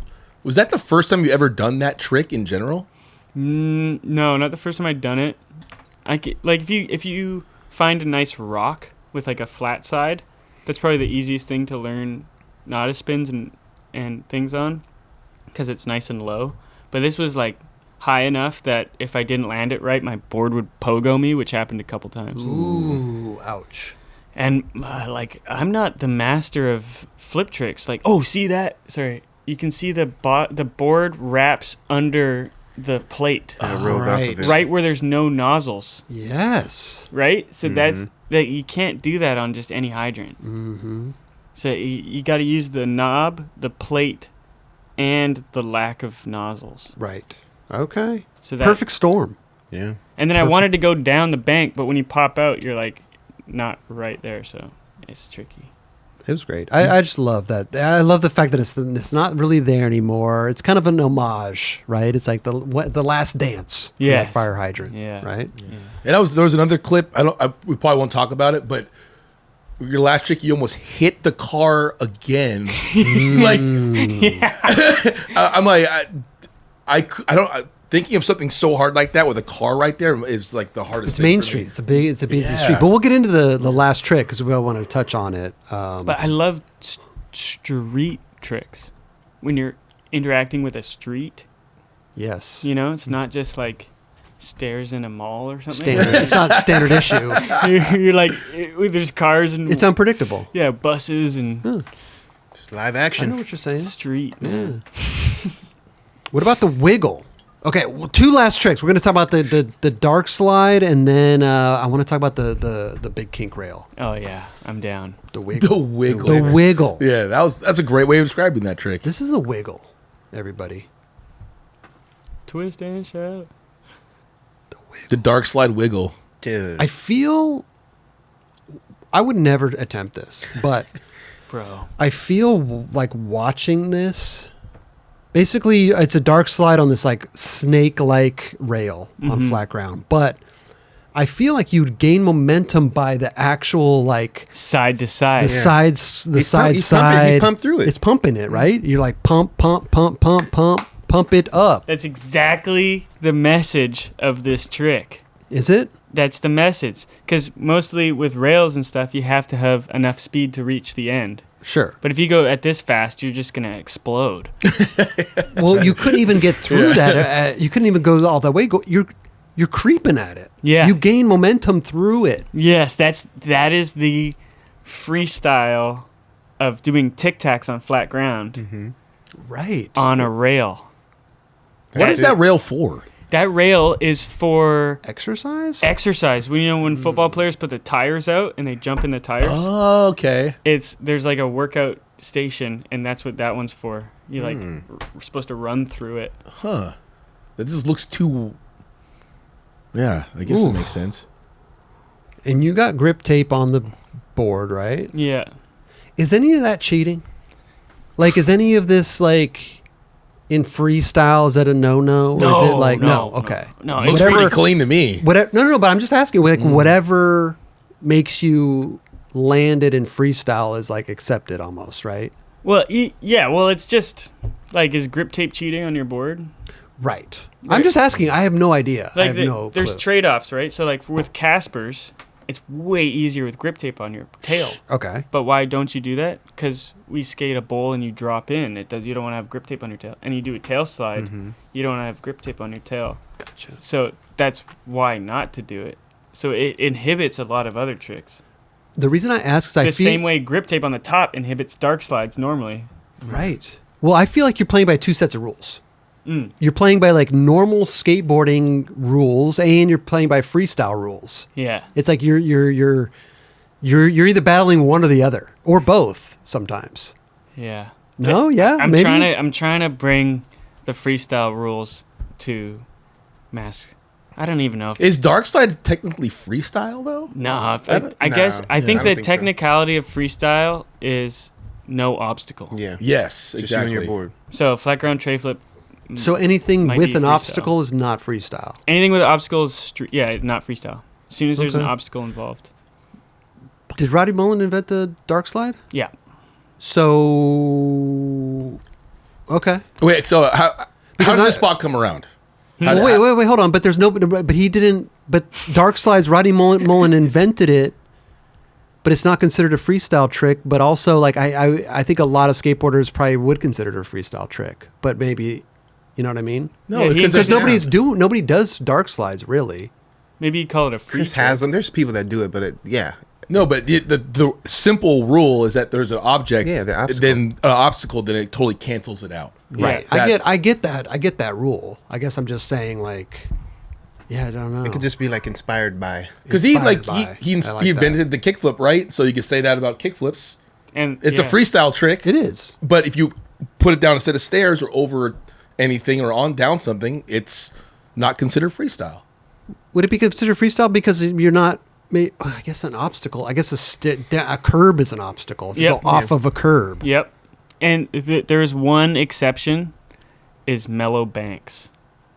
was that the first time you ever done that trick in general? No, not the first time I'd done it. Like if you find a nice rock with like a flat side. That's probably the easiest thing to learn Natas spins and things on, because it's nice and low. But this was like high enough that if I didn't land it right, my board would pogo me, which happened a couple times. Ooh, ouch. And like, I'm not the master of flip tricks. Like, oh, see that? Sorry, you can see the board wraps under the plate, right where there's no nozzles. Yes. Right. So that's that. You can't do that on just any hydrant. Mm-hmm. So you got to use the knob, the plate, and the lack of nozzles. Right. Okay. So that, perfect storm. Yeah. And then I wanted to go down the bank, but when you pop out, you're like not right there. So it's tricky. It was great. I just love that. I love the fact that it's not really there anymore. It's kind of an homage, right? It's like the last dance for that fire hydrant. Yeah. Right. Yeah. And there was another clip. We probably won't talk about it, but your last trick, you almost hit the car again. Like, I'm like, I don't. Thinking of something so hard like that with a car right there is like the hardest. It's Main Street. It's a busy street. But we'll get into the last trick because we all want to touch on it. But I love street tricks when you're interacting with a street. Yes. You know, it's not just like stairs in a mall or something. It's not standard issue. You're like, there's cars and it's unpredictable. Yeah, buses and Just live action. I know what you're saying. Street. Man. Yeah. What about the wiggle? Okay, well, 2 last tricks. We're going to talk about the dark slide, and then I want to talk about the big kink rail. Oh yeah, I'm down. The wiggle. The wiggle. Yeah, that's a great way of describing that trick. This is the wiggle, everybody. Twist and shout. The dark slide wiggle. Dude. I feel I would never attempt this, but Bro. I feel like watching this. Basically, it's a dark slide on this like snake-like rail on flat ground, but I feel like you'd gain momentum by the actual like Side to side. the sides, the He's side. He pumped through it. It's pumping it, right? You're like pump it up. That's exactly the message of this trick. Is it? That's the message. Because mostly with rails and stuff, you have to have enough speed to reach the end. Sure. But if you go at this fast, you're just going to explode. Well, you couldn't even get through that. You couldn't even go all that way. You're creeping at it. Yeah. You gain momentum through it. Yes, that is the freestyle of doing tic-tacs on flat ground Right. on a rail. What is that rail for? That rail is for Exercise? exercise. When football players put the tires out and they jump in the tires, Oh, okay. there's like a workout station, and that's what that one's for. You we're supposed to run through it. Huh. That just looks too... Yeah, I guess Ooh. that makes sense. And you got grip tape on the board, right? Yeah. Is any of that cheating? Like, is any of this like in freestyle? Is that a no? Or is it like no? Okay. No, Looks pretty clean to me. Whatever. No. But I'm just asking. Like, whatever makes you land it in freestyle is like accepted almost, right? Well, yeah. Well, it's just like, is grip tape cheating on your board? Right. I'm just asking. I have no idea. I have no there's clue. trade-offs, right? So like with Caspers, it's way easier with grip tape on your tail. Okay. But why don't you do that? Because we skate a bowl and you drop in. You don't want to have grip tape on your tail. And you do a tail slide, you don't want to have grip tape on your tail. Gotcha. So that's why not to do it. So it inhibits a lot of other tricks. The reason I ask is I The feel same way grip tape on the top inhibits dark slides normally. right. Well, I feel like you're playing by 2 sets of rules. You're playing by like normal skateboarding rules, and you're playing by freestyle rules. Yeah. It's like you're either battling one or the other, or both sometimes. Yeah. No, yeah, I'm maybe. trying to bring the freestyle rules to mask. I don't even know if Is darkslide technically freestyle, though? no. I No. guess I Yeah, think I the don't think so. technicality of freestyle is no obstacle. Yeah. Yes, Just exactly. you and your board. So flat ground tray flip. So anything Might with be an freestyle. obstacle is not freestyle. Anything with an obstacle is not freestyle. As soon as there's an Okay. obstacle involved. Did Roddy Mullen invent the dark slide? Yeah. So, okay. Wait, so how Because did I- this spot come around? How Well, did- wait, hold on. But there's no, but he didn't. But dark slides, Roddy Mullen invented it but it's not considered a freestyle trick. But also, like I think a lot of skateboarders probably would consider it a freestyle trick, but maybe, you know what I mean? No, Yeah, because nobody does dark slides really. Maybe you call it a free Chris trick. has them. There's people that do it, but no, but the simple rule is that there's an object, the obstacle. then an obstacle, then it totally cancels it out. Right. Yeah. I get that rule. I guess I'm just saying, like, yeah, I don't know. it could just be like inspired by. Because he invented the kickflip, right? So you could say that about kickflips. And It's a freestyle trick. It is. But if you put it down a set of stairs or over anything or down something, it's not considered freestyle. Would it be considered freestyle because you're not? I guess an obstacle. I guess a curb is an obstacle. If you Yep. go off of a curb. Yep. And there's one exception, is mellow banks.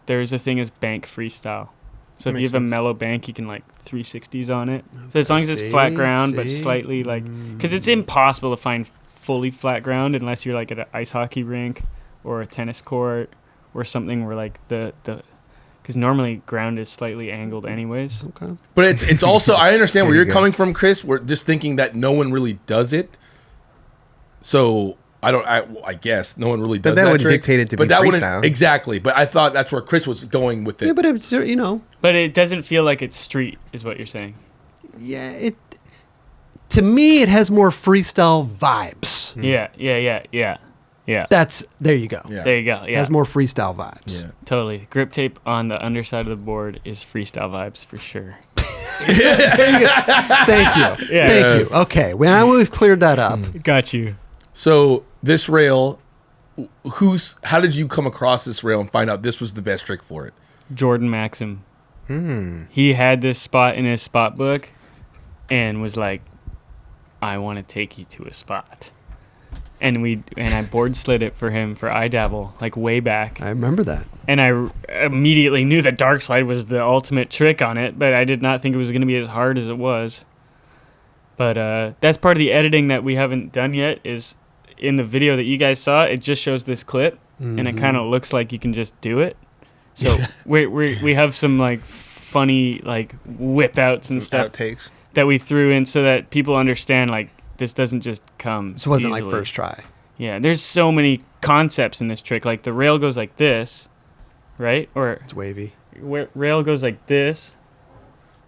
There's a thing as bank freestyle. So if you Makes have a sense. mellow bank, you can like 360s on it. So as long as it's flat ground, but slightly like, because it's impossible to find fully flat ground unless you're like at an ice hockey rink or a tennis court or something where like because normally ground is slightly angled anyways. Okay. But it's also, I understand where There you you're go. coming from, Chris. We're just thinking that no one really does it. So I guess no one really does But that would trick. dictate it to But be that wouldn't- freestyle. Exactly. But I thought that's where Chris was going with it. Yeah, but it's, you know, But it doesn't feel like it's street, is what you're saying. yeah. To me, it has more freestyle vibes. Yeah. There you go. Yeah. There you go. It Yeah. has more freestyle vibes. Yeah. Totally. Grip tape on the underside of the board is freestyle vibes for sure. Thank you. Yeah. Thank you. Okay. Well, now we've cleared that up. Got you. So this rail, how did you come across this rail and find out this was the best trick for it? Jordan Maxim. He had this spot in his spot book and was like, I want to take you to a spot. And I board slid it for him for iDabble, like way back. I remember that. And I immediately knew that darkslide was the ultimate trick on it, but I did not think it was going to be as hard as it was. But that's part of the editing that we haven't done yet, is in the video that you guys saw, it just shows this clip, and it kind of looks like you can just do it. So we have some like funny like whip outs and stuff Outtakes. that we threw in so that people understand like this doesn't just come. This wasn't easily. like first try. Yeah, there's so many concepts in this trick. Like the rail goes like this, right? Or It's wavy. rail goes like this,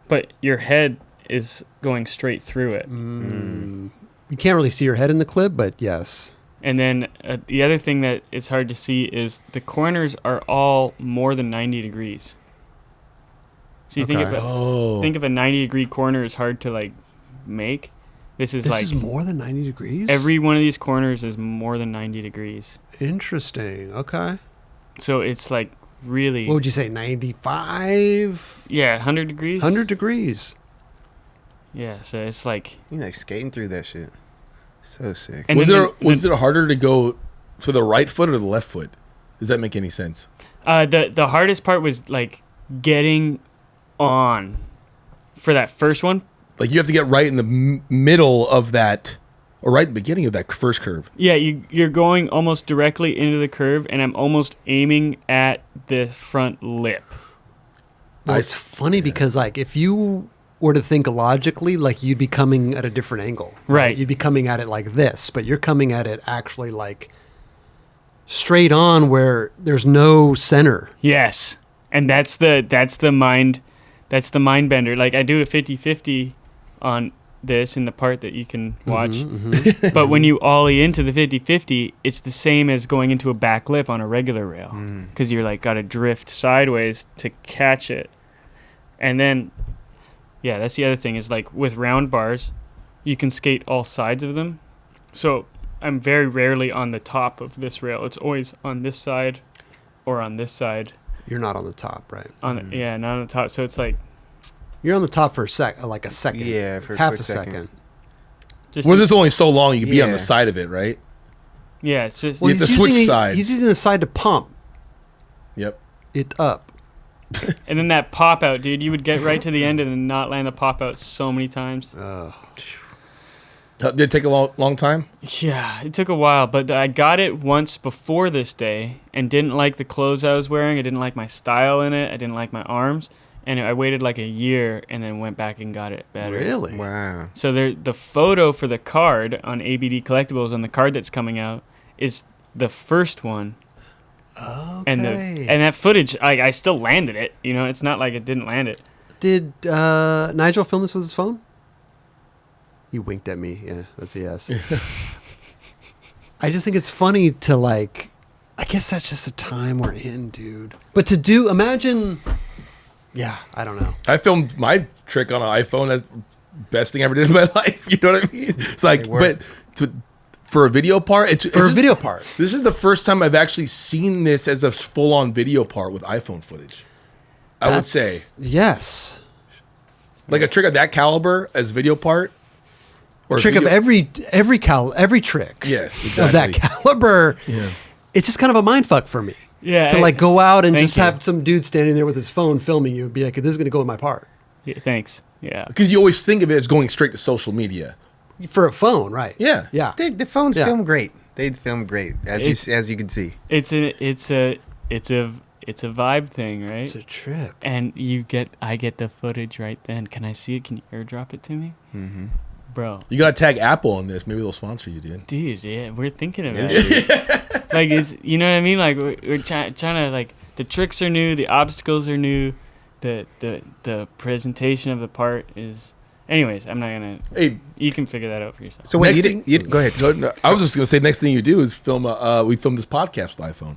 but your head is going straight through it. You can't really see your head in the clip, but yes. And then the other thing that it's hard to see is the corners are all more than 90 degrees. So you think of a 90 degree corner is hard to like make. This is This is more than 90 degrees? every one of these corners is more than 90 degrees. Interesting. Okay. So it's like really, What would you say, 95? yeah, 100 degrees. 100 degrees. Yeah, so it's like, You like skating through that shit. So sick. and Was then it harder to go to the right foot or the left foot? Does that make any sense? the hardest part was like getting on for that first one. Like you have to get right in the middle of that, or right in the beginning of that first curve. Yeah, you're going almost directly into the curve, and I'm almost aiming at the front lip. Well, it's funny because, like, if you were to think logically, like, you'd be coming at a different angle. Right. You'd be coming at it like this, but you're coming at it actually, like, straight on where there's no center. Yes, and that's the mind bender. Like I do a 50-50 on this in the part that you can watch, but when you ollie into the 50-50, it's the same as going into a back lip on a regular rail, because you're like got to drift sideways to catch it. And then yeah, that's the other thing, is like with round bars you can skate all sides of them. So I'm very rarely on the top of this rail. It's always on this side or on this side. You're not on the top, right? Yeah, not on the top. So it's like You're on the top for a second. Yeah, for a half quick a second. just Well, there's only so long you can be on Yeah. the side of it, right? yeah, it's just You have to switch sides. He's using the side to pump Yep. it up. and then that pop out, dude. You would get right to the end and then not land the pop out so many times. Did it take a long time? Yeah, it took a while, but I got it once before this day and didn't like the clothes I was wearing. I didn't like my style in it. I didn't like my arms. and I waited like a year and then went back and got it better. Really? Wow. So the photo for the card on ABD Collectibles on the card that's coming out is the first one. Okay. And that footage, I still landed it. You know, it's not like it didn't land it. Did Nigel film this with his phone? He winked at me. Yeah, that's a yes. I just think it's funny to like, I guess that's just the time we're in, dude. But to imagine, yeah, I don't know. I filmed my trick on an iPhone. That's the best thing I ever did in my life. You know what I mean? It's like, for a video part, it's For a video part. This is the first time I've actually seen this as a full-on video part with iPhone footage. I would say, yes. Like a trick of that caliber as video part. Or Trick video- of every trick. Yes, Of that exactly. caliber. Yeah. It's just kind of a mind fuck for me. Yeah. To like go out and Thank just you. have some dude standing there with his phone filming you and be like, this is going to go in my part. Yeah, thanks. Yeah. Because you always think of it as going straight to social media. For a phone, right? Yeah. Yeah. The phones Yeah. film great. They film great, as you can see. It's a vibe thing, right? It's a trip. And I get the footage right then. Can I see it? Can you airdrop it to me? Mm-hmm. Bro. You got to tag Apple on this. Maybe they'll sponsor you, dude. Dude, yeah, we're thinking of Yeah. it. Like, you know what I mean? Like, we're trying to, like, the tricks are new, the obstacles are new, the presentation of the part is... Anyways, I'm not going to... Hey, You can figure that out for yourself. So wait, Next you thing- go ahead. no, I was just going to say, next thing you do is film. We filmed this podcast with iPhone.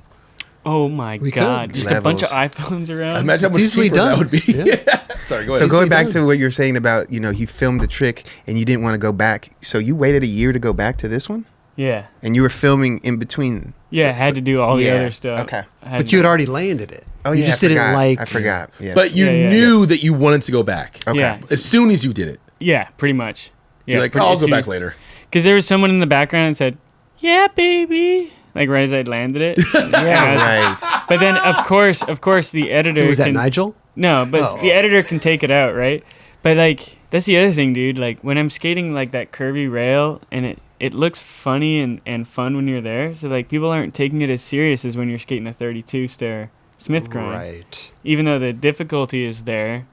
Oh, my We God. could. Just a bunch of Levels. iPhones around? Imagine It's how much easily cheaper done. that would be. Yeah. Sorry, go So ahead. going back done. to what you're saying about, you filmed the trick and you didn't want to go back. So you waited a year to go back to this one? Yeah. And you were filming in between. Yeah, I had to do all the Yeah, other stuff. okay. But you had already landed it. Oh, you yeah, just I didn't forgot. like. I forgot. Yes. But you Yeah, knew that you wanted to go back. Okay. Yeah. As soon as you did it. Yeah, pretty much. Yeah, You're like, I'll go back later. Because there was someone in the background and said, "Yeah, baby," like right as I'd landed it. Yeah, right. But then, of course, the editor. Who was that, can, Nigel? No, but Oh. the editor can take it out, right? But like, that's the other thing, dude. Like when I'm skating like that curvy rail, and it looks funny and fun when you're there. So like, people aren't taking it as serious as when you're skating the 32 stair Smith grind. Right. Even though the difficulty is there,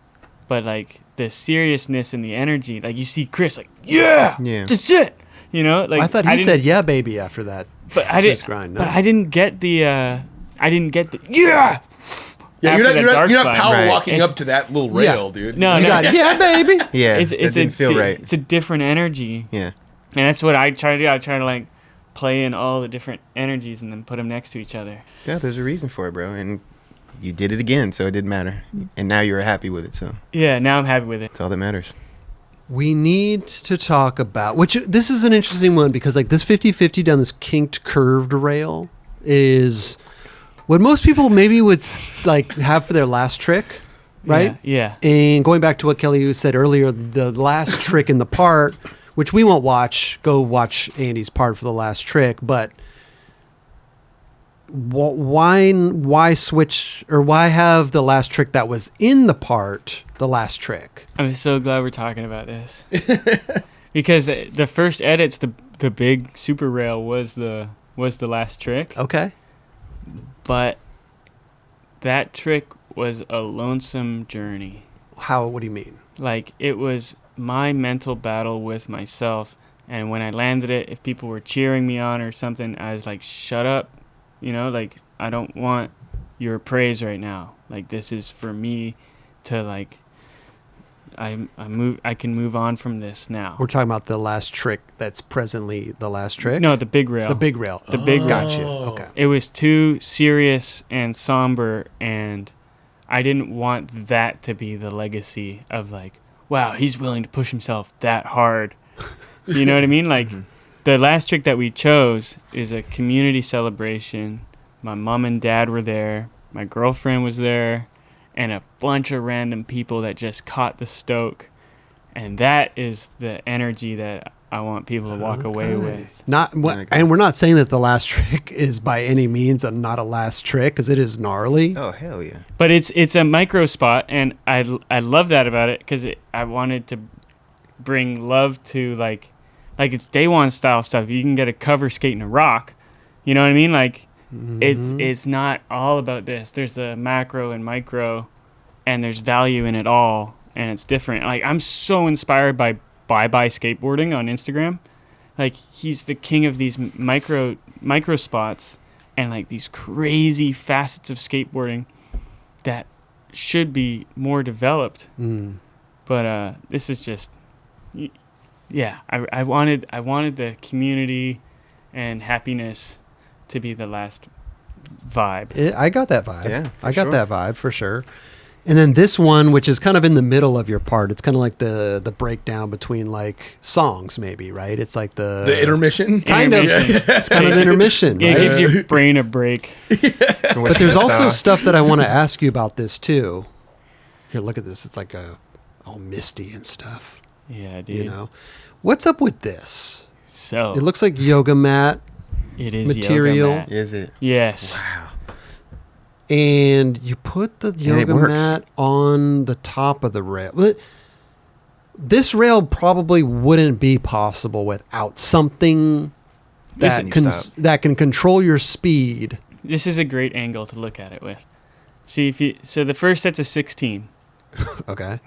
but like the seriousness and the energy, like you see Chris, like, yeah, Yeah. that's it. You know, like I thought he didn't- said, yeah, baby, after that. but I Smith didn't. grind, no. But I didn't get the. yeah. Yeah, after you're the not dark Powell slide. Right. walking It's- up to that little rail, dude. No, You no. got, yeah, baby. Yeah. It's It didn't feel right. It's a different energy, Yeah. and that's what I try to do. I try to like play in all the different energies and then put them next to each other. Yeah, there's a reason for it, bro. And you did it again, so it didn't matter. And now you're happy with it, so Yeah, now I'm happy with it. that's all that matters. We need to talk about, which this is an interesting one because like this 50-50 down this kinked curved rail is what most people maybe would like have for their last trick, right? Yeah. And going back to what Kelly said earlier, the last trick in the part, which we won't watch, go watch Andy's part for the last trick, but why switch or why have the last trick that was in the part the last trick? I'm so glad we're talking about this because the first edits, the big super rail was the last trick, Okay. but that trick was a lonesome journey. What do you mean? Like it was my mental battle with myself, and when I landed it, if people were cheering me on or something, I was like, shut up, like I don't want your praise right now. Like this is for me to like I can move on from this now. We're talking about the last trick that's presently the last trick? No, the big rail. The big rail. The big rail. Gotcha. Okay. It was too serious and somber, and I didn't want that to be the legacy of like, wow, he's willing to push himself that hard. You know what I mean? Like, the last trick that we chose is a community celebration. My mom and dad were there. My girlfriend was there. And a bunch of random people that just caught the stoke. And that is the energy that I want people to walk away with. And we're not saying that the last trick is by any means not a last trick because it is gnarly. Oh, hell yeah. But it's a micro spot, and I love that about it because I wanted to bring love to like it's day one style stuff. You can get a cover skating a rock, you know what I mean? Like it's not all about this. There's the macro and micro, and there's value in it all, and it's different. Like, I'm so inspired by Bye Skateboarding on Instagram. Like, he's the king of these micro spots and like these crazy facets of skateboarding that should be more developed. But this is just, yeah. I wanted the community and happiness to be the last vibe. I got that vibe. Yeah, I got that vibe for sure. And then this one, which is kind of in the middle of your part, it's kind of like the breakdown between like songs, maybe, right? It's like the intermission. Kind of. It's kind of an intermission, It right? gives your brain a break. But there's also stuff that I want to ask you about this too. Here, look at this. It's like all misty and stuff. Yeah, dude. You know, what's up with this? So It looks like yoga mat, it is material. yoga mat. Is it? Yes. Wow. and you put the yoga works. mat on the top of the rail. This rail probably wouldn't be possible without something that that can control your speed. This is a great angle to look at it with. See, so the first set's a 16. Okay.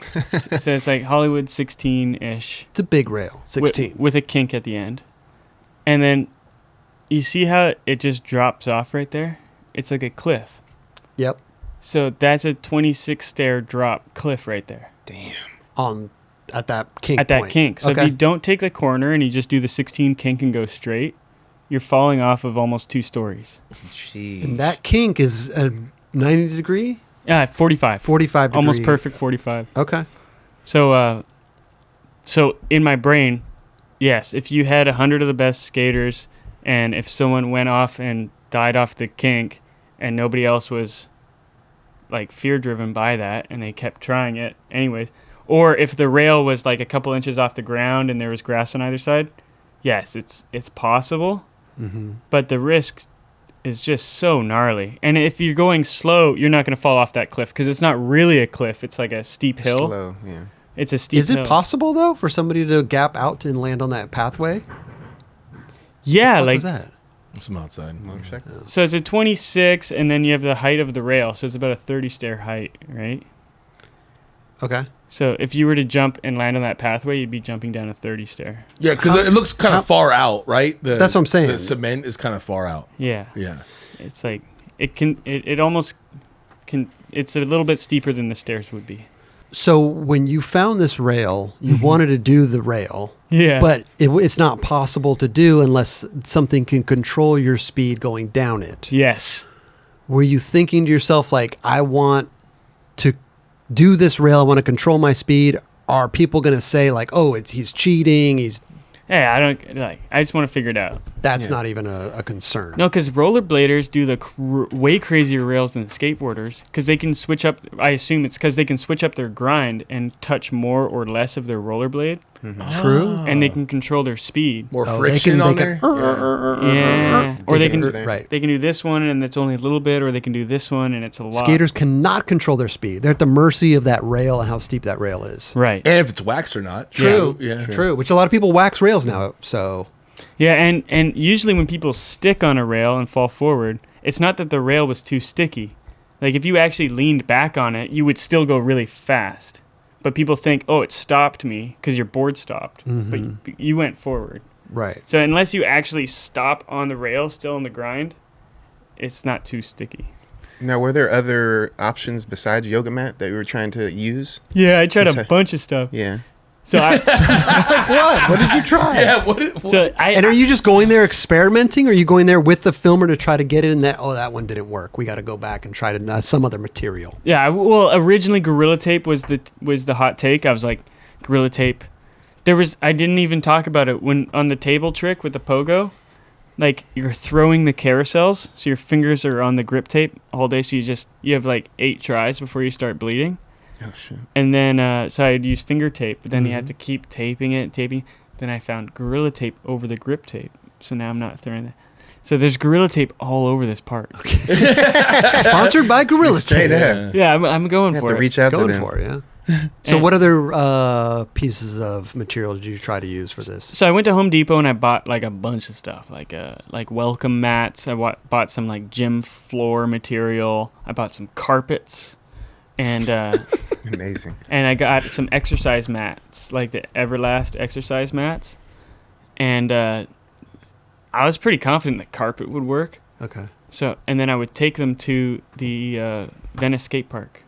So it's like Hollywood 16-ish. It's a big rail, 16. With a kink at the end. And then you see how it just drops off right there? It's like a cliff. Yep. So that's a 26 stair drop cliff right there. Damn. At that kink At that point. kink. So okay. if you don't take the corner and you just do the 16 kink and go straight, you're falling off of almost 2 stories. Jeez. And that kink is a 90 degree? Yeah, 45. 45 degree. Almost perfect 45. Okay. So in my brain, yes, if you had 100 of the best skaters and if someone went off and died off the kink and nobody else was like fear driven by that and they kept trying it anyways, or if the rail was like a couple inches off the ground and there was grass on either side, yes, it's possible, but the risk is just so gnarly. And if you're going slow, you're not going to fall off that cliff because it's not really a cliff. It's like a steep hill. Slow, yeah. It's a steep Is hill. it possible, though, for somebody to gap out and land on that pathway? Yeah, What like was that? Some outside. Motorcycle. so it's a 26 and then you have the height of the rail. So it's about a 30 stair height, right? Okay. So if you were to jump and land on that pathway, you'd be jumping down a 30 stair. Yeah, because it looks kind of far out, right? That's what I'm saying. The cement is kind of far out. Yeah. Yeah. It's like it almost can, it's a little bit steeper than the stairs would be. So when you found this rail, you wanted to do the rail, Yeah. but it's not possible to do unless something can control your speed going down it. Yes. Were you thinking to yourself, like, I want to do this rail, I want to control my speed? Are people going to say, like, oh, he's cheating, Hey, I just want to figure it out. that's not even a concern? No, because rollerbladers do the way crazier rails than skateboarders because they can switch up. I assume it's because they can switch up their grind and touch more or less of their rollerblade. True. And they can control their speed. More Oh, friction they on can- there. Yeah. Or they can Right. they can do this one and it's only a little bit, or they can do this one and it's a lot. Skaters cannot control their speed. They're at the mercy of that rail and how steep that rail is. Right. And if it's waxed or not. True. Yeah. True. Which a lot of people wax rails now. So Yeah, and usually when people stick on a rail and fall forward, it's not that the rail was too sticky. Like if you actually leaned back on it, you would still go really fast. But people think, oh, it stopped me because your board stopped. But you went forward. right. So unless you actually stop on the rail still in the grind, it's not too sticky. Now, were there other options besides yoga mat that you were trying to use? Yeah, I tried Since a I- bunch of stuff. Yeah. So I What did you try? Yeah. What? so I And are you just going there experimenting, or are you going there with the filmer to try to get it in that? Oh, that one didn't work. We got to go back and try to some other material. Yeah, well, originally Gorilla Tape was the hot take. I was like, Gorilla Tape. I didn't even talk about it when on the table trick with the pogo. Like you're throwing the carousels, so your fingers are on the grip tape all day. So you have like 8 tries before you start bleeding. Oh, shit. And then so I'd use finger tape, but then you had to keep taping. Then I found Gorilla Tape over the grip tape. So now I'm not throwing that. So there's Gorilla Tape all over this part. Sponsored by Gorilla Straight Tape. up. Yeah, I'm going You have for to it. reach out to Going them. for it, yeah. So And- what other pieces of material did you try to use for this? So I went to Home Depot and I bought like a bunch of stuff, like welcome mats. I bought some like gym floor material. I bought some carpets, and Amazing. and I got some exercise mats, like the Everlast exercise mats, and I was pretty confident the carpet would work. Okay. So, and then I would take them to the Venice skate park.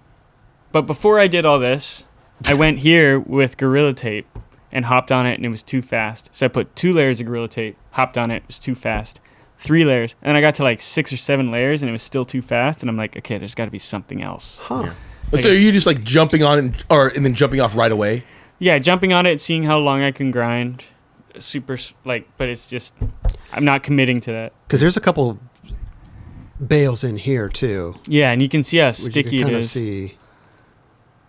But before I did all this, I went here with Gorilla Tape and hopped on it, and it was too fast. So I put 2 layers of Gorilla Tape, hopped on it, it was too fast. 3 layers, and I got to like 6 or 7 layers, and it was still too fast. And I'm like, okay, there's got to be something else. Huh. Yeah. So are you just like jumping on it, and then jumping off right away? Yeah, jumping on it, seeing how long I can grind. Super, like, but it's just, I'm not committing to that. Because there's a couple bales in here too. Yeah, and you can see how which sticky you it can is. see.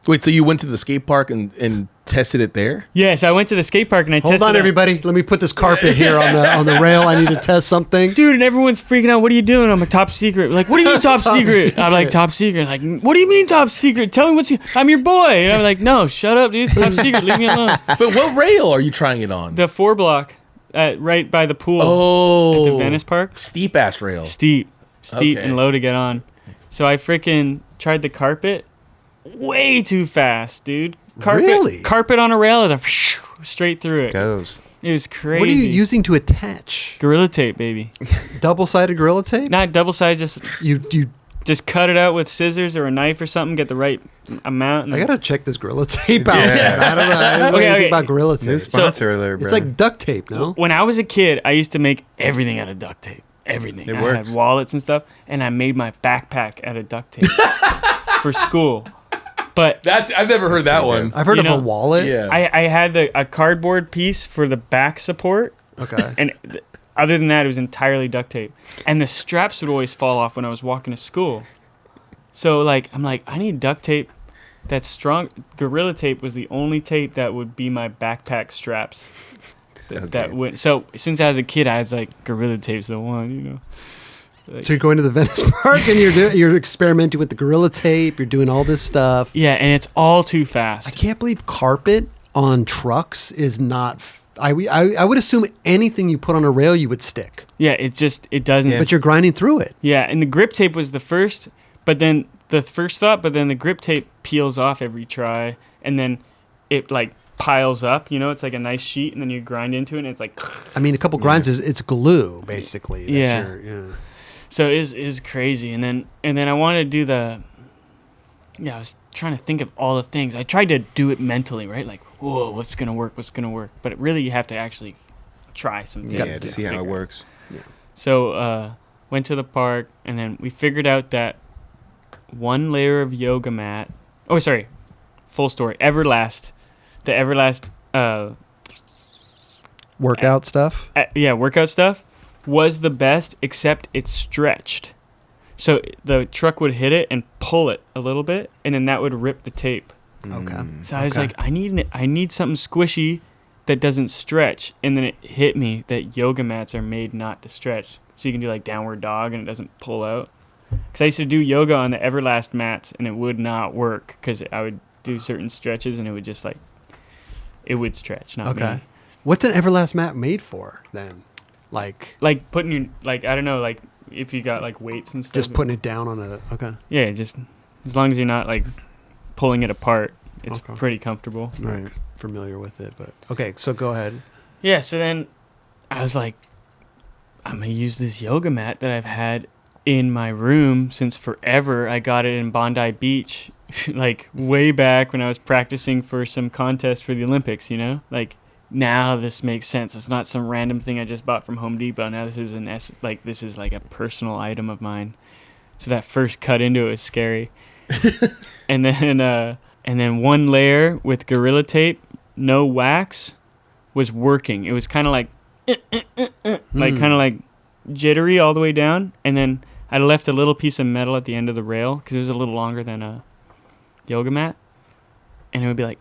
Wait, so you went to the skate park and tested it there? Yeah, so I went to the skate park and I Hold tested on, it. everybody. Let me put this carpet here on the rail. I need to test something. Dude, and everyone's freaking out. What are you doing? I'm a top secret. Like, what do you mean top, Top secret? I'm like, secret. top secret. Like, what do you mean top secret? Tell me I'm your boy. And I'm like, no, shut up, dude. It's top secret. Leave me alone. But what rail are you trying it on? The 4 block, right by the pool Oh. at the Venice Park. Steep ass rail. Steep Okay. and low to get on. So I freaking tried the carpet way too fast, dude. Really? Carpet on a rail is straight through it. Goes. It was crazy. What are you using to attach? Gorilla Tape, baby. Double-sided Gorilla Tape? Not double side, just You cut it out with scissors or a knife or something, get the right amount. And I gotta check this Gorilla Tape out. Yeah. Man. I don't know. I didn't know Okay, anything okay. about Gorilla Tape. New sponsor alert, bro. It's like duct tape, no? When I was a kid, I used to make everything out of duct tape. Everything. It I works. had wallets and stuff, and I made my backpack out of duct tape for school. But I've never heard that one. I've heard You of know, a wallet. Yeah. I had a cardboard piece for the back support, Okay. and other than that, it was entirely duct tape. And the straps would always fall off when I was walking to school. So like, I'm like, I need duct tape that's strong. Gorilla Tape was the only tape that would be my backpack straps. So That good. went. So since I was a kid, I was like, Gorilla Tape's the one, you know. So you're going to the Venice Park and you're experimenting with the Gorilla Tape. You're doing all this stuff. Yeah, and it's all too fast. I can't believe carpet on trucks is not. I would assume anything you put on a rail you would stick, Yeah, it doesn't. Yeah. but you're grinding through it. Yeah, and the grip tape was the first, but then the grip tape peels off every try, and then it like piles up. You know, it's like a nice sheet, and then you grind into it, and it's like. I mean, a couple grinds it's glue basically. Yeah. So it is crazy, and then I wanted to do the. Yeah, I was trying to think of all the things. I tried to do it mentally, right? Like, whoa, what's gonna work? But really, you have to actually try some things. Yeah, to see how it works. So went to the park, and then we figured out that 1 layer of yoga mat. Oh, sorry, full story. Everlast, the Everlast. Workout stuff. Workout stuff was the best, except it stretched. So the truck would hit it and pull it a little bit, and then that would rip the tape. Okay. So I was like, I need something squishy that doesn't stretch. And then it hit me that yoga mats are made not to stretch. So you can do like downward dog and it doesn't pull out. Because I used to do yoga on the Everlast mats and it would not work because I would do certain stretches and it would just like, it would stretch, not Okay. me. What's an Everlast mat made for then? Like Like putting your, like, I don't know, like if you got like weights and stuff. just putting it down on a. Okay. Yeah, just as long as you're not like pulling it apart, it's Okay. pretty comfortable. Right. Familiar with it, but okay. So go ahead. Yeah, so then I was like, I'm going to use this yoga mat that I've had in my room since forever. I got it in Bondi Beach, like way back when I was practicing for some contest for the Olympics, you know? Like, now this makes sense. It's not some random thing I just bought from Home Depot. Now this is this is like a personal item of mine. So that first cut into it was scary. and then 1 layer with Gorilla Tape, no wax, was working. It was kind of like kind of like jittery all the way down, and then I left a little piece of metal at the end of the rail because it was a little longer than a yoga mat, and it would be like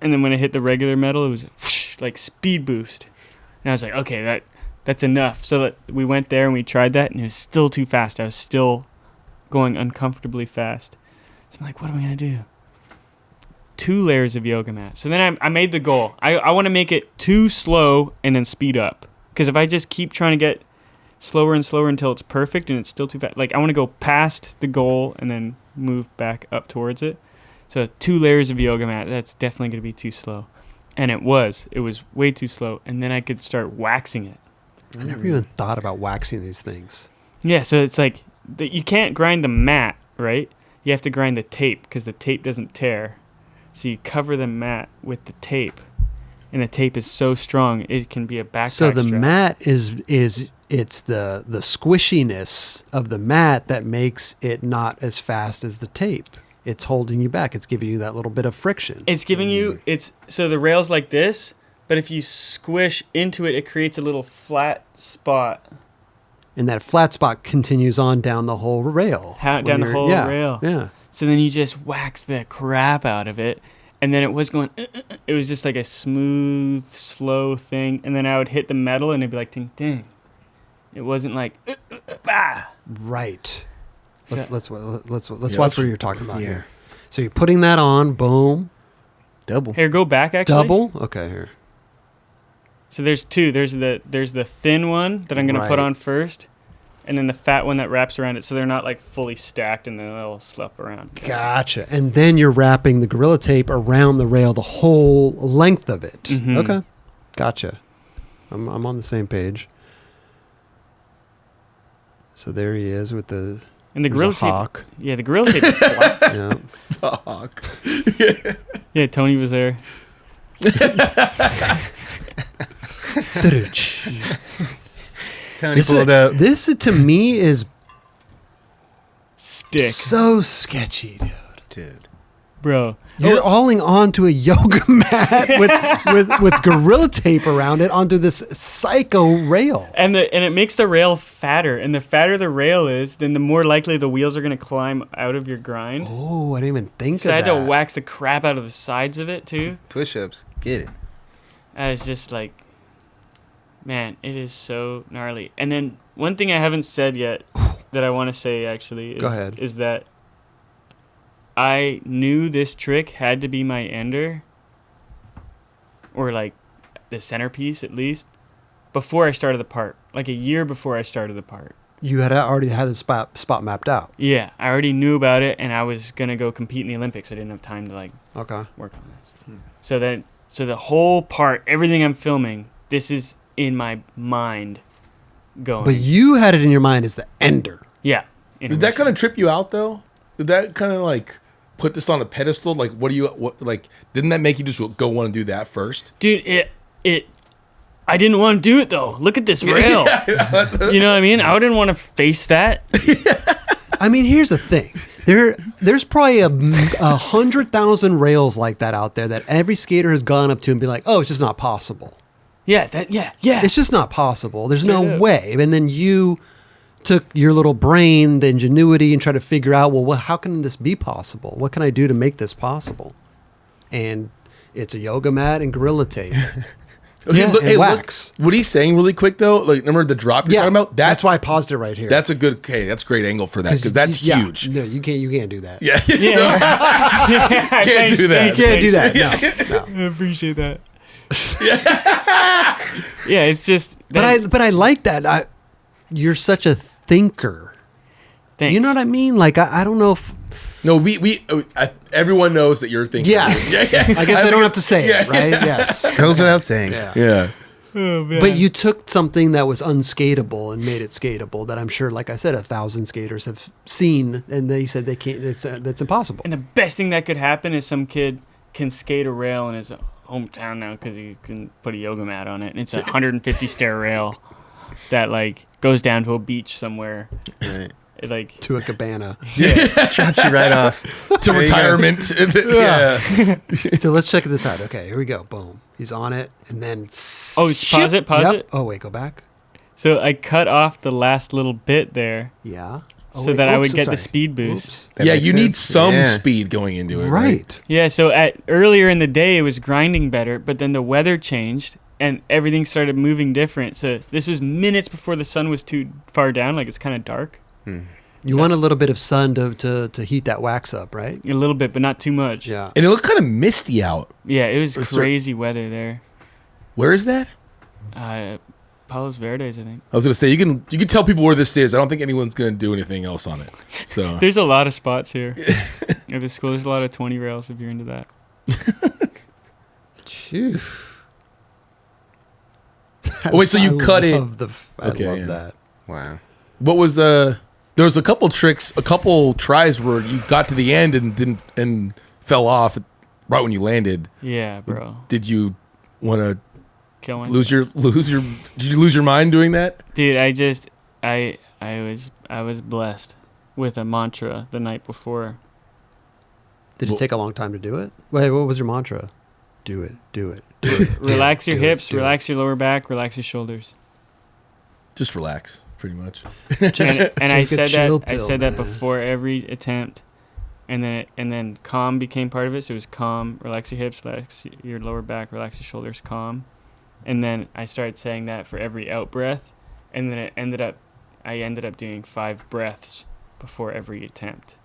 and then when it hit the regular metal, it was whoosh, like speed boost, and I was like, okay, that's enough. So that we went there and we tried that, and it was still too fast. I was still going uncomfortably fast. So I'm like, what am I gonna do? 2 layers of yoga mat. So then I made the goal. I want to make it too slow and then speed up. Because if I just keep trying to get slower and slower until it's perfect and it's still too fast. Like I want to go past the goal and then move back up towards it. So 2 layers of yoga mat, that's definitely going to be too slow. And it was way too slow. And then I could start waxing it. I never even thought about waxing these things. Yeah, so it's like you can't grind the mat, right? You have to grind the tape because the tape doesn't tear. So you cover the mat with the tape. And the tape is so strong, it can be a backpack So the strap. mat it's the squishiness of the mat that makes it not as fast as the tape. It's holding you back. It's giving you that little bit of friction. It's giving you, so the rail's like this, but if you squish into it, it creates a little flat spot. And that flat spot continues on down the whole rail. Down the whole rail. Yeah. So then you just wax the crap out of it. And then it was going, it was just like a smooth, slow thing. And then I would hit the metal and it'd be like, ding, ding. It wasn't like, ah. Right. So- Let's watch what you're talking about Yeah. here. So you're putting that on, boom. Double. Here, go back actually. Double? Okay, here. So there's 2. There's the thin one that I'm going to put Right. on first. And then the fat one that wraps around it. So they're not like fully stacked and then they'll slip around. Gotcha. And then you're wrapping the Gorilla Tape around the rail the whole length of it. Mhm. Okay. Gotcha. I'm on the same page. So there he is with the And the there's grill a tape. hawk. Yeah, the grill tape is black. Yeah. Fuck. Yeah, Tony was there. Tony pulled up. This to me is Stick. so sketchy, dude. Dude. Bro. You're alling onto a yoga mat with Gorilla Tape around it onto this psycho rail. And it makes the rail fatter. And the fatter the rail is, then the more likely the wheels are going to climb out of your grind. Oh, I didn't even think So of I that. had to wax the crap out of the sides of it, too. Push-ups. Get it. I was just like, man, it is so gnarly. And then one thing I haven't said yet that I want to say, actually, Go ahead. is that I knew this trick had to be my ender, or like the centerpiece at least, before I started the part. Like a year before I started the part. You had already had the spot mapped out. Yeah, I already knew about it, and I was gonna go compete in the Olympics. I didn't have time to like Okay. work on this. So the whole part, everything I'm filming, this is in my mind going. But you had it in your mind as the ender. Yeah. Did that kind of trip you out though? Did that kind of like put this on a pedestal? Like, didn't that make you just go want to do that first? Dude, I didn't want to do it though. Look at this rail. You know what I mean? I didn't want to face that. I mean, here's the thing. There's probably 100,000 rails like that out there that every skater has gone up to and be like, oh, it's just not possible. Yeah. It's just not possible. There's no Straight up. way. And then you took your little brain, the ingenuity, and tried to figure out, well, how can this be possible? What can I do to make this possible? And it's a yoga mat and Gorilla Tape. Okay, Yeah, and wax. What he's saying really quick though, like remember the drop you're talking about? That's why I paused it right here. That's a good. Okay, that's a great angle for that because that's yeah, huge. No, you can't do that. Yeah, Yeah. Can't do that. You can't do that. No. I appreciate that. Yeah, it's just. But I like that. You're such a thinker. Thanks. You know what I mean? Like I don't know if. No, everyone knows that you're thinking. Yes. Yeah. I guess I don't have to say Yeah. it, right? Yes. Goes without saying. Yeah. Yeah. Oh, man. But you took something that was unskateable and made it skateable. That I'm sure, like I said, 1,000 skaters have seen, and they said they can't. That's impossible. And the best thing that could happen is some kid can skate a rail in his hometown now because he can put a yoga mat on it. And it's a 150 stair rail that like goes down to a beach somewhere. Right. It, like To a cabana. Drops you right off. To There you retirement. Yeah. So let's check this out. Okay, here we go. Boom. He's on it, and then. pause it. Yep. It. Oh wait, go back. So I cut off the last little bit there Yeah. Oh, so wait, that I would oops, get sorry. the speed boost. Oops. That Yeah, makes you need sense. some Yeah. speed going into it. Right. Yeah, so earlier in the day it was grinding better, but then the weather changed and everything started moving different. So this was minutes before the sun was too far down, like it's kind of dark. You want a little bit of sun to heat that wax up, right? A little bit, but not too much. Yeah. And it looked kind of misty out. Yeah, it was Or cer- crazy weather there. Where is that? Palos Verdes, I think. I was gonna say you can tell people where this is. I don't think anyone's gonna do anything else on it. So There's a lot of spots here at the school. There's a lot of 20 rails if you're into that. Phew. Oh, wait, so you cut it? I Okay, love yeah. that. Wow. what was there was a couple tricks, a couple tries where you got to the end and fell off right when you landed. Yeah, bro. Did you want to Kill myself. did you lose your mind doing that? Dude, I was blessed with a mantra the night before. Did it take a long time to do it? Wait, what was your mantra? Do it, do it, do it. Relax your do it, hips, do it. relax your lower back, relax your shoulders. Just relax, pretty much. And I Take a said chill that I pill, said that man. before every attempt, and then calm became part of it. So it was calm, relax your hips, relax your lower back, relax your shoulders, calm, and then I started saying that for every out breath, and then I ended up doing 5 breaths before every attempt.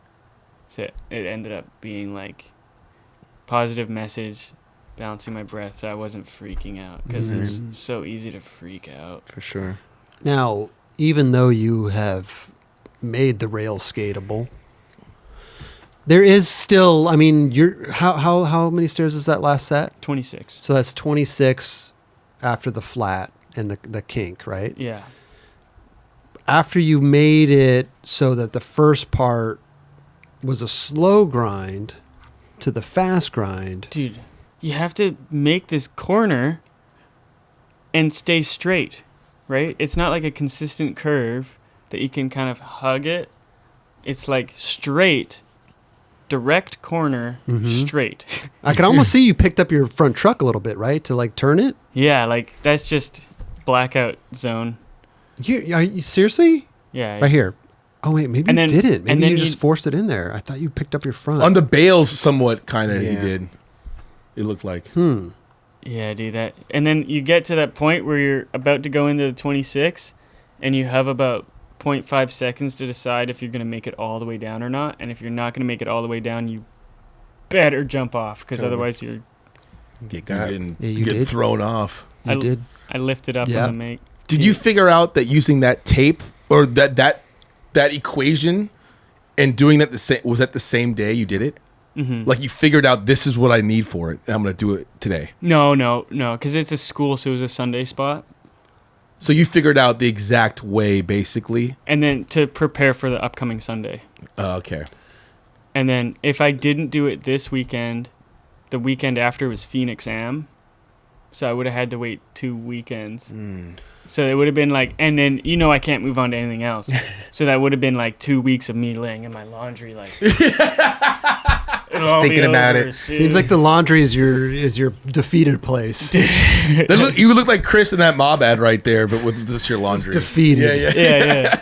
So it ended up being like positive message, balancing my breath, so I wasn't freaking out because it's so easy to freak out. For sure. Now, even though you have made the rail skatable, there is still, I mean, how many stairs is that last set? 26. So that's 26 after the flat and the kink, right? Yeah. After you made it so that the first part was a slow grind to the fast grind. Dude, you have to make this corner and stay straight, right? It's not like a consistent curve that you can kind of hug it. It's like straight, direct corner, straight. I can almost see you picked up your front truck a little bit, right? To like turn it. Yeah, like that's just blackout zone. Are you seriously? Yeah. Right here. Oh wait, maybe And you then- didn't. Maybe and then you just you- forced it in there. I thought you picked up your front. On the bales, somewhat kind of he Yeah. did. It looked like. Yeah, dude, that. And then you get to that point where you're about to go into the 26 and you have about 0.5 seconds to decide if you're going to make it all the way down or not. And if you're not going to make it all the way down, you better jump off because Totally. other's you're. Get got. Yeah, you get did. thrown off. You did. I lifted up Yeah. on the make. Did you figure out that using that tape or that equation and doing that was that the same day you did it? Mm-hmm. Like you figured out this is what I need for it, and I'm gonna do it today. No, because it's a school, so it was a Sunday spot. So you figured out the exact way, basically. And then to prepare for the upcoming Sunday. Okay. And then if I didn't do it this weekend, the weekend after was Phoenix Am. So I would have had to wait 2 weekends. So it would have been like, and then, I can't move on to anything else. So that would have been like 2 weeks of me laying in my laundry, like, Just thinking about it. Seems like the laundry is your defeated place. You look like Chris in that mob ad right there, but with just your laundry. Defeated. Yeah.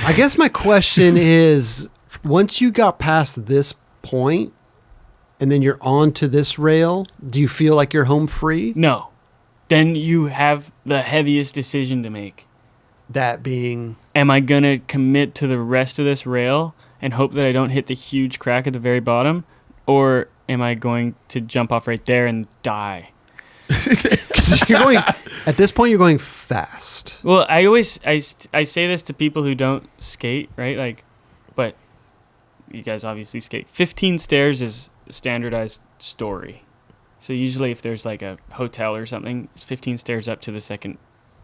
I guess my question is, once you got past this point, and then you're on to this rail, do you feel like you're home free? No. Then you have the heaviest decision to make. That being, Am I going to commit to the rest of this rail and hope that I don't hit the huge crack at the very bottom? Or am I going to jump off right there and die? 'cause you're going, at this point, you're going fast. Well, I say this to people who don't skate, right? Like, but you guys obviously skate. 15 stairs is a standardized story. So usually if there's like a hotel or something, it's 15 stairs up to the second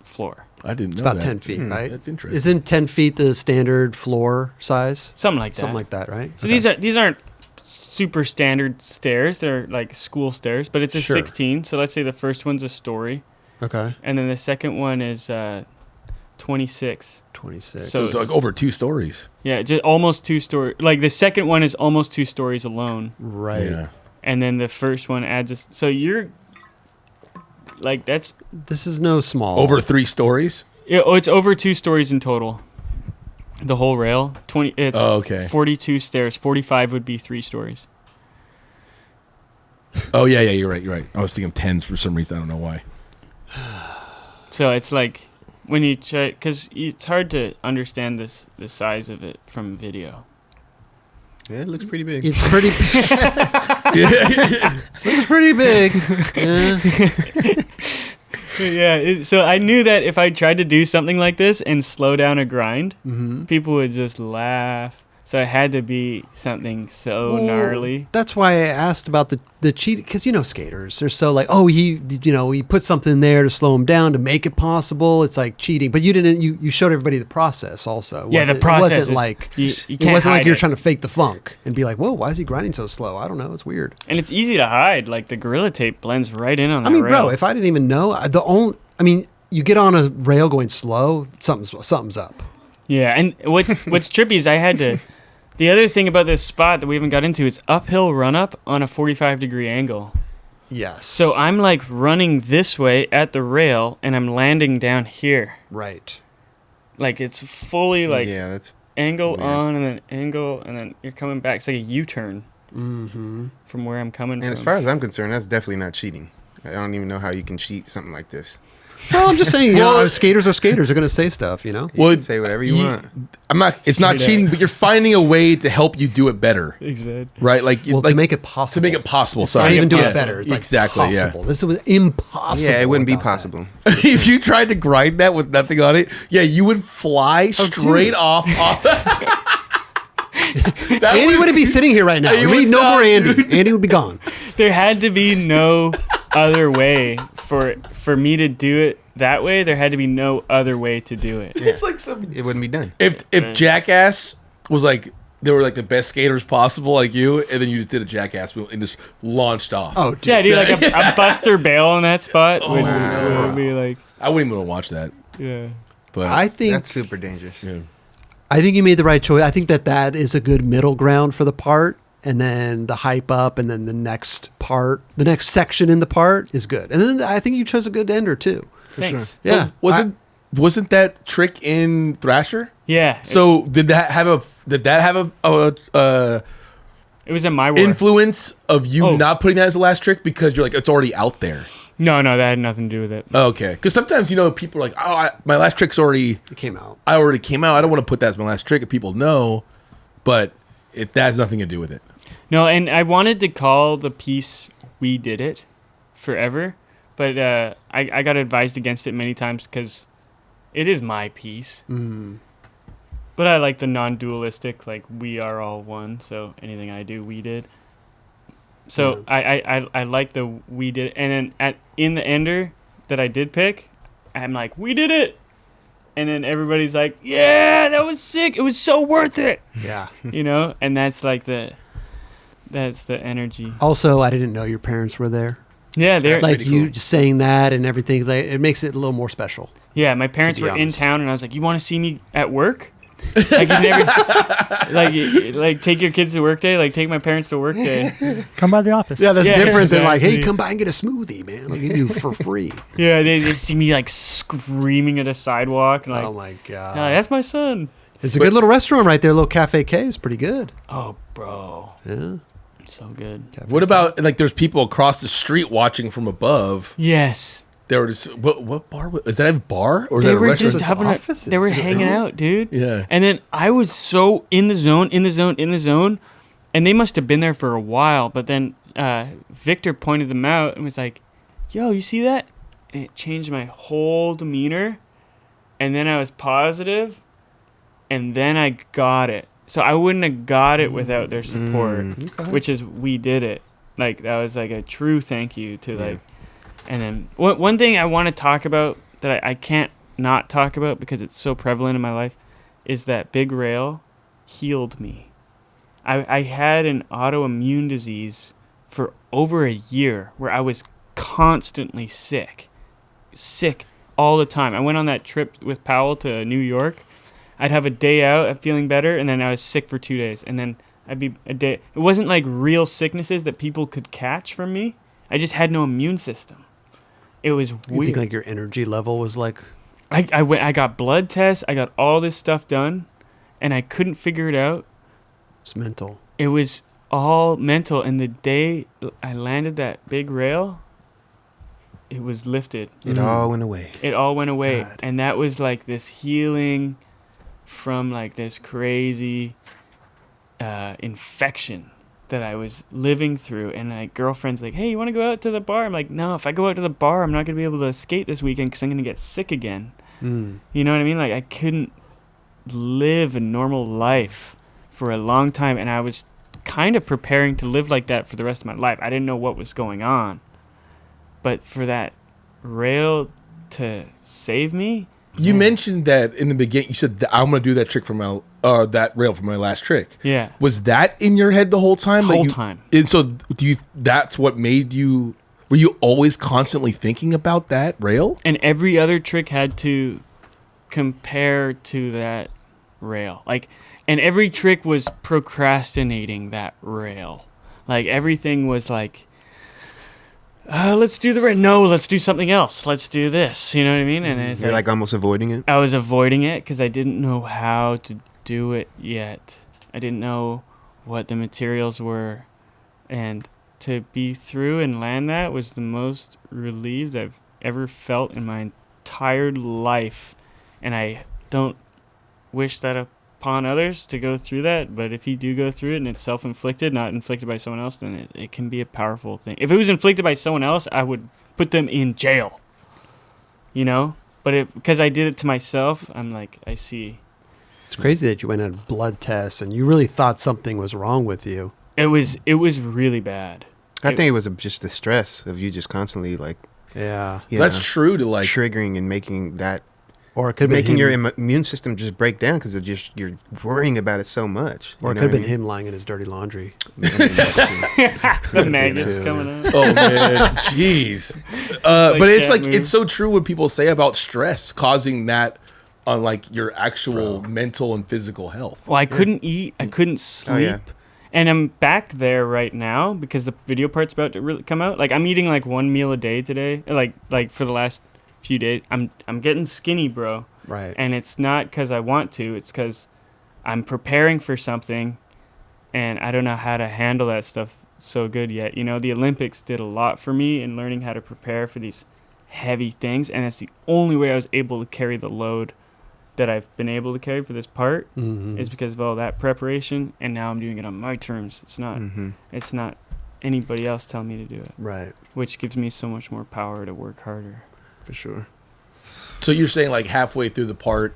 floor. I didn't know It's about that. 10 feet, right? That's interesting. Isn't 10 feet the standard floor size? Something like that. Something like that, right? So Okay. these aren't super standard stairs. They're like school stairs, but it's a Sure. 16. So let's say the first one's a story, Okay. and then the second one is 26. 26. So it's like over 2 stories. Yeah, just almost 2 story. Like the second one is almost 2 stories alone, Right. Yeah. and then the first one adds so you're like that's This is no small. Over 3 stories. it's over 2 stories in total. The whole rail 20. It's Oh, okay. 42 stairs. 45 would be 3 stories. Oh yeah, you're right. I was thinking 10s for some reason. I don't know why. So it's like when you try, because it's hard to understand the size of it from video. Yeah, it looks pretty big. It's pretty. It's pretty big. Yeah. So I knew that if I tried to do something like this and slow down a grind, people would just laugh. So it had to be something so gnarly. That's why I asked about the cheat, because skaters, they're so like, oh, he put something there to slow him down to make it possible. It's like cheating, but you didn't. You showed everybody the process also. The process. It wasn't like it wasn't like you're trying to fake the funk and be like, whoa, why is he grinding so slow? I don't know, it's weird. And it's easy to hide. Like the Gorilla Tape blends right in on that rail. Bro, if I didn't even know, you get on a rail going slow, something's up. Yeah, and what's trippy is I had to. The other thing about this spot that we haven't got into is uphill run up on a 45-degree angle. Yes. So I'm like running this way at the rail and I'm landing down here. Right. Like it's fully like that's angle weird. on and then angle and then you're coming back. It's like a U-turn from where I'm coming from. And as far as I'm concerned, that's definitely not cheating. I don't even know how you can cheat something like this. Well, I'm just saying, skaters are skaters. They're going to say stuff, You can say whatever you want. I'm not. It's not cheating, but you're finding a way to help you do it better, Exactly. right? Like, to make it possible. To make it possible. It's not even do it better. It's exactly. like possible. This was impossible. Yeah, it wouldn't be without possible. If you tried to grind that with nothing on it, you would fly straight off. Andy wouldn't be sitting here right now. He We need would no not, more Andy. dude. Andy would be gone. There had to be no other way for me to do it that way. There had to be no other way to do it. It's like some. It wouldn't be done. If Jackass was like they were like the best skaters possible, like you, and then you just did a Jackass move and just launched off. Oh, dude. Yeah, dude, like a Buster Bail in that spot would wow. be like, I wouldn't even want to watch that. yeah. But I think That's super dangerous. yeah. I think you made the right choice. I think that is a good middle ground for the part, and then the hype up, and then the next section in the part is good. And then I think you chose a good ender too. Thanks. Yeah, Wasn't that trick in Thrasher? Yeah. So did that have a It was in my world. influence of you not putting that as the last trick because you're like it's already out there? No, that had nothing to do with it. Okay, because sometimes people are like, my last trick's already. It came out. I already came out. I don't want to put that as my last trick if people know, but that has nothing to do with it. No, and I wanted to call the piece "We Did It" forever, but I got advised against it many times because it is my piece. But I like the non-dualistic, like we are all one. So anything I do, we did. So I like the we did, and then in the ender that I did pick, I'm like, we did it. And then everybody's like, yeah, that was sick. It was so worth it. Yeah. And that's like that's the energy. Also, I didn't know your parents were there. Yeah, they're Like pretty you cool. just saying that and everything, it makes it a little more special. yeah. My parents To be were in honest. town, and I was like, you want to see me at work? Like you never, like take your kids to work day. Like take my parents to work day. Come by the office. Yeah, that's Yeah, different than like, hey, exactly. come by and get a smoothie, man. I'll give you for free. Yeah, they see me like screaming at a sidewalk, and like, Oh my god. that's my son. It's a good little restaurant right there. Little Cafe K is pretty good. Oh, bro, Yeah. so good. What about like there's people across the street watching from above? Yes. They were just what bar is that? A bar or is They that a were restaurant? just It's having offices. they were hanging out, dude. Yeah. And then I was so in the zone, and they must have been there for a while. But then Victor pointed them out and was like, "Yo, you see that?" And it changed my whole demeanor. And then I was positive, and then I got it. So I wouldn't have got it without their support, which is we did it. Like that was like a true thank you to like. And then one thing I want to talk about that I can't not talk about because it's so prevalent in my life is that big rail healed me. I had an autoimmune disease for over a year where I was constantly sick all the time. I went on that trip with Powell to New York. I'd have a day out of feeling better, and then I was sick for 2 days. And then I'd be a day. It wasn't like real sicknesses that people could catch from me. I just had no immune system. It was You weird. think like your energy level was like I got blood tests. I got all this stuff done, and I couldn't figure it out. it's mental. It was all mental. And the day I landed that big rail, it was lifted. It all went away. It all went away. God. And that was like this healing from like this crazy infection that I was living through. And my girlfriend's like, hey, you want to go out to the bar? I'm like, no, if I go out to the bar, I'm not going to be able to skate this weekend because I'm going to get sick again. You know what I mean? Like, I couldn't live a normal life for a long time, and I was kind of preparing to live like that for the rest of my life. I didn't know what was going on, but for that rail to save me. You mentioned that in the beginning. You said that I'm going to do that trick for my that rail for my last trick. Yeah. Was that in your head the whole time? Whole time. And so do you? That's what made you. Were you always constantly thinking about that rail? And every other trick had to compare to that rail. Like, and every trick was procrastinating that rail. Like, everything was like, let's do the rail. No, let's do something else. Let's do this. You know what I mean? And it's You're like almost avoiding it? I was avoiding it because I didn't know how to do it yet. I didn't know what the materials were. And to be through and land that was the most relieved I've ever felt in my entire life. And I don't wish that upon others to go through that. But if you do go through it and it's self-inflicted, not inflicted by someone else, then it can be a powerful thing. If it was inflicted by someone else, I would put them in jail. You know? But because I did it to myself, I'm like, I see. It's crazy that you went on blood tests and you really thought something was wrong with you. It was really bad. I think it was just the stress of you just constantly like, Yeah. That's true to like triggering and making that, Or it could have making been your immune system just break down because of just you're worrying about it so much. Or it You could have know been what I mean? him lying in his dirty laundry. The magnets too, coming out. Oh man, jeez. like But it's cat like move. it's so true what people say about stress causing that on like your actual mental and physical health. Well, I couldn't eat. I couldn't sleep. Oh, yeah. And I'm back there right now because the video part's about to really come out. Like, I'm eating like one meal a day today. Like for the last few days. I'm getting skinny, bro. Right. And it's not because I want to. It's because I'm preparing for something, and I don't know how to handle that stuff so good yet. You know, the Olympics did a lot for me in learning how to prepare for these heavy things, and it's the only way I was able to carry the load that I've been able to carry for this part is because of all that preparation, and now I'm doing it on my terms. It's not anybody else telling me to do it. Right. Which gives me so much more power to work harder. For sure. So you're saying like halfway through the part,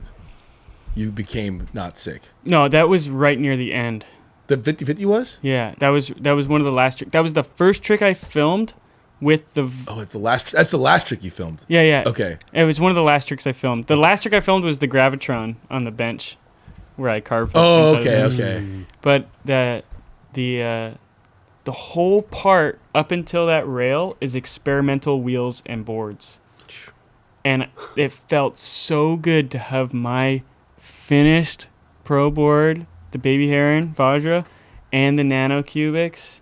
you became not sick. No, that was right near the end. The 50-50 was? Yeah, that was one of the last tricks. That was the first trick I filmed with the... Oh, it's the last. That's the last trick you filmed. Yeah. Okay. It was one of the last tricks I filmed. The last trick I filmed was the Gravitron on the bench where I carved. Oh, inside of okay, it. okay. But the whole part up until that rail is experimental wheels and boards. And it felt so good to have my finished pro board, the Baby Heron Vajra, and the Nano Cubics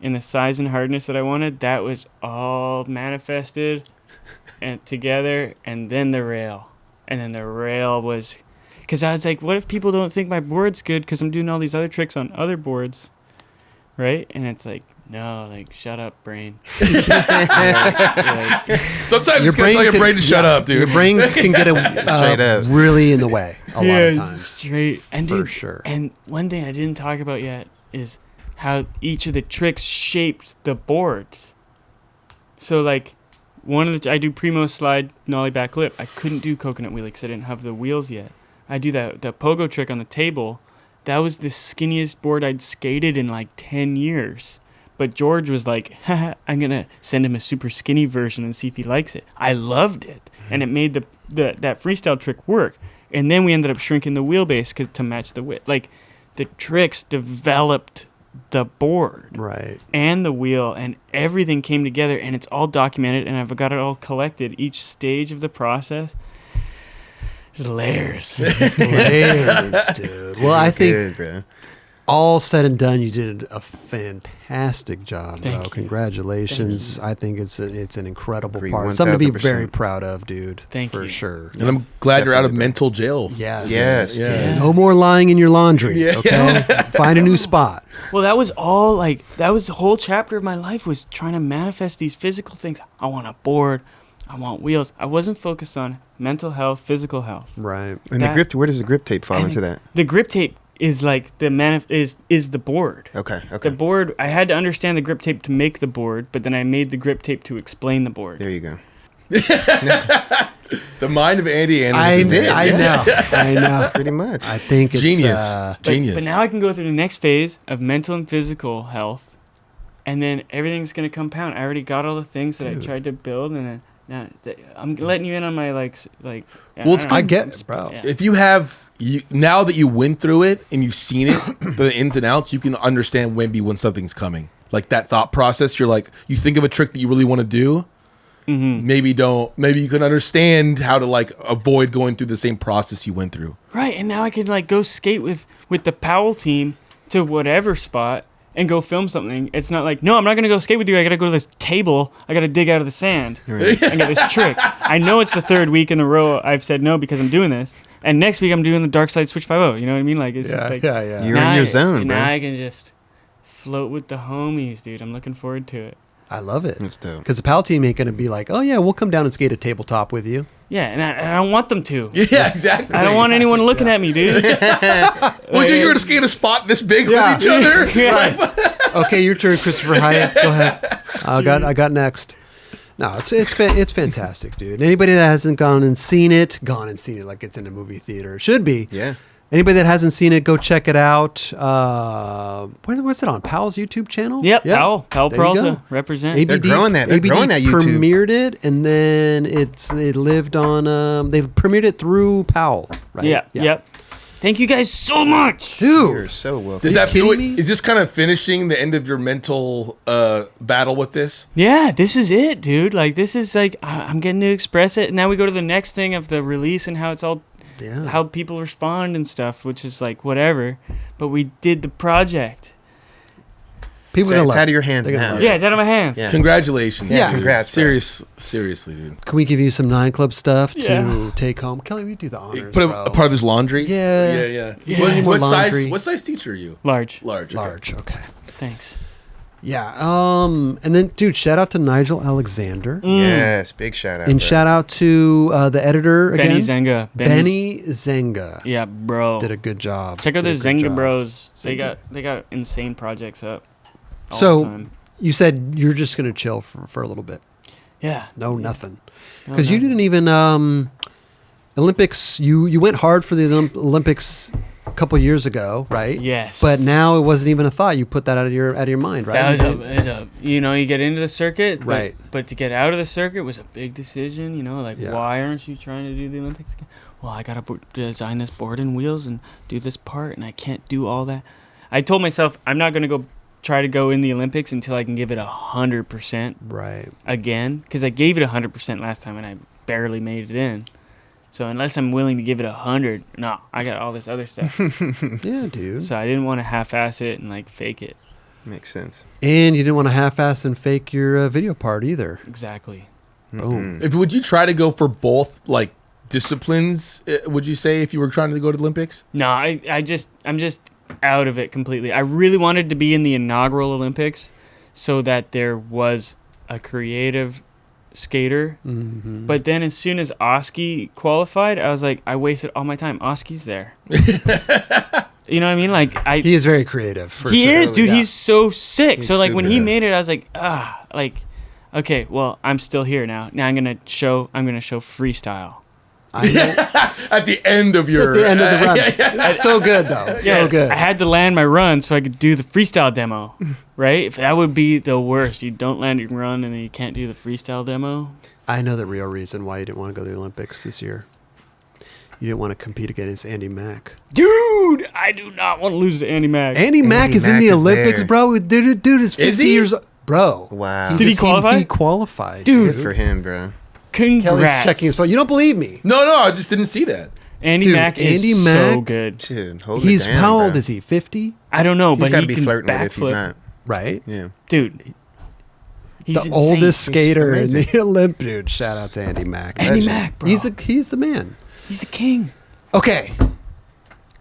in the size and hardness that I wanted. That was all manifested and together, and then the rail. And then the rail was... Because I was like, what if people don't think my board's good because I'm doing all these other tricks on other boards? Right? And it's like, no, like, shut up, brain. Sometimes it's going to tell your brain to shut up, dude. Your brain can get Straight up. really in the way a lot of times. Straight. And For dude, sure. And one thing I didn't talk about yet is how each of the tricks shaped the boards. So, like, I do primo slide, nollie back lip. I couldn't do coconut wheelie because I didn't have the wheels yet. I do the pogo trick on the table. That was the skinniest board I'd skated in like 10 years. But George was like, haha, I'm going to send him a super skinny version and see if he likes it. I loved it. And it made that freestyle trick work. And then we ended up shrinking the wheelbase to match the width. Like, the tricks developed the board. Right. And the wheel, and everything came together, and it's all documented, and I've got it all collected, each stage of the process. There's layers. Layers, dude. Well, I think Good, bro. all said and done, you did a fantastic job, Thank bro. you. Congratulations. I think it's an incredible Agree, part. Something to be 1000%. very proud of, dude. Thank for you. sure. And I'm glad you're out of Definitely, bro. mental jail. Yes. Yes, Yeah. dude. No more lying in your laundry. Yeah. Okay. Find a new spot. Well, that was all, like, that was the whole chapter of my life was trying to manifest these physical things. I want a board. I want wheels. I wasn't focused on mental health, physical health. Right. And That- the grip, where does the grip tape fall and into that? The grip tape is like is the board. Okay. The board, I had to understand the grip tape to make the board, but then I made the grip tape to explain the board. There you go. The mind of Andy Anderson. I know. Pretty much. I think it's Genius. Genius. But now I can go through the next phase of mental and physical health, and then everything's gonna compound. I already got all the things that I tried to build, and then I'm letting you in on my like. Well, it's I get it, bro. Yeah. If you have now that you went through it and you've seen it, the ins and outs, you can understand maybe when something's coming. Like that thought process, you're like, you think of a trick that you really want to do. Mm-hmm. Maybe you can understand how to like avoid going through the same process you went through. Right, and now I can like go skate with the Powell team to whatever spot and go film something. It's not like, no, I'm not gonna go skate with you. I gotta go to this table. I gotta dig out of the sand and get this trick. I know it's the third week in a row I've said no because I'm doing this, and next week I'm doing the darkslide switch 5.0. You know what I mean? Like it's just like yeah. You're in your zone, bro. Now I can just float with the homies, dude. I'm looking forward to it. I love it. That's dope. Because the PAL team ain't going to be like, oh, yeah, we'll come down and skate a tabletop with you. Yeah, and I don't want them to. Yeah, exactly. I don't want anyone looking at me, dude. Well, you're going to skate a spot this big Yeah. with each other? Yeah. Okay, your turn, Christopher Hyatt. Go ahead. I got next. No, it's fantastic, dude. Anybody that hasn't gone and seen it like it's in a movie theater. It should be. Yeah. Anybody that hasn't seen it, go check it out. What's it on? Powell's YouTube channel? Yep, Powell There you Peralta, go. represent. ABD, They're growing that. They're ABD growing that YouTube. premiered it, and then it lived on. They premiered it through Powell, right? Yeah, yep. Thank you guys so much. Dude. You're so welcome. Does that kidding do it? me? Is this kind of finishing the end of your mental battle with this? Yeah, this is it, dude. Like, this is like, I'm getting to express it. Now we go to the next thing of the release and how it's all, how people respond and stuff, which is like, whatever. But we did the project. People It's gonna love out it. of your hands They're gonna now. love Yeah, it's out of my hands. Yeah. Congratulations. Yeah. dude. Congrats, bro. Seriously, dude. Can we give you some 9 Club stuff to Yeah. take home? Kelly, we do the honors, Put bro. a part of his laundry. Yeah. Yeah. Yeah. What, Need more what laundry. size teacher are you? Large. Large. Okay. Large, okay. Thanks. Yeah. And then, dude, shout out to Nigel Alexander. Yes, big shout out. And bro. shout out to the editor again. Benny Zenga. Benny Zenga. Yeah, bro. Did a good job. Check out the Did a good Zenga job. Bros. They got insane projects up. All So- the time. You said you're just going to chill for a little bit. Yeah. No, nothing. No, Because you nothing. didn't even Olympics. You went hard for the Olympics a couple years ago, right? Yes. But now it wasn't even a thought. You put that out of your mind, right? That was you get into the circuit, Right. But to get out of the circuit was a big decision, like Yeah. why aren't you trying to do the Olympics again? Well, I got to design this board and wheels and do this part, and I can't do all that. I told myself I'm not going to try to go in the Olympics until I can give it 100% right. again, because I gave it 100% last time and I barely made it in. So unless I'm willing to give it 100, no, I got all this other stuff. Yeah, dude. So I didn't want to half-ass it and like fake it. Makes sense. And you didn't want to half-ass and fake your video part either. Exactly. Boom. Would you try to go for both like disciplines? Would you say if you were trying to go to the Olympics? No, I'm just out of it completely. I really wanted to be in the inaugural Olympics so that there was a creative skater. Mm-hmm. But then as soon as Oski qualified, I was like, I wasted all my time. Oski's there. You know what I mean? Like He is very creative. For he sure. is, dude. Yeah. He's so sick. He's So like when super he good. made it, I was like, okay, well, I'm still here now. Now I'm gonna show freestyle. I know. At the end of your At the end of the run. yeah. So good, though. So good. I had to land my run so I could do the freestyle demo, right? If that would be the worst. You don't land your run and then you can't do the freestyle demo. I know the real reason why you didn't want to go to the Olympics this year. You didn't want to compete against Andy Mack. Dude, I do not want to lose to Andy Mack. Andy Mack is in Mack the is Olympics, there. bro. Dude is 50 he? years old. Bro. Wow. Did he qualify? He qualified. Dude. Good for him, bro. Kelly's Congrats. checking his phone. You don't believe me. No, I just didn't see that. Andy Dude, Mack is Andy so Mack- good. Dude, hold He's it down, how old bro. is he? 50? I don't know, He's but got he to be can flirting with it if he's backflip. not. Right? Yeah. Dude, he's The insane. oldest skater in amazing. the Olympics. Dude, shout out to Andy Mack. Andy Legend. Mack, bro. He's the man. He's the king. Okay.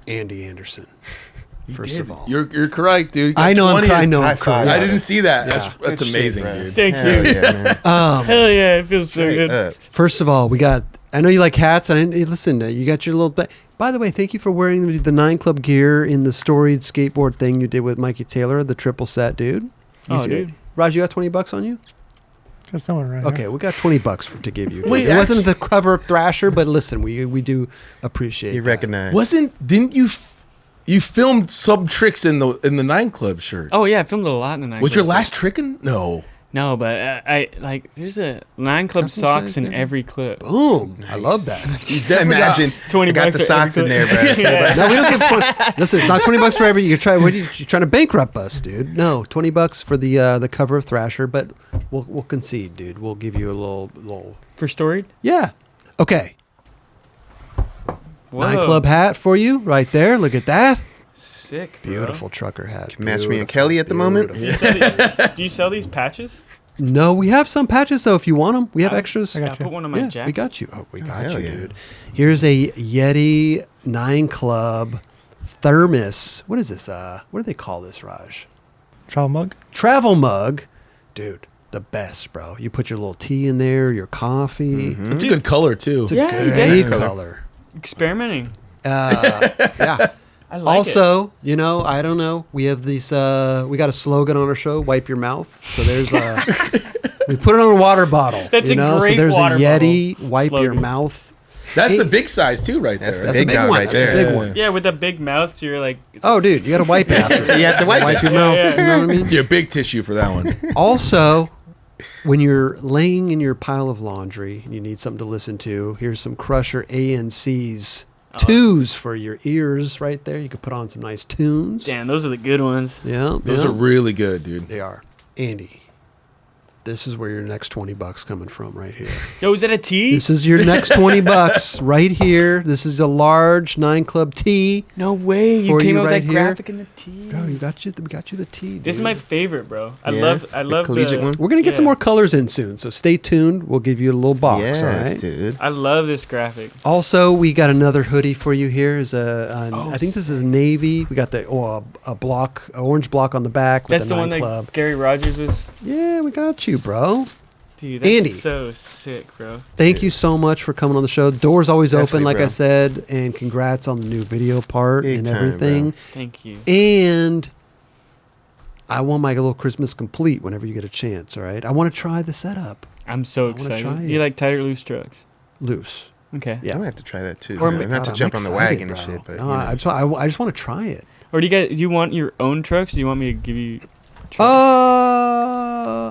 Andy Anderson. First of all. You're correct, dude. You got I know 20. I'm High correct. five. I didn't see that. Yeah. That's Good amazing, shit, bro. dude. Thank Hell you. yeah, man. Hell yeah, it feels so Straight good. up. First of all, I know you like hats. I didn't listen. You got your little. By the way, thank you for wearing the 9 Club gear in the storied skateboard thing you did with Mikey Taylor, the triple set, dude. Dude. Raj, you got $20 on you? Got someone right Okay, here. we got $20 to give you. Wait, it wasn't the cover of Thrasher, but listen, we do appreciate You that. recognize. Didn't you you filmed some tricks in the 9 Club shirt? Oh yeah, I filmed a lot in the 9 Was Club. your last trick in? No. No, but I like there's a 9 Club Custom socks size in there. every clip. Boom! I love that. You definitely Imagine got- 20 I got bucks the for every socks in there, clip. bro. Yeah. No, we don't give. Listen, it's not $20 for every. You're trying. You're trying to bankrupt us, dude. No, $20 for the cover of Thrasher, but we'll concede, dude. We'll give you a little. For storied? Yeah. Okay. Whoa. 9 Club hat for you, right there. Look at that. Sick, bro. Beautiful trucker hat. Match me Beautiful, and Kelly at the moment. beautiful. Do you sell these patches? No, we have some patches though. If you want them, we have extras. I Yeah, got you. put one on my Yeah, jacket. we got you. Oh, we got hell you, yeah. dude. Here's a Yeti 9 Club thermos. What is this? What do they call this, Raj? Travel mug. Travel mug, dude. The best, bro. You put your little tea in there, your coffee. It's a good color too. It's a Yeah, you great did. color. Experimenting. Yeah. I like it. Also, I don't know. We have these. We got a slogan on our show: "Wipe your mouth." So there's we put it on a water bottle. That's a So great there's water a Yeti bottle wipe your slogan. mouth. That's the big size too, right That's there. the That's a big big guy one. right That's there. a big one. Yeah, with the big mouth, so you're like. Oh, dude, you got to wipe it after. You have to wipe your Yeah, mouth. yeah. You know what I mean? Yeah, big tissue for that one. Also, when you're laying in your pile of laundry and you need something to listen to, here's some Crusher ANC's twos for your ears right there. You could put on some nice tunes. Damn, those are the good ones. Yeah, Those yeah. are really good, dude. They are. Andy, this is where your next $20 coming from right here. Yo, is that a tee? This is your next $20 right here. This is a large 9 Club tee. No way. You For came you out with right that here. graphic in the tee. Bro, we got you the tee, dude. This is my favorite, bro. I Yeah, love the collegiate one? We're going to get some yeah. more colors in soon, so stay tuned. We'll give you a little box, Yes, all right? dude. I love this graphic. Also, we got another hoodie for you here. Is I think this is navy. We got the orange block on the back with That's the the 9 one Club. that Gary Rogers was. Yeah, we got you, bro. Dude, that's Andy. so sick, bro. Thank you so much for coming on the show. Door's always open, Definitely, like bro. I said, and congrats on the new video part Big and time, everything. Thank you. And I want my little Christmas complete whenever you get a chance. All right, I want to try the setup I'm so wanna try excited. it. You like tight or loose trucks? loose. Okay. Yeah. I'm gonna have to try that too. Or man. Not to God, jump I'm on the excited, wagon and bro. shit, but No, you know. I just want to try it. Or do you want your own trucks? Or do you want me to give you? Trucks?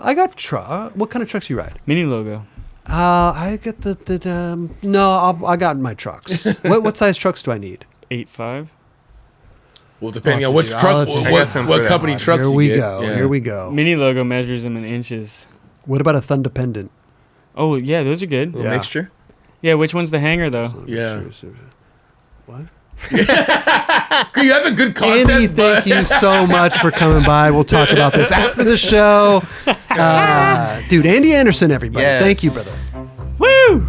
I got truck. What kind of trucks you ride? Mini logo. I get I got my trucks. what size trucks do I need? 8.5. Well, depending I'll on have which to do- truck, I'll have to do- I got some what for that. company trucks Here we you get. go. Yeah. Here we go. Mini logo measures them in inches. What about a Thunder Pendant? Oh yeah, those are good. Little Yeah. mixture. Yeah, which one's the hanger though? Yeah. What? You have a good concept. Andy, but- thank you so much for coming by. We'll talk about this after the show. Dude, Andy Anderson, everybody. Yes. Thank you, brother. Woo!